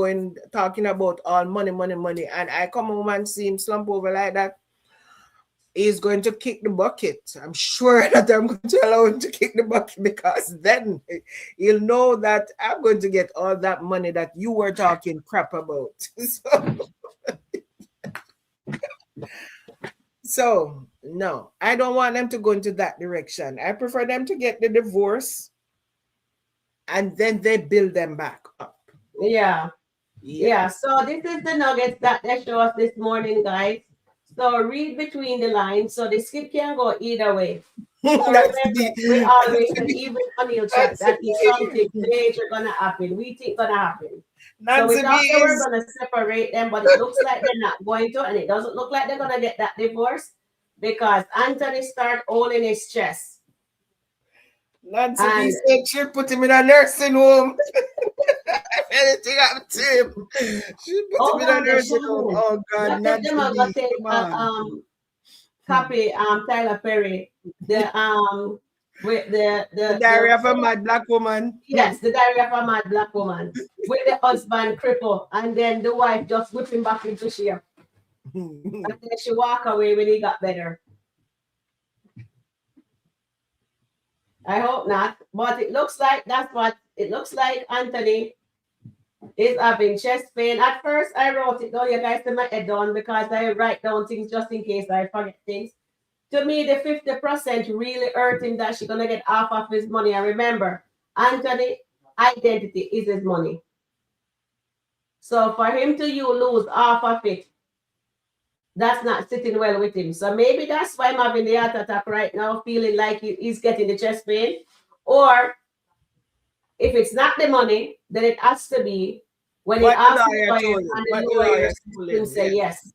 [SPEAKER 9] talking about all money, and I come home and see him slump over like that, he's going to kick the bucket. I'm sure that I'm going to allow him to kick the bucket, because then he'll know that I'm going to get all that money that you were talking crap about. So, no, I don't want them to go into that direction. I prefer them to get the divorce and then they build them back up.
[SPEAKER 1] Yeah. So this is the nuggets that they show us this morning, guys. So read between the lines. So the skit can go either way. So remember, we always say, even on your chat, that is something major gonna happen. We think gonna happen. So we thought they were gonna separate them, but it looks like they're not going to, and it doesn't look like they're gonna get that divorce because Anthony start holding his chest.
[SPEAKER 9] Nancy B said she'll put him in a nursing home. Anything happened to him, she'll put him in a nursing home. Oh God, Nancy B, come on.
[SPEAKER 1] Copy Tyler Perry, with the
[SPEAKER 9] Diary of a Mad Black Woman.
[SPEAKER 1] Yes, the Diary of a Mad Black Woman with the husband cripple, and then the wife just whip him back into shape. And then she walk away when he got better. I hope not, but it looks like that's what it looks like. Anthony is having chest pain. At first, I wrote it down. You guys see my head down because I write down things just in case I forget things. To me, the 50% really hurt him that she's gonna get half of his money. And remember, Anthony, identity is his money. So for him to lose half of it, that's not sitting well with him. So maybe that's why I'm having the heart attack right now, feeling like he's getting the chest pain. Or if it's not the money, then it has to be when he asks the lawyer and the lawyer will say yes.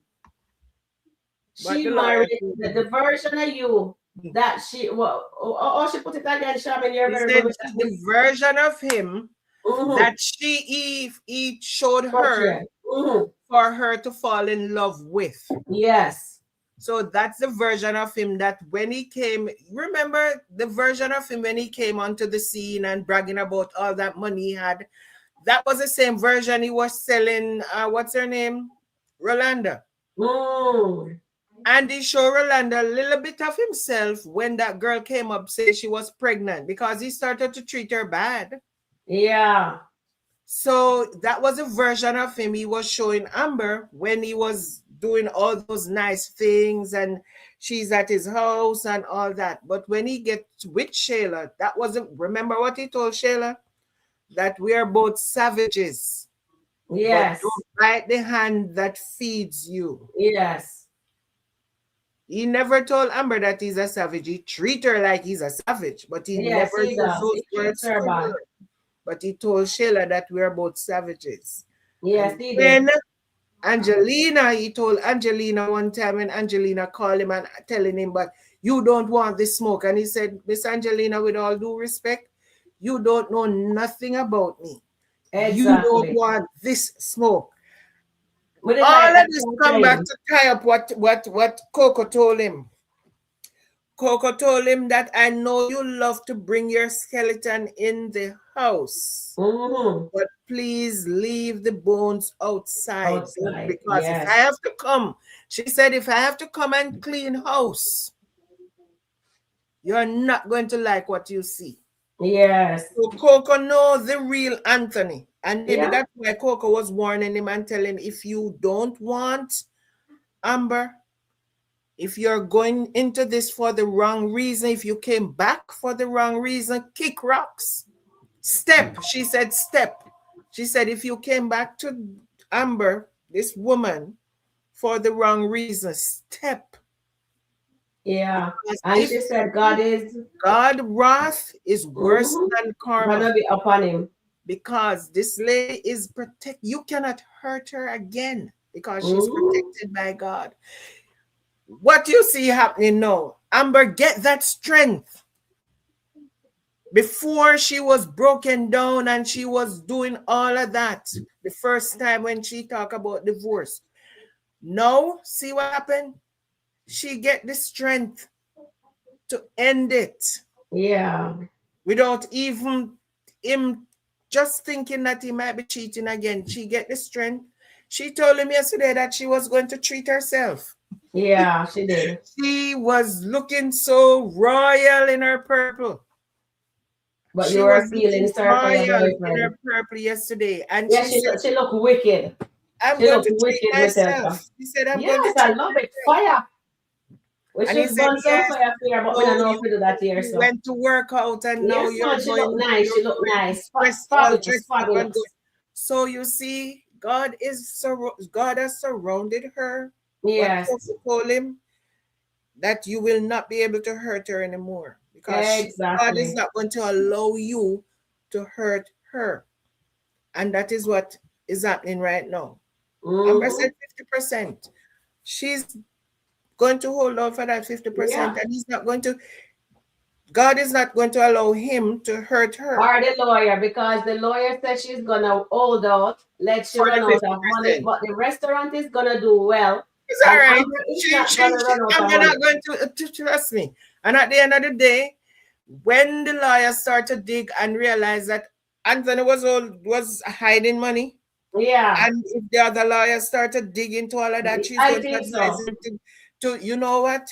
[SPEAKER 1] She married the version of you that she she put it again, Sharon. You're very good.
[SPEAKER 9] The version of him that he showed her for her to fall in love with.
[SPEAKER 1] Yes.
[SPEAKER 9] So that's the version of him that when he came, remember the version of him when he came onto the scene and bragging about all that money he had. That was the same version he was selling, what's her name? Rolanda. And he showed Rolanda a little bit of himself when that girl came up saying she was pregnant because he started to treat her bad.
[SPEAKER 1] Yeah.
[SPEAKER 9] So that was a version of him he was showing Amber when he was doing all those nice things and she's at his house and all that. But when he gets with Shayla, that wasn't, remember what he told Shayla? That we are both savages.
[SPEAKER 1] Yes.
[SPEAKER 9] But don't bite the hand that feeds you.
[SPEAKER 1] Yes.
[SPEAKER 9] He never told Amber that he's a savage. He treat her like he's a savage, but he
[SPEAKER 1] Yes,
[SPEAKER 9] never
[SPEAKER 1] he
[SPEAKER 9] used
[SPEAKER 1] does.
[SPEAKER 9] those
[SPEAKER 1] He
[SPEAKER 9] words
[SPEAKER 1] treats her
[SPEAKER 9] to
[SPEAKER 1] bad.
[SPEAKER 9] her. But he told Shayla that we are both savages.
[SPEAKER 1] Yes,
[SPEAKER 9] And
[SPEAKER 1] he
[SPEAKER 9] then
[SPEAKER 1] did.
[SPEAKER 9] Angelina, he told Angelina one time when Angelina called him and telling him, but you don't want this smoke. And he said, Miss Angelina, with all due respect, you don't know nothing about me.
[SPEAKER 1] Exactly.
[SPEAKER 9] You don't want this smoke.
[SPEAKER 1] All
[SPEAKER 9] of this come back to tie up what Coco told him. Coco told him that I know you love to bring your skeleton in the house, but please leave the bones outside. Because
[SPEAKER 1] yes.
[SPEAKER 9] if I have to come, she said, if I have to come and clean house, you're not going to like what you see.
[SPEAKER 1] Yes.
[SPEAKER 9] So Coco knows the real Anthony. And maybe
[SPEAKER 1] Yeah.
[SPEAKER 9] that's why Coco was warning him and telling him, if you don't want Amber, if you're going into this for the wrong reason, if you came back for the wrong reason, kick rocks. Step. She said step. She said if you came back to Amber, this woman, for the wrong reason, step.
[SPEAKER 1] Yeah.
[SPEAKER 9] Because
[SPEAKER 1] and she said
[SPEAKER 9] God wrath is worse than karma.
[SPEAKER 1] Gonna be upon him.
[SPEAKER 9] Because this lady is protected. You cannot hurt her again because she's protected by God. What you see happening now, Amber, get that strength. Before she was broken down and she was doing all of that, the first time when she talked about divorce. Now, see what happened? She get the strength to end it.
[SPEAKER 1] Yeah.
[SPEAKER 9] Without even him just thinking that he might be cheating again. She get the strength. She told him yesterday that she was going to treat herself.
[SPEAKER 1] Yeah, she did.
[SPEAKER 9] She was looking so royal in her purple.
[SPEAKER 1] But
[SPEAKER 9] she
[SPEAKER 1] you were
[SPEAKER 9] was
[SPEAKER 1] feeling sorry for your
[SPEAKER 9] royal in
[SPEAKER 1] boyfriend.
[SPEAKER 9] her purple yesterday. And
[SPEAKER 1] Yeah,
[SPEAKER 9] she said,
[SPEAKER 1] she looked wicked.
[SPEAKER 9] I'm
[SPEAKER 1] She
[SPEAKER 9] going
[SPEAKER 1] looked
[SPEAKER 9] to treat
[SPEAKER 1] wicked with her.
[SPEAKER 9] myself. He said, I'm going to
[SPEAKER 1] Yes,
[SPEAKER 9] treat
[SPEAKER 1] I love it. Fire. We
[SPEAKER 9] And he
[SPEAKER 1] should
[SPEAKER 9] said,
[SPEAKER 1] burn some
[SPEAKER 9] yes,
[SPEAKER 1] fire here, but we
[SPEAKER 9] so
[SPEAKER 1] don't know if we do that here.
[SPEAKER 9] you
[SPEAKER 1] So
[SPEAKER 9] went to work out and now
[SPEAKER 1] yes,
[SPEAKER 9] you're
[SPEAKER 1] man, she look
[SPEAKER 9] going,
[SPEAKER 1] nice.
[SPEAKER 9] you're
[SPEAKER 1] She look
[SPEAKER 9] going
[SPEAKER 1] nice.
[SPEAKER 9] dressed, all
[SPEAKER 1] Fabulous,
[SPEAKER 9] dressed up and
[SPEAKER 1] fabulous.
[SPEAKER 9] good. So you see, God has surrounded her.
[SPEAKER 1] Yes.
[SPEAKER 9] What Coco told him, that you will not be able to hurt her anymore. Because God is not going to allow you to hurt her. And that is what is happening right now. Amber said 50%. She's going to hold on for that 50%, and he's not going to, God is not going to allow him to hurt her.
[SPEAKER 1] Or the lawyer, because the lawyer said she's gonna hold out, let she run out of money, but the restaurant is gonna do well.
[SPEAKER 9] It's all right.
[SPEAKER 1] I'm
[SPEAKER 9] not going to trust me. And at the end of the day, when the lawyer started to dig and realize that Anthony was hiding money, and if the other lawyer started digging into all of that, she's going to advise him to, you know what?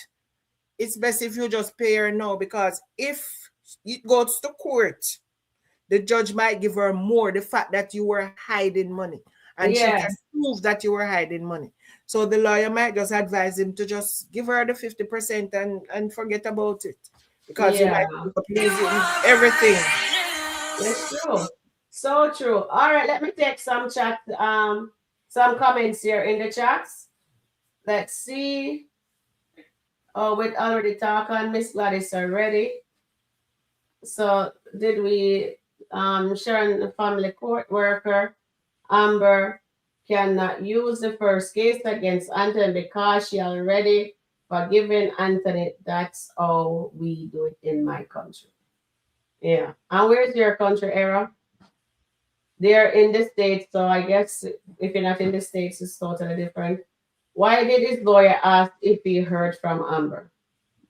[SPEAKER 9] It's best if you just pay her now, because if it goes to court, the judge might give her more, the fact that you were hiding money, and she can prove that you were hiding money. So the lawyer might just advise him to just give her the 50% and forget about it, because you might end up losing everything.
[SPEAKER 1] It's true. So true. All right, let me take some chat, some comments here in the chats. Let's see. Oh, we already talked on Miss Gladice already. So did we Sharon, the family court worker, Amber cannot use the first case against Anthony because she already forgiven Anthony. That's how we do it in my country. Yeah. And where's your country, Era? They're in the States, so I guess if you're not in the States, it's totally different. Why did his lawyer ask if he heard from Amber?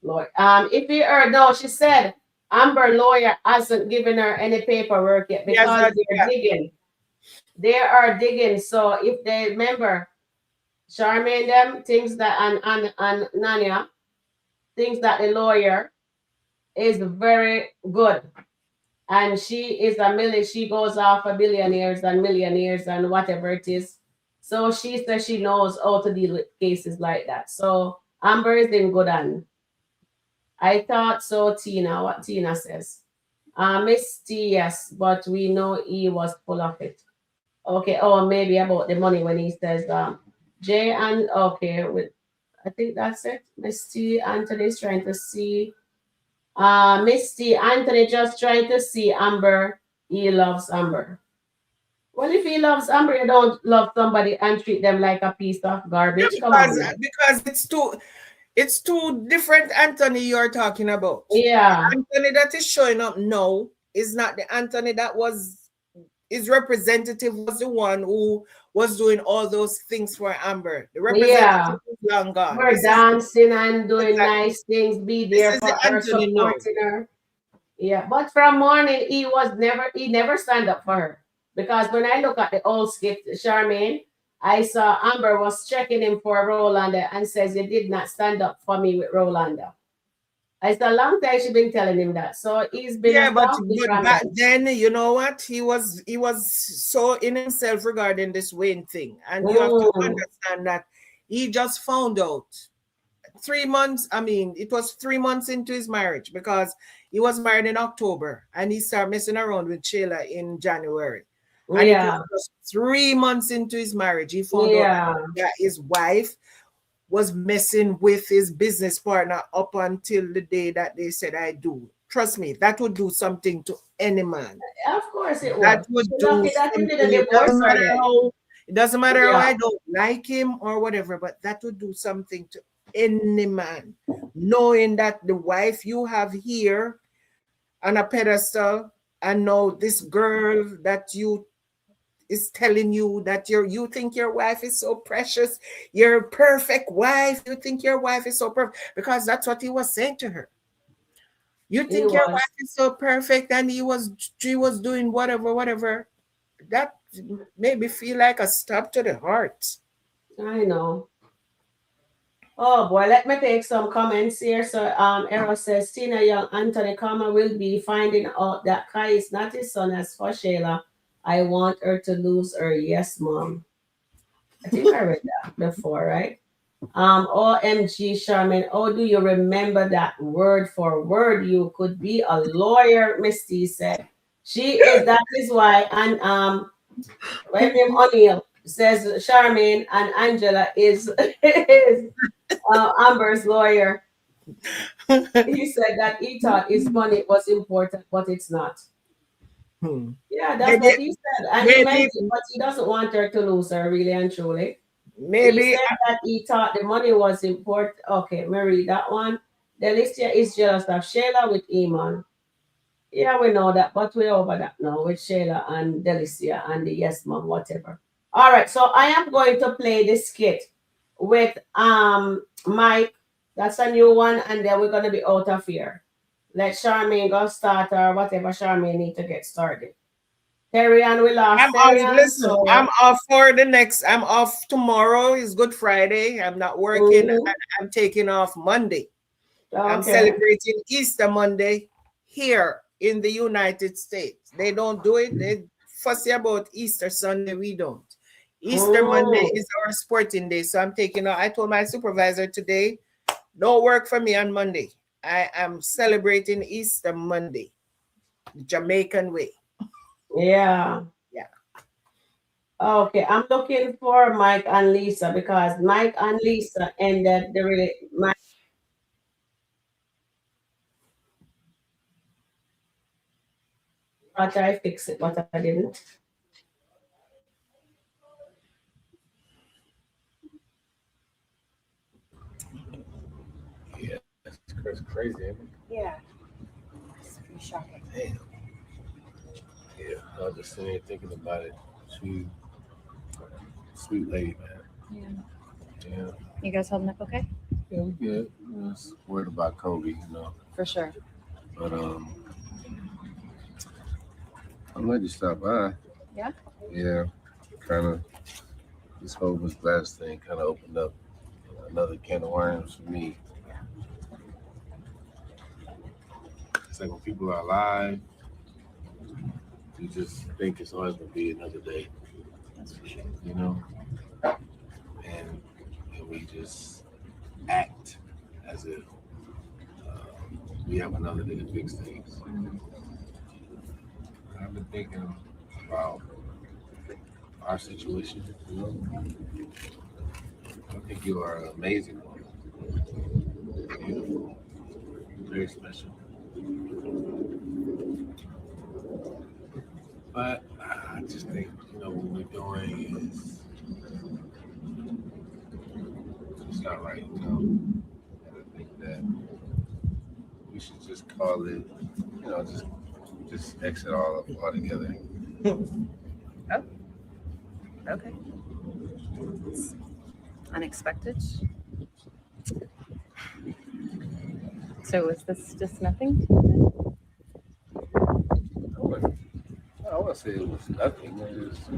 [SPEAKER 1] Lawyer, if he heard, no, she said Amber lawyer hasn't given her any paperwork yet because they're digging. They are digging. So if they remember, Charmaine them thinks that and Nanya thinks that the lawyer is very good. And she is she goes off for billionaires and millionaires and whatever it is. So she says she knows how to deal with cases like that. So Amber is in good hand. I thought so, Tina. What Tina says. Miss T, yes, but we know he was full of it. Okay, oh, maybe about the money when he says Jay and okay, with I think that's it. Miss T Anthony's trying to see. Miss T Anthony just trying to see Amber. He loves Amber. Well, if he loves Amber, you don't love somebody and treat them like a piece of
[SPEAKER 9] Yeah,
[SPEAKER 1] garbage. Come on.
[SPEAKER 9] because it's two different Anthony you're talking about.
[SPEAKER 1] Yeah.
[SPEAKER 9] The Anthony that is showing up now is not the Anthony that was his representative was the one who was doing all those things for Amber. The representative is long gone.
[SPEAKER 1] We're dancing and doing nice things, be there
[SPEAKER 9] is
[SPEAKER 1] for
[SPEAKER 9] the
[SPEAKER 1] her,
[SPEAKER 9] Anthony now.
[SPEAKER 1] supporting her. Yeah, but from morning he never stand up for her. Because when I look at the old skit, Charmaine, I saw Amber was checking him for Rolanda and says, you did not stand up for me with Rolanda. It's a long time she's been telling him that. So he's been
[SPEAKER 9] but
[SPEAKER 1] from
[SPEAKER 9] back
[SPEAKER 1] that.
[SPEAKER 9] then, you know what? He was so in himself regarding this Wayne thing. And you have to understand that he just found out 3 months. I mean, it was 3 months into his marriage because he was married in October and he started messing around with Shayla in January. And it was just 3 months into his marriage. He found out that his wife was messing with his business partner up until the day that they said, I do. Trust me, that would do something to any man.
[SPEAKER 1] Of course it would.
[SPEAKER 9] That would do
[SPEAKER 1] Lucky that he
[SPEAKER 9] something.
[SPEAKER 1] didn't
[SPEAKER 9] It
[SPEAKER 1] divorce
[SPEAKER 9] doesn't
[SPEAKER 1] her
[SPEAKER 9] matter
[SPEAKER 1] yet.
[SPEAKER 9] it doesn't matter how I don't like him or whatever, but that would do something to any man. Knowing that the wife you have here on a pedestal and now this girl that you is telling you that you think your wife is so precious, you're a perfect wife, you think your wife is so perfect, because that's what he was saying to her. You think your wife is so perfect, and she was doing whatever. That made me feel like a stab to the heart.
[SPEAKER 1] I know. Oh boy, let me take some comments here. So Errol says Tina Young Anthony Kama will be finding out that Kai is not his son. As for Shayla, I want her to lose her. Yes, mom. I think I read that before, right? OMG Charmaine. Oh, do you remember that word for word? You could be a lawyer, Misty said. She is, that is why, and William O'Neill says Charmaine and Angela is Amber's lawyer. He said that he thought his money was important, but it's not. Yeah, that's what he said. And he meant it, but he doesn't want her to lose her, really and truly.
[SPEAKER 9] Maybe
[SPEAKER 1] he said that he thought the money was important. Okay, Mary, that one. Delicia is jealous of Shayla with Eman. Yeah, we know that, but we're over that now with Shayla and Delicia and the yes mom, whatever. All right, so I am going to play this skit with Mike. That's a new one, and then we're gonna be out of here. Let Charmaine go start or whatever Charmaine need to get started. Terry and we lost.
[SPEAKER 9] I'm off for the next. I'm off tomorrow. It's Good Friday. I'm not working. I'm taking off Monday. I'm celebrating Easter Monday here in the United States. They don't do it. They fussy about Easter Sunday. We don't. Easter Monday is our sporting day. So I'm taking off. I told my supervisor today, don't work for me on Monday. I am celebrating Easter Monday, the Jamaican way.
[SPEAKER 1] Yeah. Okay, I'm looking for Mike and Lisa because Mike and Lisa ended the but I fix it, but I didn't.
[SPEAKER 11] Yeah, that's crazy, isn't it?
[SPEAKER 3] Yeah. It's pretty shocking.
[SPEAKER 11] Damn. Yeah, I was just sitting here thinking about it. She, sweet lady, man. Yeah.
[SPEAKER 17] You guys holding up okay?
[SPEAKER 11] Yeah, we good. I was worried about Kobe, you know.
[SPEAKER 17] For sure.
[SPEAKER 11] But I'm glad you stopped by.
[SPEAKER 17] Yeah?
[SPEAKER 11] Yeah. Kind of, this whole Miss Gladice thing kind of opened up another can of worms for me. It's like when people are alive, you just think it's always going to be another day.
[SPEAKER 17] That's for sure.
[SPEAKER 11] You know? and we just act as if we have another day to fix things. I've been thinking about our situation. You know, I think you are an amazing woman, beautiful, very special. But I just think, what we're doing is it's not right. And I think that we should just call it, just exit all together.
[SPEAKER 17] Oh, okay. It's unexpected. So is this just nothing?
[SPEAKER 11] I want to say it was nothing. It's,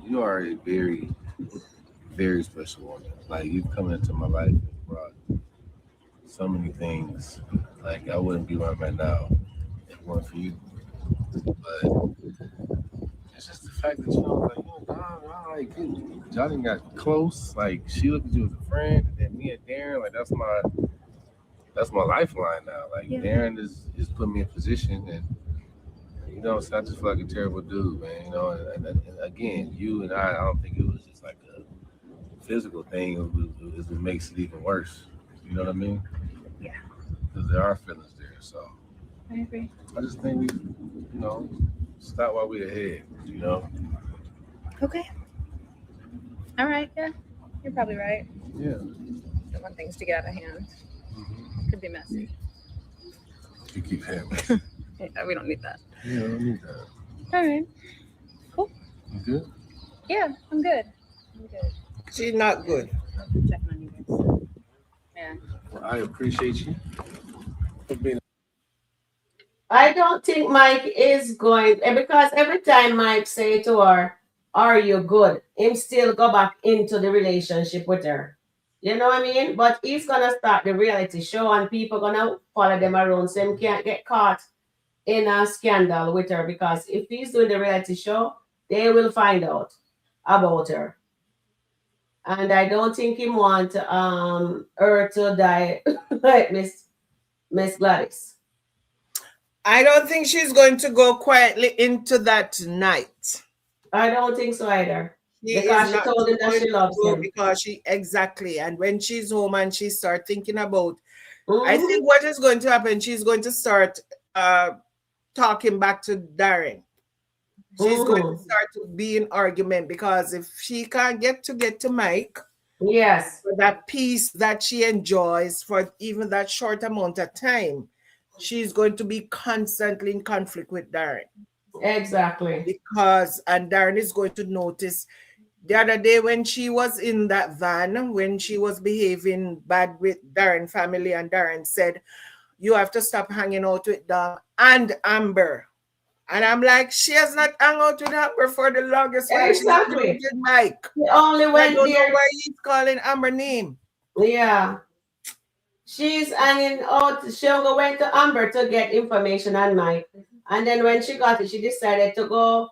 [SPEAKER 11] you are a very, very special woman. Like, you've come into my life and brought so many things. Like, I wouldn't be where I'm at now if it weren't for you. But it's just the fact that Johnny got close. Like, she looked at you as a friend, and then me and Darren, like, that's my lifeline now. Like, yeah. Darren is putting me in position, and so I just feel like a terrible dude, man. And again, you and I don't think it was just like a physical thing. It makes it even worse. You know what I mean?
[SPEAKER 17] Yeah.
[SPEAKER 11] Because there are feelings there. So
[SPEAKER 17] I agree.
[SPEAKER 11] I just think we, stop while we're ahead.
[SPEAKER 17] Okay. All right. Yeah, you're probably right.
[SPEAKER 11] Yeah.
[SPEAKER 17] Don't want things to get out of hand. Mm-hmm. Could be messy.
[SPEAKER 11] You keep having.
[SPEAKER 17] Yeah, we don't need that.
[SPEAKER 11] Yeah, I don't need that.
[SPEAKER 17] All right. Cool.
[SPEAKER 11] You good?
[SPEAKER 17] Yeah, I'm good.
[SPEAKER 9] She's not good.
[SPEAKER 17] I'm checking on you guys. Yeah.
[SPEAKER 11] Well, I appreciate you for being.
[SPEAKER 1] I don't think Mike is going, because every time Mike say to her, "Are you good?" him still go back into the relationship with her. You know what I mean? But he's gonna start the reality show, and people gonna follow them around, so him can't get caught in a scandal with her, because if he's doing the reality show, they will find out about her. And I don't think he want her to die like Miss Gladice.
[SPEAKER 9] I don't think she's going to go quietly into that night.
[SPEAKER 1] I don't think so either.
[SPEAKER 9] She
[SPEAKER 1] because she told him that she loves him.
[SPEAKER 9] Because exactly. And when she's home and she start thinking about, I think what is going to happen, she's going to start talking back to Darren. She's going to start to be in argument, because if she can't get to Mike,
[SPEAKER 1] yes,
[SPEAKER 9] for that peace that she enjoys for even that short amount of time, she's going to be constantly in conflict with Darren.
[SPEAKER 1] Exactly.
[SPEAKER 9] And Darren is going to notice. The other day when she was in that van, when she was behaving bad with Darren family, and Darren said, "You have to stop hanging out with Dom and Amber." And I'm like, she has not hung out with Amber for the longest while.
[SPEAKER 1] Exactly.
[SPEAKER 9] She's with Mike.
[SPEAKER 1] He only went
[SPEAKER 9] I don't
[SPEAKER 1] there.
[SPEAKER 9] know why he's calling Amber name.
[SPEAKER 1] Yeah. She's hanging out. She went to Amber to get information on Mike. And then when she got it, she decided to go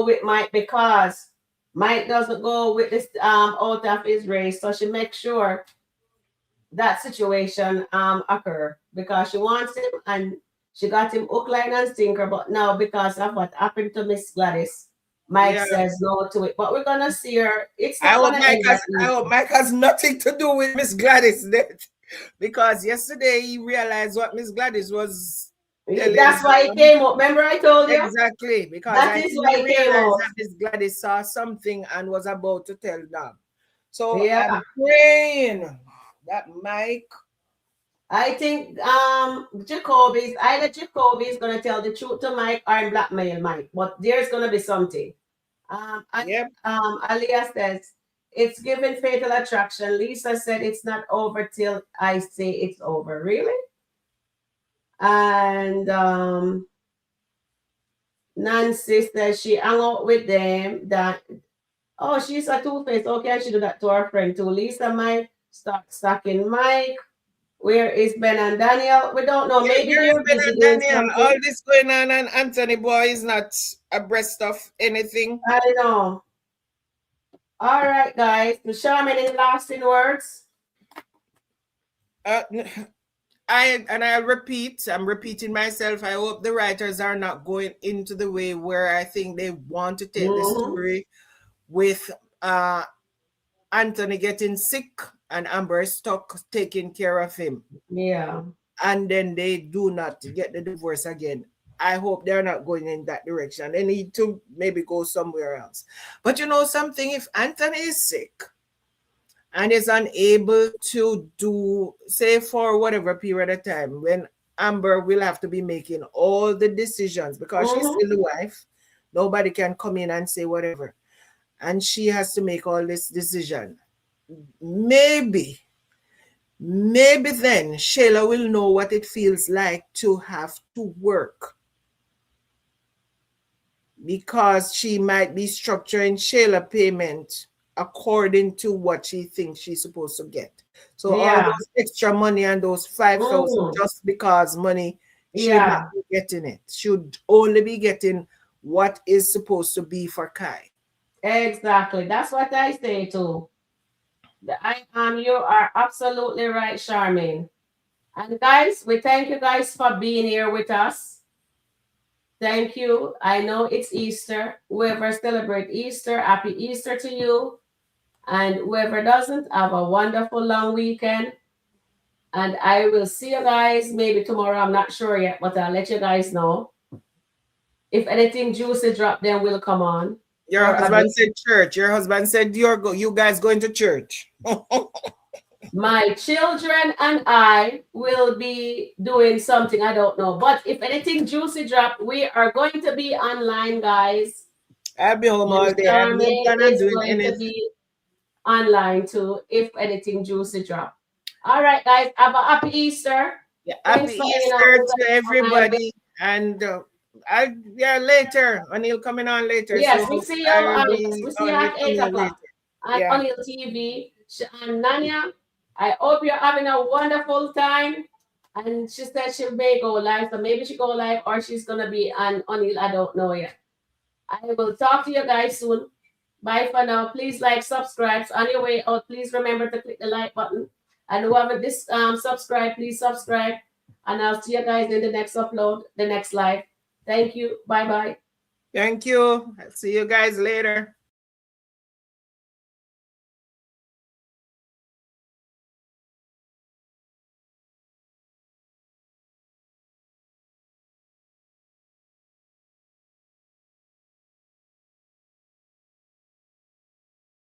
[SPEAKER 1] with Mike, because Mike doesn't go with this out of his race. So she makes sure that situation occur, because she wants him, and she got him hook, line, and sinker. But now, because of what happened to Miss Gladice, Mike says no to it. But we're gonna see her.
[SPEAKER 9] I hope Mike has nothing to do with Miss Gladice, because yesterday he realized what Miss Gladice was.
[SPEAKER 1] That's why he came up. Remember, I told you
[SPEAKER 9] exactly, because
[SPEAKER 1] that is why he came up.
[SPEAKER 9] that Miss Gladice saw something and was about to tell them. So
[SPEAKER 1] yeah.
[SPEAKER 9] I'm praying that Mike.
[SPEAKER 1] I think Jacoby's gonna tell the truth to Mike or blackmail Mike, but there's gonna be something. Aliyah says it's given fatal attraction. Lisa said it's not over till I say it's over. Really? And Nancy says she hung out with them. She's a two-faced. Okay, I should do that to our friend too. Lisa might start stalking Mike. Where is Ben and Daniel? We don't know. Maybe they're
[SPEAKER 9] Ben
[SPEAKER 1] busy
[SPEAKER 9] and
[SPEAKER 1] doing
[SPEAKER 9] Daniel.
[SPEAKER 1] something.
[SPEAKER 9] All this going on, and Anthony boy is not abreast of anything.
[SPEAKER 1] I know. All right, guys. Shaman, any lasting words?
[SPEAKER 9] I repeat, I'm repeating myself. I hope the writers are not going into the way where I think they want to take the story with Anthony getting sick and Amber stuck taking care of him.
[SPEAKER 1] Yeah.
[SPEAKER 9] And then they do not get the divorce again. I hope they're not going in that direction. They need to maybe go somewhere else. But you know something, if Anthony is sick and is unable to do, say, for whatever period of time, when Amber will have to be making all the decisions because she's still the wife, nobody can come in and say whatever. And she has to make all this decision. Maybe then Shayla will know what it feels like to have to work, because she might be structuring Shayla payment according to what she thinks she's supposed to get. So all those extra money and those 5,000 just because money, should not be getting it. Should only be getting what is supposed to be for Kai.
[SPEAKER 1] Exactly. That's what I say too. You are absolutely right, Charmaine. And guys, we thank you guys for being here with us. Thank you. I know it's Easter. Whoever celebrate Easter, happy Easter to you. And whoever doesn't, have a wonderful long weekend. And I will see you guys maybe tomorrow. I'm not sure yet, but I'll let you guys know. If anything juicy drop, then we'll come on.
[SPEAKER 9] Your husband said church. Your husband said you guys going to church.
[SPEAKER 1] My children and I will be doing something, I don't know. But if anything juicy drop, we are going to be online, guys.
[SPEAKER 9] I'll be home all day. I'm not
[SPEAKER 1] is
[SPEAKER 9] doing
[SPEAKER 1] going
[SPEAKER 9] anything.
[SPEAKER 1] to be online too, if anything juicy drop. All right, guys. Have a happy Easter.
[SPEAKER 9] Yeah, happy Easter to everybody. And later. O'Neil coming on later.
[SPEAKER 1] Yes,
[SPEAKER 9] so
[SPEAKER 1] we see you. We see you at 8
[SPEAKER 9] O'Neil
[SPEAKER 1] o'clock at
[SPEAKER 9] Yeah.
[SPEAKER 1] O'Neil TV. And Nanya, I hope you're having a wonderful time. And she said she may go live, so maybe she go live or she's gonna be on O'Neil. I don't know yet. I will talk to you guys soon. Bye for now. Please like, subscribe. On your way out, please remember to click the like button. And whoever this subscribe, please subscribe. And I'll see you guys in the next upload, the next live. Thank you. Bye bye.
[SPEAKER 9] Thank you. I'll see you guys later.